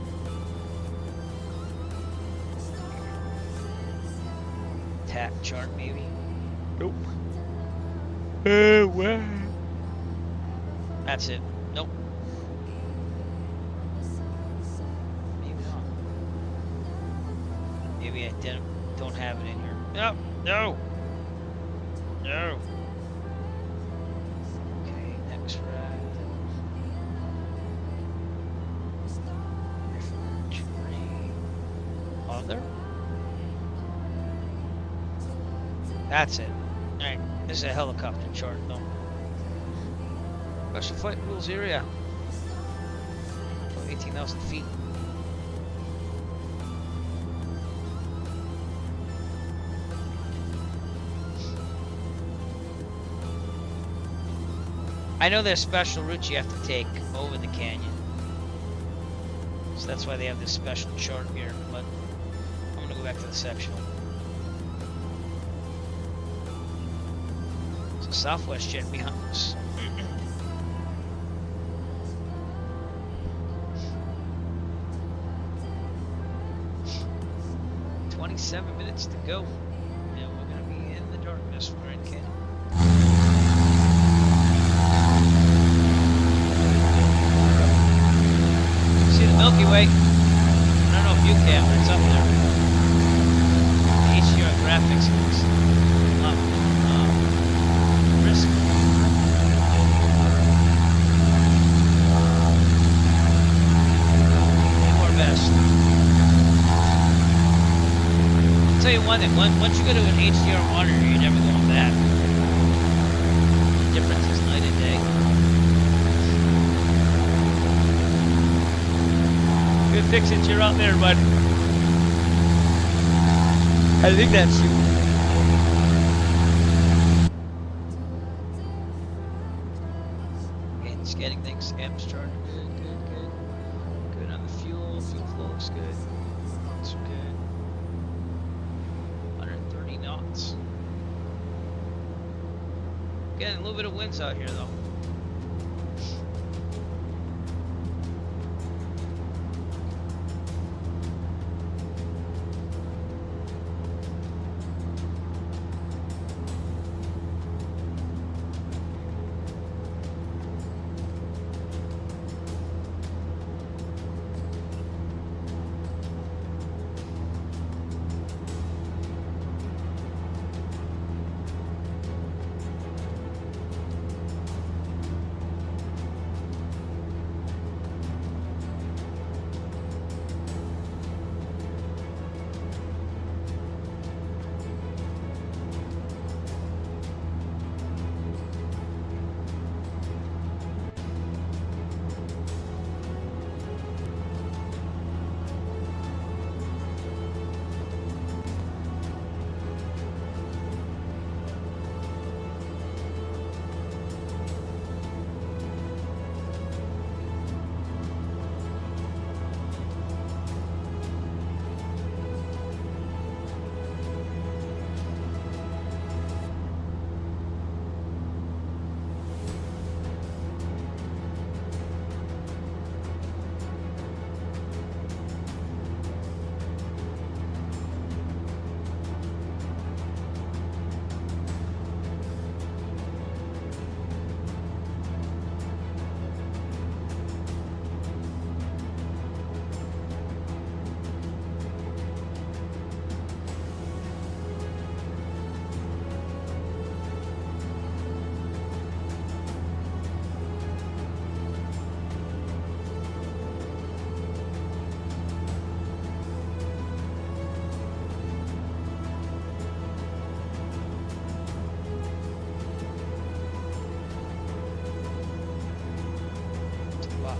TAF chart, maybe? Nope. Where? That's it. Nope. Maybe not. Maybe I don't have it in here. No, no, no. Okay, next ride. Other. That's it. All right, this is a helicopter chart, though. Special flight rules area. About 18,000 feet. I know there's special routes you have to take over the canyon. So that's why they have this special chart here, but I'm gonna go back to the sectional. So Southwest jet behind us. 27 minutes to go. And we're gonna be in the darkness. We're in Canyon. See the Milky Way? I don't know if you can, but it's up there. The HDR graphics is up. Risk. Do our best. I'll tell you one thing, once you go to an HDR monitor, you're never going back. The difference is night and day. Good fix it, you're out there, bud. I think that's you. Okay, it's getting things. Amps charged. Good. Good on the fuel. Fuel flow looks good. Knots are good. 130 knots. Getting a little bit of winds out here, though.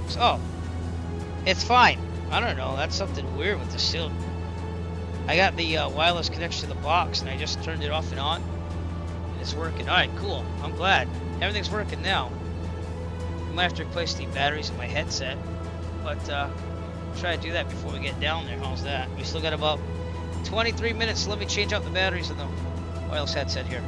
box. Oh, it's fine. I don't know. That's something weird with the shield. I got the wireless connection to the box, and I just turned it off and on. And it's working. All right, cool. I'm glad. Everything's working now. I might have to replace the batteries in my headset, but try to do that before we get down there. How's that? We still got about 23 minutes. So let me change out the batteries in the wireless headset here.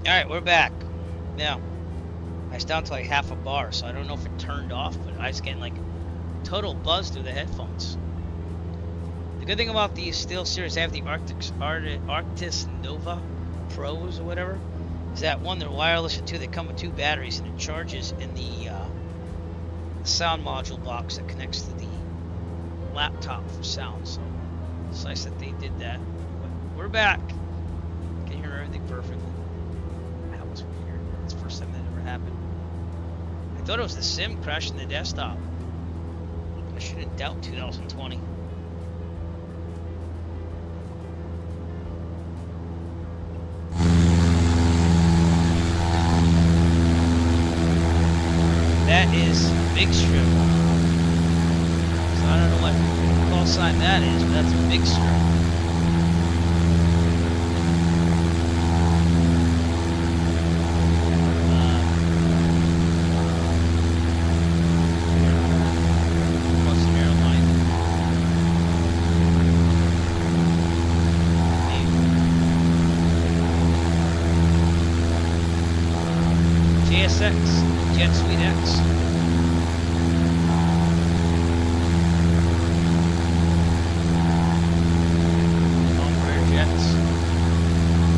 Alright, we're back. Now, I was down to like half a bar, so I don't know if it turned off, but I was getting like total buzz through the headphones. The good thing about these Steel Series, I have the Arctis Nova Pros or whatever, is that one, they're wireless, and two, they come with two batteries, and it charges in the sound module box that connects to the laptop for sound. So it's nice that they did that. But we're back. I can hear everything perfectly. First time that ever happened. I thought it was the sim crashing the desktop. I shouldn't doubt 2020. That is Big Strip. So I don't know what call sign that is, but that's a Big Strip. Jet Suite X. Long-rare jets.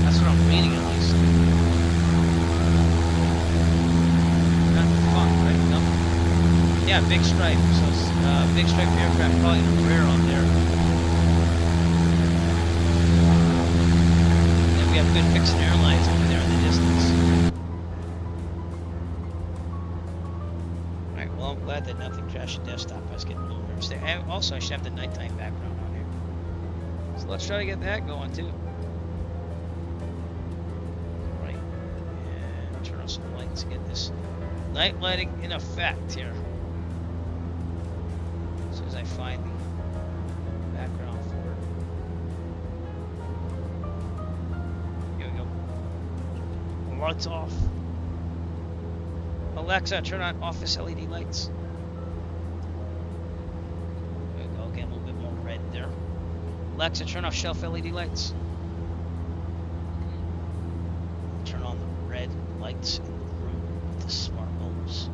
That's what I'm reading at least. Not fun, right? No. Yeah, Big Stripe. So Big Stripe aircraft, probably rare on there. Then we have Good Fixin' Airlines over there in the distance. I'm glad that nothing crashed the desktop. I was getting a little nervous there. And also, I should have the nighttime background on here. So let's try to get that going too. Right. And turn on some lights to get this night lighting in effect here. As soon as I find the background for it. Here we go. Lights off. Alexa, turn on office LED lights. There we go, getting a little bit more red there. Alexa, turn off shelf LED lights. Turn on the red lights in the room with the smart bulbs.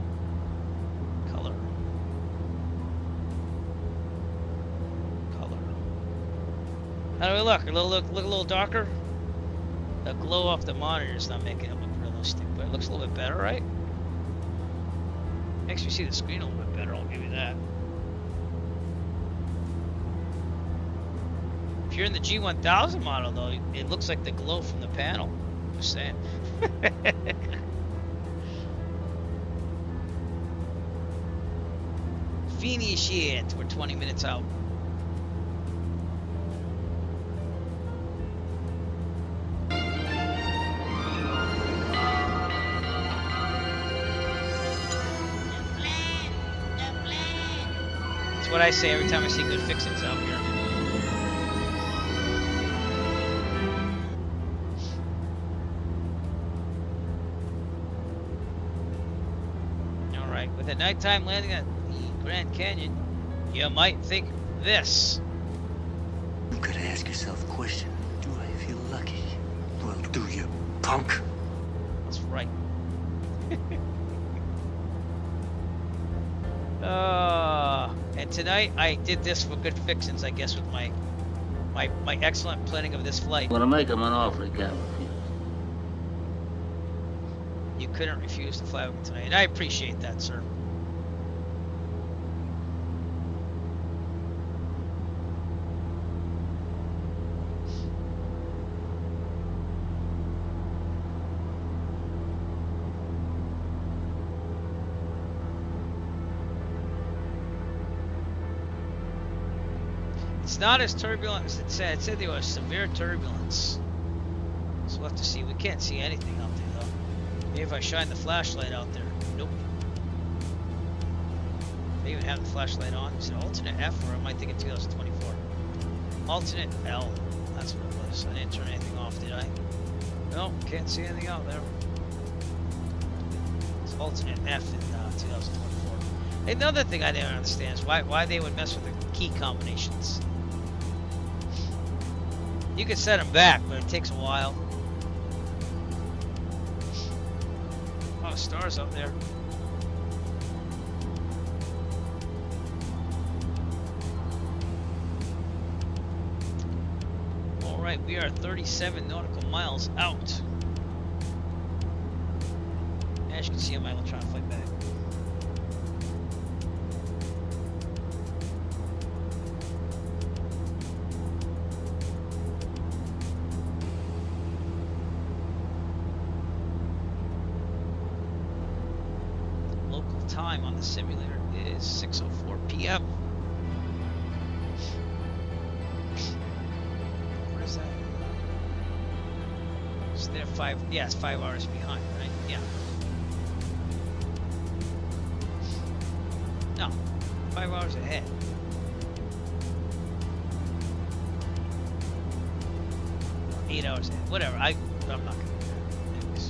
Color. Color. How do we look? Look a little darker? The glow off the monitor is not making it look realistic, but it looks a little bit better, right? Makes me see the screen a little bit better, I'll give you that. If you're in the G1000 model though, it looks like the glow from the panel. Just saying. Finish it. We're 20 minutes out. What I say every time I see good fixings out here. Alright, with a nighttime landing at the Grand Canyon, you might think this. You gotta ask yourself a question. Do I feel lucky? Well, do you, punk? That's right. And tonight I did this for good fixings, I guess, with my excellent planning of this flight. I'm gonna make him an offer he can't refuse. You couldn't refuse to fly with me tonight, and I appreciate that, sir. It's not as turbulent as it said. It said there was severe turbulence. So we'll have to see. We can't see anything out there, though. Maybe if I shine the flashlight out there. Nope. They even have the flashlight on. Is it alternate F, or am I thinking 2024? Alternate L. That's what it was. I didn't turn anything off, did I? No, can't see anything out there. It's alternate F in 2024. Another thing I didn't understand is why they would mess with the key combinations. You could set them back, but it takes a while. A lot of stars up there. All right, we are 37 nautical miles out. As you can see on my electronic flight bag. Time on the simulator is 6:04 p.m. Where is that? So they're 5 hours behind, right? Yeah. No, 5 hours ahead. Or 8 hours ahead. Whatever. I'm not gonna do that. Anyways.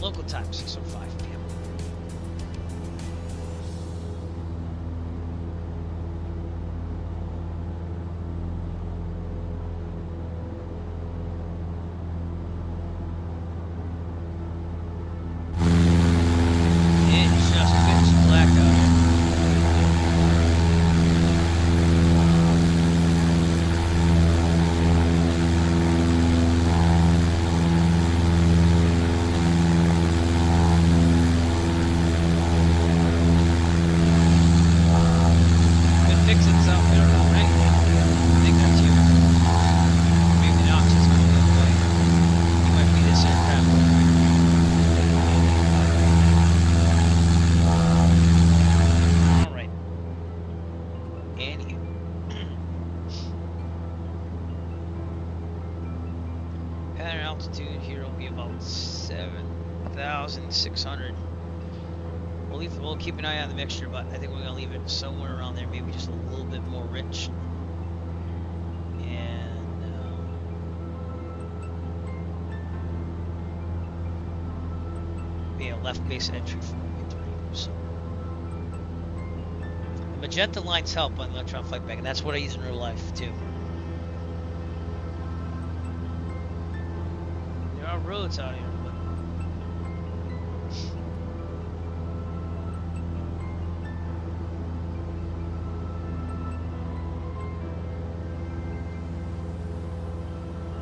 Local time 6:05 p.m. Altitude here will be about 7,600. We'll keep an eye on the mixture, but I think we're gonna leave it somewhere around there, maybe just a little bit more rich. And be a left base entry for winter. So the magenta lines help on the electron flight bag, and that's what I use in real life too. Roads out here,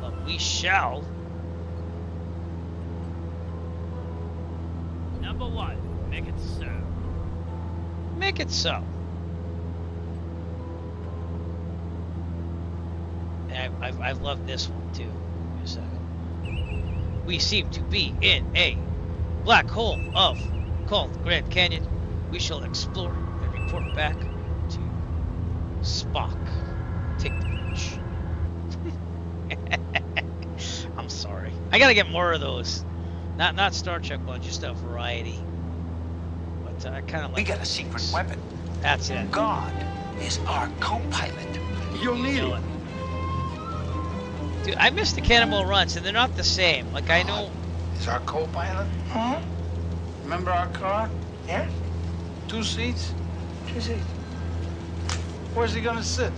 but we shall. Number one, make it so. Make it so. And I've loved this one too. Give me a second. We seem to be in a black hole called Grand Canyon. We shall explore and report back to Spock. Take the bridge. I'm sorry. I gotta get more of those. Not Star Trek ones, just a variety. But I kind of like. We got a secret weapon. That's it. God is our co-pilot. You'll need it. Dude, I miss the Cannonball runs, and they're not the same. Like, I know... Is our co-pilot? Huh? Remember our car? Yeah? 2 seats? 2 seats. Where's he gonna sit?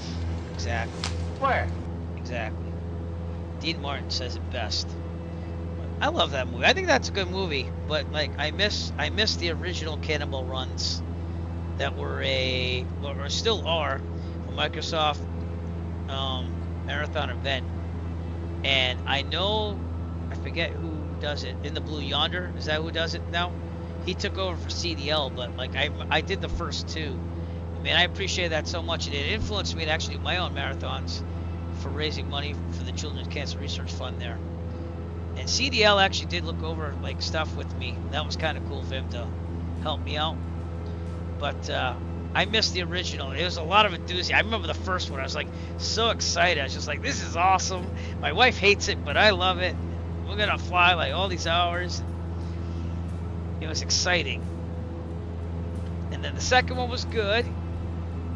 Exactly. Where? Exactly. Dean Martin says it best. I love that movie. I think that's a good movie, but, like, I miss the original Cannonball runs that were or still are, a Microsoft marathon event. And I know, I forget who does it. In the Blue Yonder, is that who does it now? He took over for CDL, but like I did the first two. I mean, I appreciate that so much. It influenced me to actually do my own marathons for raising money for the Children's Cancer Research Fund there. And CDL actually did look over like stuff with me. That was kind of cool for him to help me out. But I missed the original. It was a lot of enthusiasm. I remember the first one. I was like so excited. I was just like, this is awesome. My wife hates it, but I love it. We're gonna fly like all these hours. It was exciting. And then the second one was good.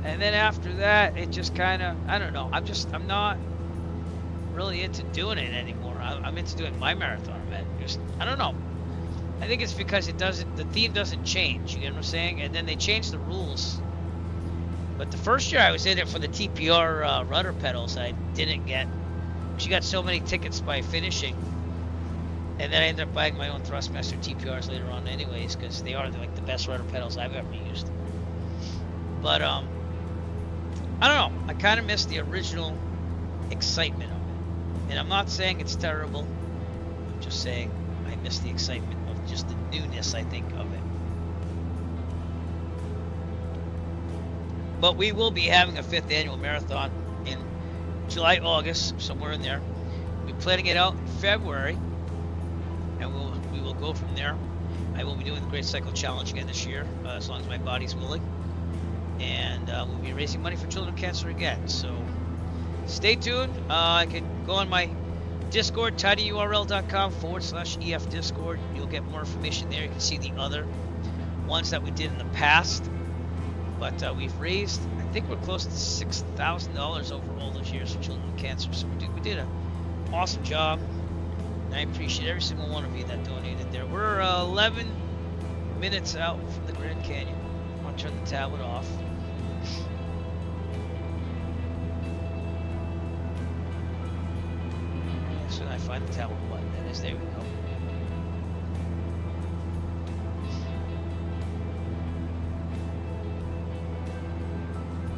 And then after that, it just kind of, I don't know. I'm not really into doing it anymore. I'm into doing my marathon event. Just, I don't know. I think it's because the theme doesn't change. You get what I'm saying? And then they changed the rules. But the first year I was in it for the TPR rudder pedals, I didn't get. She got so many tickets by finishing. And then I ended up buying my own Thrustmaster TPRs later on anyways, because they are like the best rudder pedals I've ever used. But I don't know. I kind of miss the original excitement of it. And I'm not saying it's terrible. I'm just saying I miss the excitement of just the newness, I think, of it. But we will be having a 5th annual marathon in July, August, somewhere in there. We're planning it out in February. And we will go from there. I will be doing the Great Cycle Challenge again this year, as long as my body's willing. And we'll be raising money for children with cancer again. So stay tuned. I can go on my Discord, tinyurl.com/EF Discord. You'll get more information there. You can see the other ones that we did in the past. But we've raised, I think we're close to $6,000 over all those years for children with cancer. So we did an awesome job. And I appreciate every single one of you that donated there. We're 11 minutes out from the Grand Canyon. I'm going to turn the tablet off. So I find the tablet button. That is, there we go.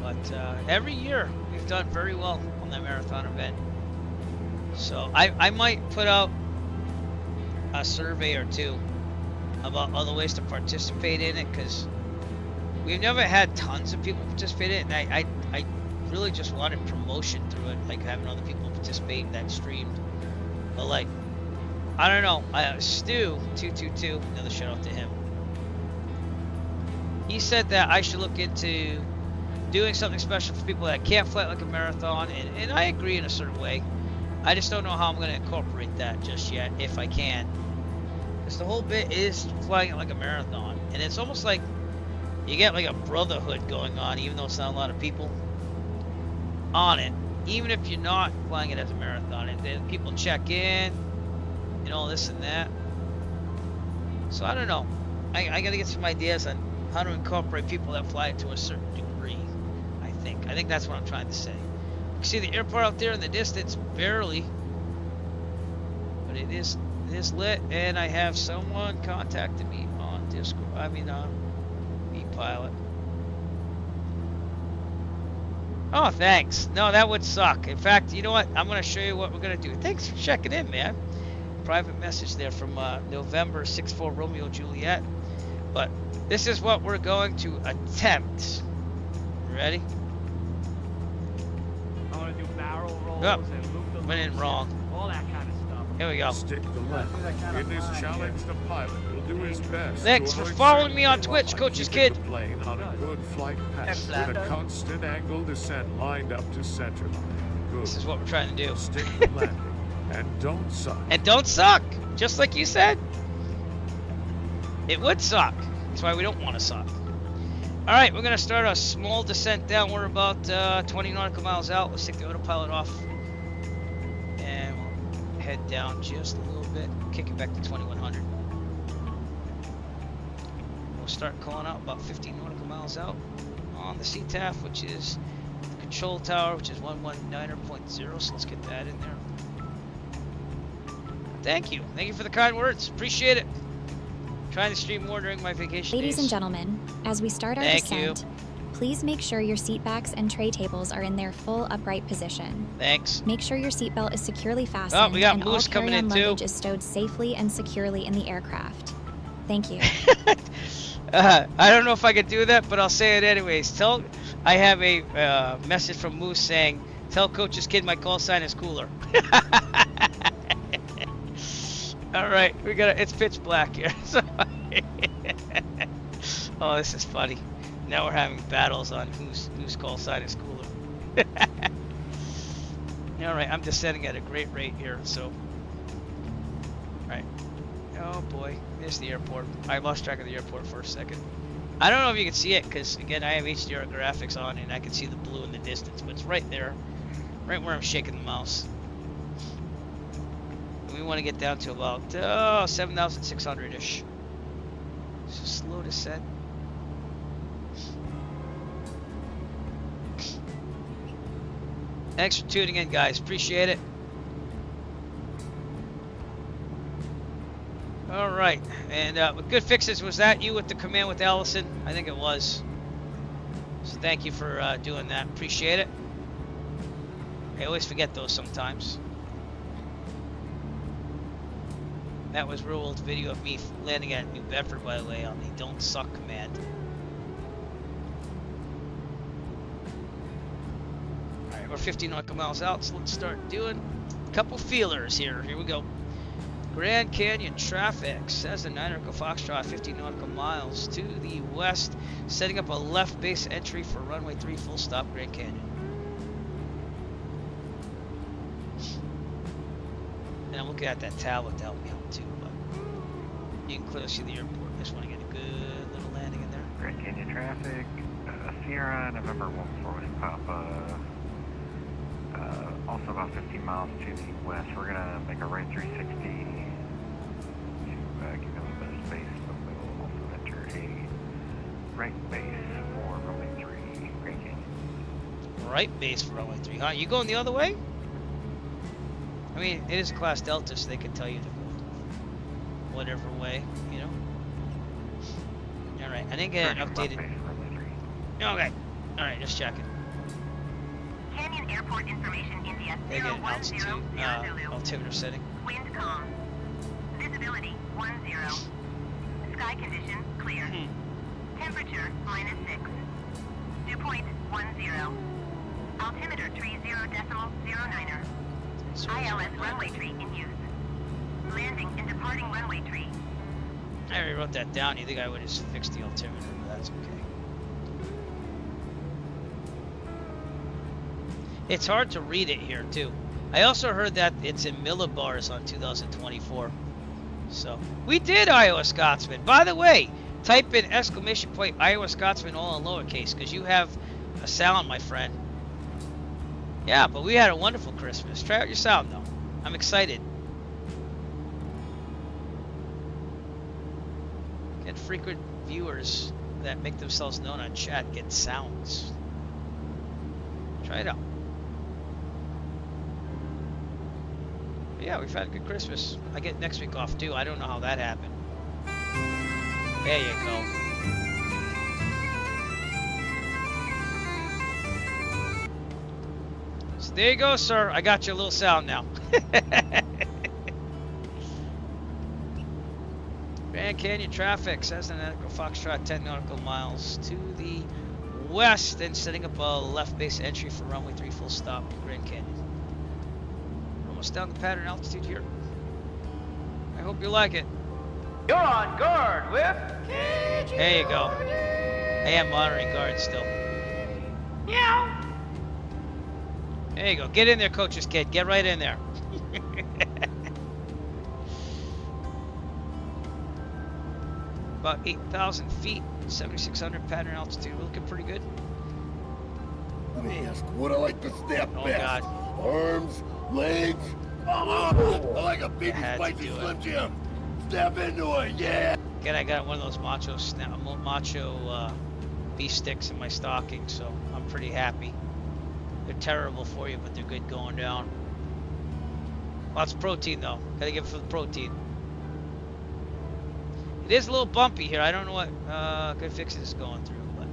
But every year we've done very well on that marathon event. So I might put out a survey or two about other ways to participate in it, because we've never had tons of people participate in it, and I really just wanted promotion through it, like having other people participate that streamed. But like, I don't know, Stu222, another shout out to him, he said that I should look into doing something special for people that can't fly like a marathon, and I agree in a certain way. I just don't know how I'm going to incorporate that just yet, if I can. Because the whole bit is flying it like a marathon. And it's almost like you get like a brotherhood going on, even though it's not a lot of people on it. Even if you're not flying it as a marathon. And then people check in, and all this and that. So I don't know. I got to get some ideas on how to incorporate people that fly it to a certain degree, I think. I think that's what I'm trying to say. You see the airport out there in the distance, barely, but it is lit, and I have someone contacted me on Discord. I mean, on ePilot. Oh, thanks. No, that would suck. In fact, you know what? I'm going to show you what we're going to do. Thanks for checking in, man. Private message there from November 6-4 Romeo Juliet. But this is what we're going to attempt. Ready? I want to do barrel rolls and loop the went in wrong. All that kind of stuff. Here we go. Stick to left. In this challenge, the pilot will do his best. Thanks for following me on Twitch, Coach's Kid. The plane on a good flight path with a constant angle descent lined up to center line. Good. This is what we're trying to do. Stick to landing and don't suck. And don't suck, just like you said. It would suck. That's why we don't want to suck. All right, we're going to start a small descent down. We're about 20 nautical miles out. Let's take the autopilot off. And we'll head down just a little bit. Kick it back to 2100. We'll start calling out about 15 nautical miles out on the CTAF, which is the control tower, which is 119.0. So let's get that in there. Thank you. Thank you for the kind words. Appreciate Trying to stream more during my vacation Ladies days. and gentlemen, as we start our descent, Please make sure your seat backs and tray tables are in their full upright position. Thanks. Make sure your seatbelt is securely fastened we got and all Moose coming carry-on in too. luggage is stowed safely and securely in the aircraft. Thank you. I don't know if I could do that, but I'll say it anyways. I have a message from Moose saying, "Tell Coach's kid my call sign is cooler." All right, it's pitch black here. So oh, this is funny. Now we're having battles on whose call sign is cooler. All right, I'm descending at a great rate here, so. All right. Oh boy, there's the airport. I lost track of the airport for a second. I don't know if you can see it, because again, I have HDR graphics on and I can see the blue in the distance, but it's right there, right where I'm shaking the mouse. We want to get down to about 7,600-ish. It's a slow descent. Thanks for tuning in, guys. Appreciate it. All right, and with Good Fixes, was that you with the command with Allison? I think it was. So thank you for doing that. Appreciate it. I always forget those sometimes. That was real old video of me landing at New Bedford, by the way, on the Don't Suck command. All right, we're 50 nautical miles out, so let's start doing a couple feelers here. Here we go. Grand Canyon traffic, Cessna 9 Echo Foxtrot, 50 nautical miles to the west, setting up a left base entry for runway 3 full stop Grand Canyon. And I'm looking at that tablet to help me out too, but you can clearly see the airport. I just want to get a good little landing in there. Grand Canyon traffic, Sierra, November 14 Papa. Also about 50 miles to the west. We're gonna make a right 360 to give you a little bit of space, but we'll also enter a right base for runway 3 Grand Canyon. Right base for runway 3, huh? You going the other way? I mean, it is a Class Delta, so they can tell you to go whatever way, you know? Alright, I didn't get an updated... Okay, alright, just checking. Canyon Airport information India 010 altimeter setting. Wind calm. Visibility 10. Sky condition clear. Temperature -6. Dew point 10. Altimeter 30.09er. ILS runway tree in use. Landing and departing runway tree. I already wrote that down. You think I would have fixed the altimeter, but that's okay. It's hard to read it here too. I also heard that it's in millibars on 2024. So we did Iowa Scotsman. By the way, type in !! Iowa Scotsman all in lowercase, because you have a sound, my friend. Yeah, but we had a wonderful Christmas. Try out your sound though. I'm excited. Get frequent viewers that make themselves known on chat get sounds. Try it out. Yeah, we've had a good Christmas. I get next week off too. I don't know how that happened. There you go. So there you go, sir. I got your little sound now. Grand Canyon traffic, Cessna Foxtrot 10 nautical miles to the west and setting up a left base entry for runway 3 full stop Grand Canyon. Almost down the pattern altitude here. I hope you like it. You're on guard with KGCN. There you go. I am monitoring guard still. Meow. There you go. Get in there, coach's kid. Get right in there. About 8,000 feet, 7,600 pattern altitude. We're looking pretty good. Let me ask, what I like to step Oh, best? God. Arms, legs. I like a big spicy Slim Jim. Step into it, yeah. Again, I got one of those macho beef sticks in my stocking, so I'm pretty happy. They're terrible for you, but they're good going down. Lots of protein though. Gotta give it for the protein. It is a little bumpy here. I don't know what Good Fixes is going through, but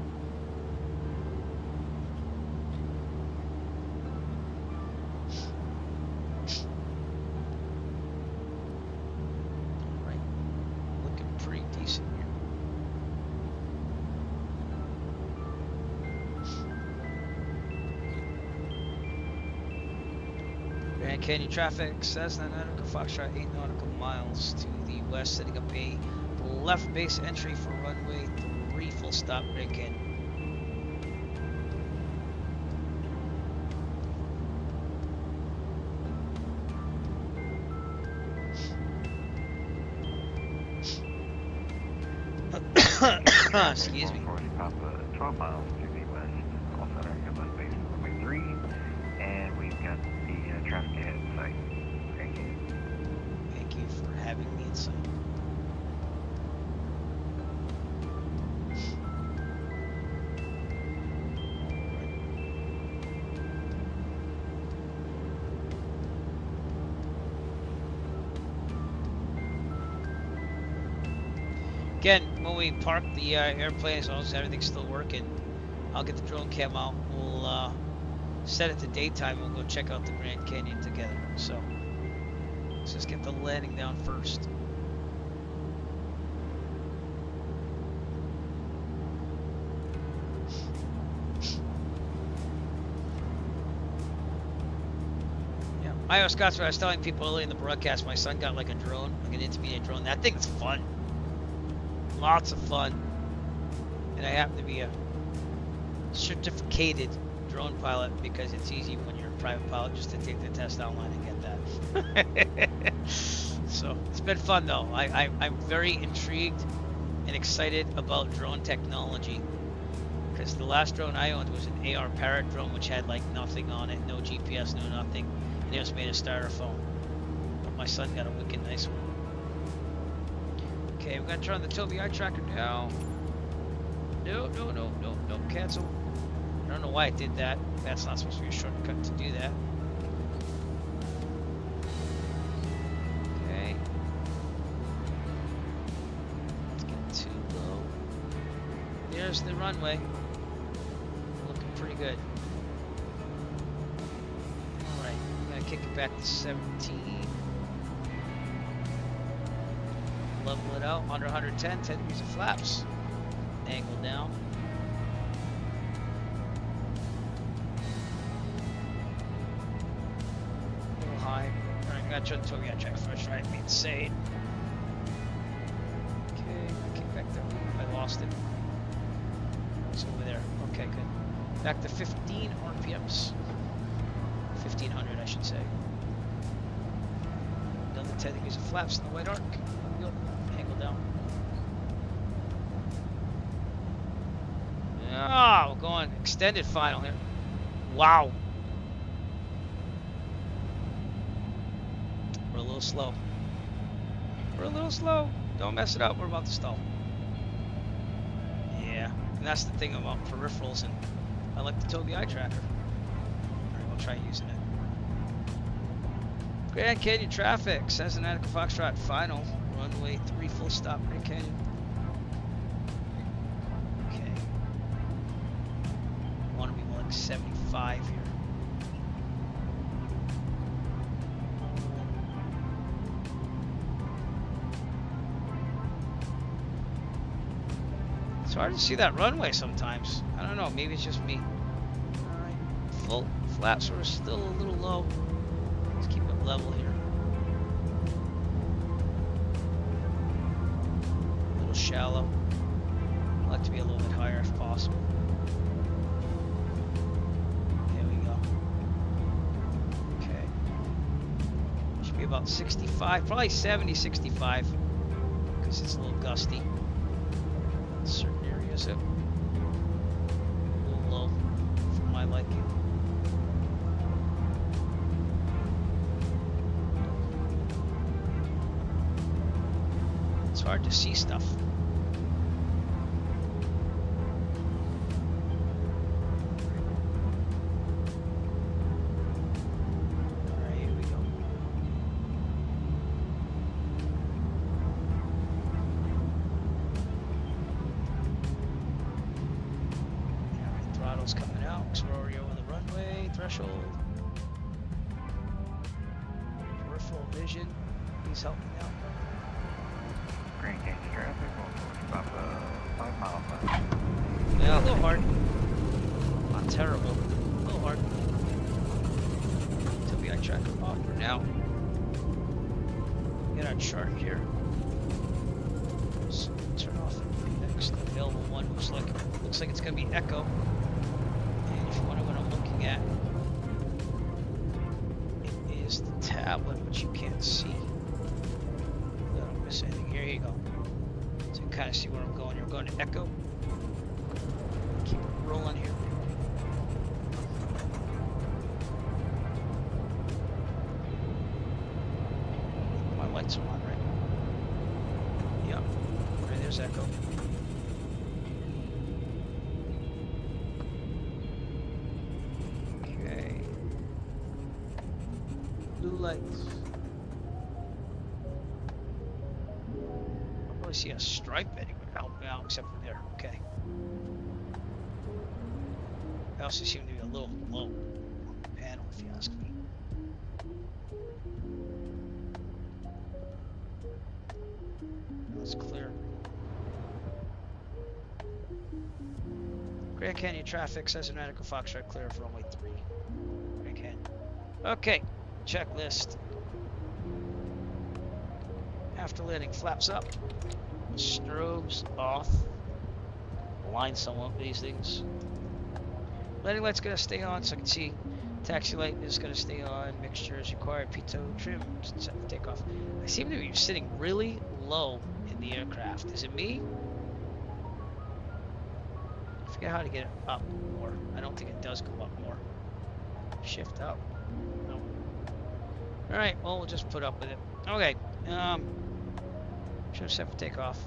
Grand Canyon traffic, Cessna nautical Foxtrot 8 nautical miles to the west, setting up a left base entry for runway 3 full stop Grand Canyon. Excuse me. 12 miles to the west, call center, left base runway 3, and we've got the traffic ahead in sight. Thank you. Thank you for having me in sight. Again, when we park the airplane, as long as everything's still working, I'll get the drone cam out. We'll set it to daytime. We'll go check out the Grand Canyon together. So let's just get the landing down first. Yeah, Iowa Scott's what I was telling people earlier in the broadcast. My son got like a drone, like an intermediate drone. That thing's fun. Lots of fun. And I happen to be a certificated drone pilot because it's easy when you're a private pilot just to take the test online and get that. So it's been fun though. I'm very intrigued and excited about drone technology because the last drone I owned was an AR Parrot drone which had like nothing on it, no GPS, no nothing, and it was made of styrofoam. But my son got a wicked nice one. Okay, we're gonna turn the TOBI tracker now. No, cancel. I don't know why it did that. That's not supposed to be a shortcut to do that. Okay. Let's get too low. There's the runway. Looking pretty good. Alright, I'm gonna kick it back to 17. Level it out, under 110, 10 degrees of flaps. Angle down. A little high. Alright, I gotta turn the TOBI track first, right? Be insane. Okay, kick back there. I lost it. It's over there. Okay, good. Back to 15 RPMs. 1500, I should say. Another 10 degrees of flaps in the white arc. Good. Angle down. Oh, we're going extended final here. Wow. We're a little slow. We're a little slow. Don't mess it up. We're about to stall. Yeah. And that's the thing about peripherals, and I like the TOBI tracker. Alright, we'll try using it. Grand Canyon traffic. Cessna nautical Foxtrot final. Runway 3 full stop Grand Canyon. Okay. I want to be more like 75 here. It's hard to see that runway sometimes. I don't know, maybe it's just me. Alright. Full flaps are still a little low. Let's keep it level here. Shallow. I'd like to be a little bit higher if possible. There we go. Okay. Should be about 65, probably 70, 65. Because it's a little gusty. In certain areas. A little low for my liking. It's hard to see stuff. Coming out because we're already over the runway threshold. Peripheral vision, please help me out. Grand Canyon traffic, about 5 miles left. Yeah, a little hard. Not terrible. A little hard. TOBI eye tracker off for now. Get our chart here. So turn off the next available one. Looks like it's gonna be Echo. And if you wonder what I'm looking at, it is the tablet, which you can't see. I don't miss anything. Here you go. So you kind of see where I'm going. You're going to Echo. Keep it rolling here. My lights are on, right? Yep. Right, there's Echo. Okay. Blue lights. I don't really see a stripe anywhere out except for there. Okay. I also seem to be a little low on the panel, if you ask me. That's clear. Grand Canyon traffic says an Attica Foxtrot clear for runway 3. Grand Canyon. Okay, checklist. After landing, flaps up. Strobes off. Align somewhat with these things. Landing light's gonna stay on so I can see. Taxi light is gonna stay on. Mixture is required. Pitot trim set for takeoff. I seem to be sitting really low in the aircraft. Is it me? I forget how to get it up more. I don't think it does go up more. Shift up. No. Alright, well we'll just put up with it. Okay. Should have set for takeoff.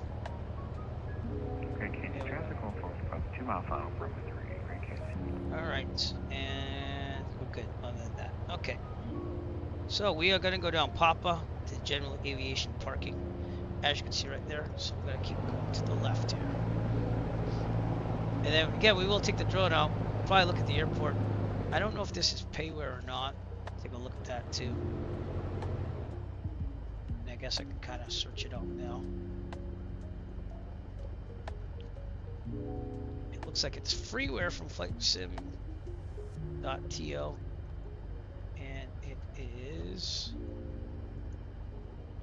Grand Canyon traffic will fall from 2 mile final from 3. Grand Canyon. Alright, and we're good other than that. Okay. So we are going to go down Papa to general aviation parking. As you can see right there. So we're going to keep going to the left here. And then again, we will take the drone out. Probably look at the airport. I don't know if this is payware or not. Take a look at that too. I guess I can kind of search it out now. It looks like it's freeware from FlightBlueskim.to, and it is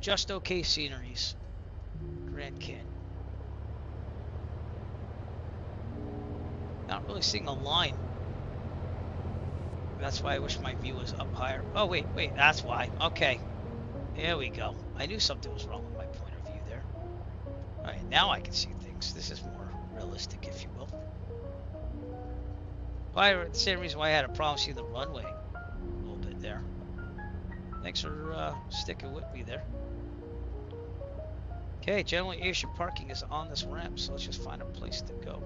just okay sceneries. Grand Canyon. Not really seeing a line. That's why I wish my view was up higher. Oh wait, that's why. Okay. There we go. I knew something was wrong with my point of view there. Alright, now I can see things. This is more realistic, if you will. Probably the same reason why I had a problem seeing the runway a little bit there. Thanks for sticking with me there. Okay, general aviation parking is on this ramp, so let's just find a place to go.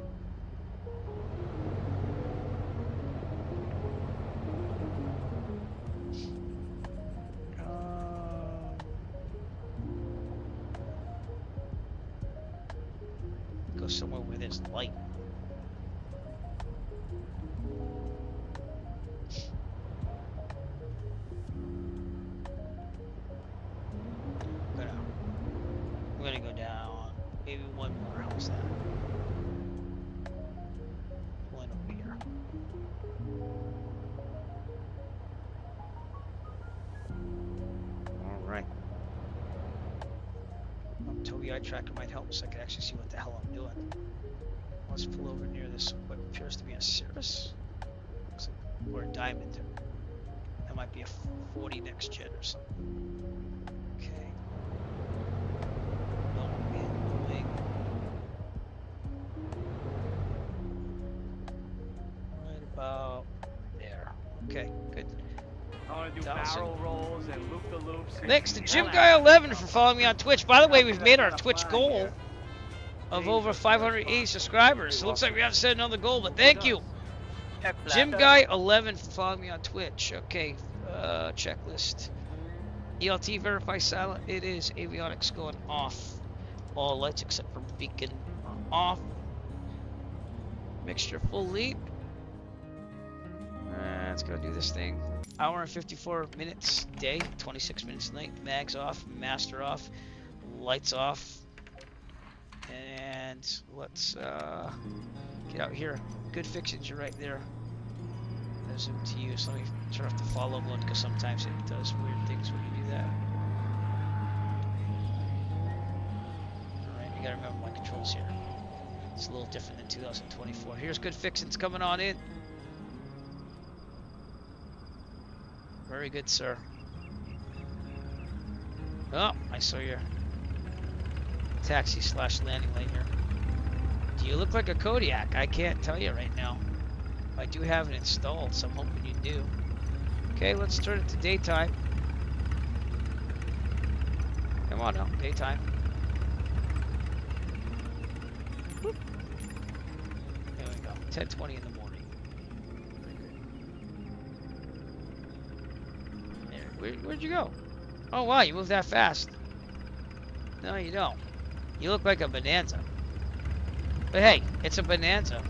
Go somewhere where there's light. We're gonna go down maybe one more. How's that? One over here. All right. Toby eye tracker might help so I can actually see what the hell I'm doing. Let's pull over near this, what appears to be a Cirrus. Looks like, or a Diamond. That might be a 40 next gen or something. Okay. No wind, wing. Right about there. Okay, good. I want to do barrel rolls and loop-the-loops. Thanks to Jim Guy 11 for following me on Twitch. By the way, we've made our Twitch goal of over 580 subscribers. So it looks like we have to set another goal, but thank you. Jim Guy 11 for following me on Twitch. Okay, checklist. ELT verify silent. It is avionics going off. All lights except for beacon are off. Mixture full leap. Let's go do this thing. Hour and 54 minutes day, 26 minutes night. Mags off, master off, lights off. And let's get out here. Good fixings are right there. gonna zoom to you, so let me turn off the follow mode because sometimes it does weird things when you do that. Alright, you gotta remember my controls here. It's a little different than 2024. Here's good fixings coming on in. Very good, sir. Oh, I saw your taxi / landing light here. Do you look like a Kodiak? I can't tell you right now. I do have it installed, so I'm hoping you do. Okay, let's turn it to daytime. Come on now, daytime. Whoop. There we go, 10:20 in the morning. There, where'd you go? Oh wow, you moved that fast. No, you don't. You look like a Bonanza. But hey, it's a Bonanza.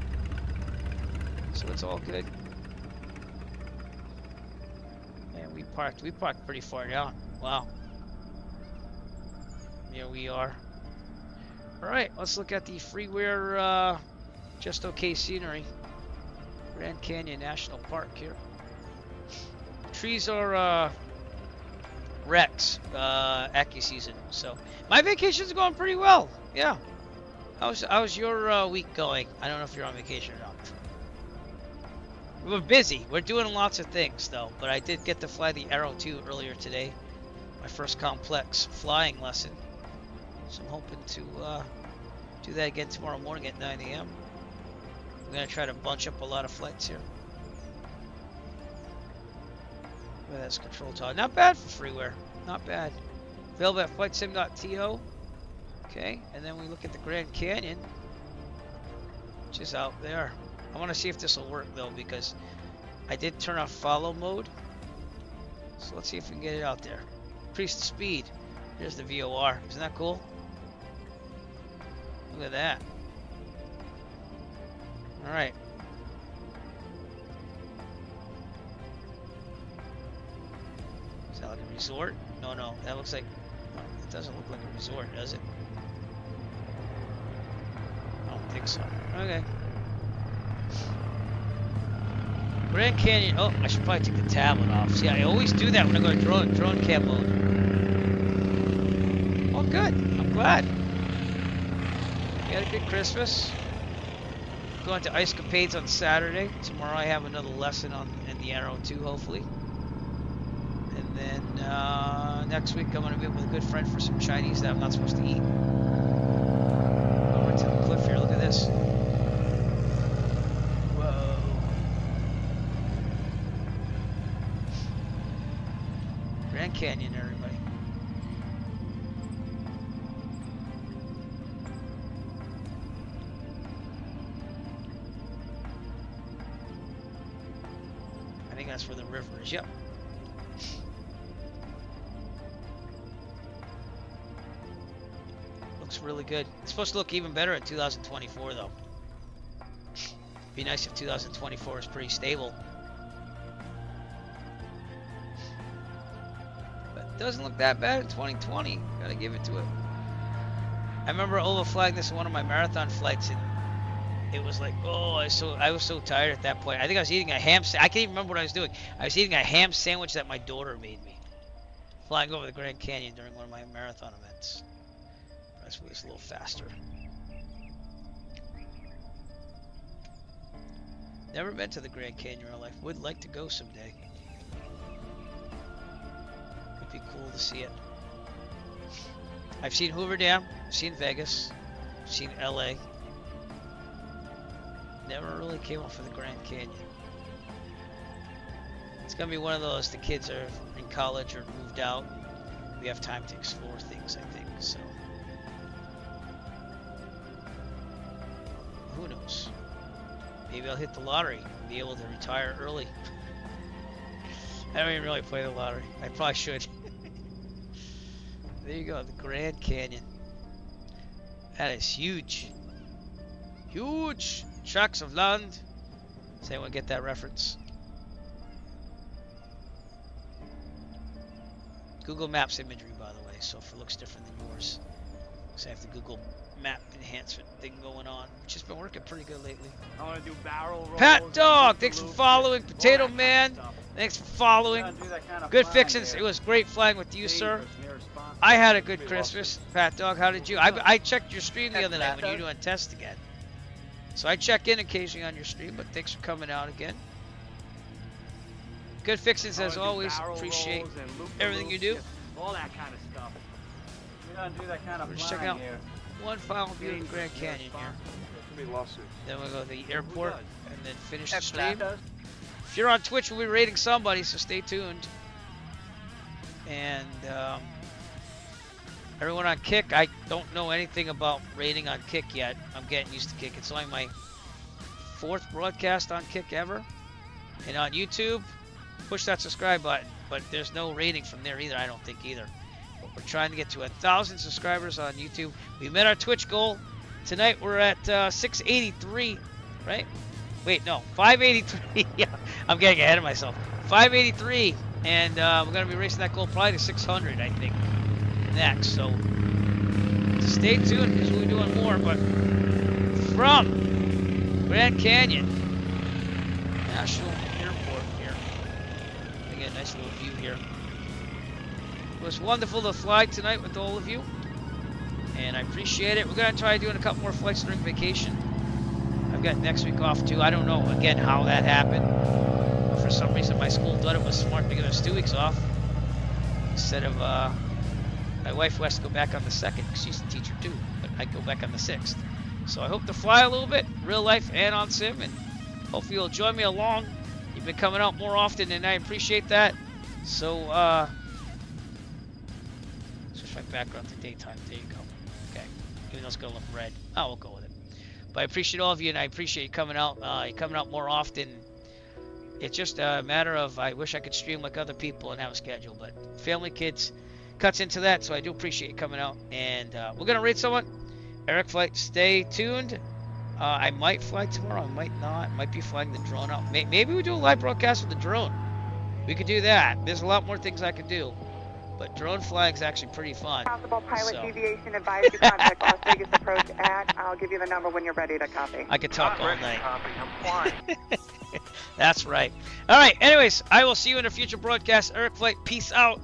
So it's all good. And we parked pretty far down. Wow. Here we are. Alright, let's look at the freeware, just okay scenery. Grand Canyon National Park here. Trees are, wrecks, AccuSeason. So, my vacation's going pretty well. Yeah. How's your week going? I don't know if you're on vacation or not. We're busy. We're doing lots of things, though. But I did get to fly the Arrow 2 earlier today. My first complex flying lesson. So I'm hoping to do that again tomorrow morning at 9 a.m. I'm going to try to bunch up a lot of flights here. Well, that's control tower. Not bad for freeware. Not bad. Available at flightsim.to. Okay, and then we look at the Grand Canyon, which is out there. I want to see if this will work though, because I did turn off follow mode. So let's see if we can get it out there. Increase the speed. Here's the VOR. Isn't that cool? Look at that. Alright. Is that like a resort? No, no. That looks like... It doesn't look like a resort, does it? I don't think so. Okay. Grand Canyon. Oh, I should probably take the tablet off. See, I always do that when I go to drone cam mode. Oh, good. I'm glad. You had a good Christmas. Going to Ice Capades on Saturday. Tomorrow I have another lesson in the Arrow 2, hopefully. And then next week I'm going to be with a good friend for some Chinese that I'm not supposed to eat. Over to the cliff here. Look at this. Whoa. Grand Canyon, everybody. I think that's where the river is. Yep. Looks really good. It's supposed to look even better in 2024, though. Be nice if 2024 is pretty stable. But it doesn't look that bad in 2020. Gotta give it to it. I remember overflying this in one of my marathon flights, and it was like, oh, I was so tired at that point. I think I was eating a ham sandwich. I can't even remember what I was doing. I was eating a ham sandwich that my daughter made me. Flying over the Grand Canyon during one of my marathon events. This way it's a little faster. Never been to the Grand Canyon in my life. Would like to go someday. Would be cool to see it. I've seen Hoover Dam, I've seen Vegas, I've seen LA. Never really came up for the Grand Canyon. It's gonna be one of those, the kids are in college or moved out. We have time to explore things, I think, so. Who knows? Maybe I'll hit the lottery and be able to retire early. I don't even really play the lottery. I probably should. There you go, the Grand Canyon. That is huge. Huge tracts of land. Does anyone get that reference? Google Maps imagery, by the way, so if it looks different than yours. So I have the Google Map enhancement thing going on, which has been working pretty good lately. I want to do barrel rolls. Pat Dog, thanks for following. Potato Man, thanks for following. Good fixings. It was great flying with you, sir. I had a good Christmas. Pat Dog, how did you? I checked your stream the other night when you were doing test again. So I check in occasionally on your stream, but thanks for coming out again. Good fixings as always. Appreciate everything you do. All that kind of stuff. We don't do that kind of We're just checking out here. one final view of the Grand Canyon here. Then we'll go to the airport and then finish the stream. If you're on Twitch, we'll be rating somebody, so stay tuned. And everyone on Kick, I don't know anything about rating on Kick yet. I'm getting used to Kick. It's only my 4th broadcast on Kick ever. And on YouTube, push that subscribe button. But there's no rating from there either, I don't think either. But we're trying to get to 1,000 subscribers on YouTube. We met our Twitch goal. Tonight we're at 683, right? Wait, no, 583. Yeah, I'm getting ahead of myself. 583, and we're going to be racing that goal probably to 600, I think, next. So stay tuned because we'll be doing more. But from Grand Canyon National Airport here, I get a nice little view here. It was wonderful to fly tonight with all of you, and I appreciate it. We're going to try doing a couple more flights during vacation. I've got next week off too. I don't know, again, how that happened. But for some reason, my school thought it was smart to give us 2 weeks off instead of my wife who has to go back on the 2nd because she's a teacher too, but I go back on the 6th. So I hope to fly a little bit, real life and on sim, and hopefully you'll join me along. You've been coming out more often, and I appreciate that. So, switch my background to daytime. There you go. Okay. Even though it's going to look red. Oh, we'll go with it. But I appreciate all of you, and I appreciate you coming out. You're coming out more often. It's just a matter of I wish I could stream like other people and have a schedule, but family, kids, cuts into that. So I do appreciate you coming out, and we're gonna rate someone. Eric Flight, stay tuned. I might fly tomorrow. I might not. I might be flying the drone out. Maybe we do a live broadcast with the drone. We could do that. There's a lot more things I could do. But drone flying is actually pretty fun. Possible pilot deviation advised you contact Las Vegas approach at. I'll give you the number when you're ready to copy. I could talk all night. That's right. All right. Anyways, I will see you in a future broadcast. Eric Flight, peace out.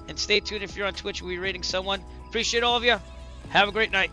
And stay tuned if you're on Twitch. We'll be rating someone. Appreciate all of you. Have a great night.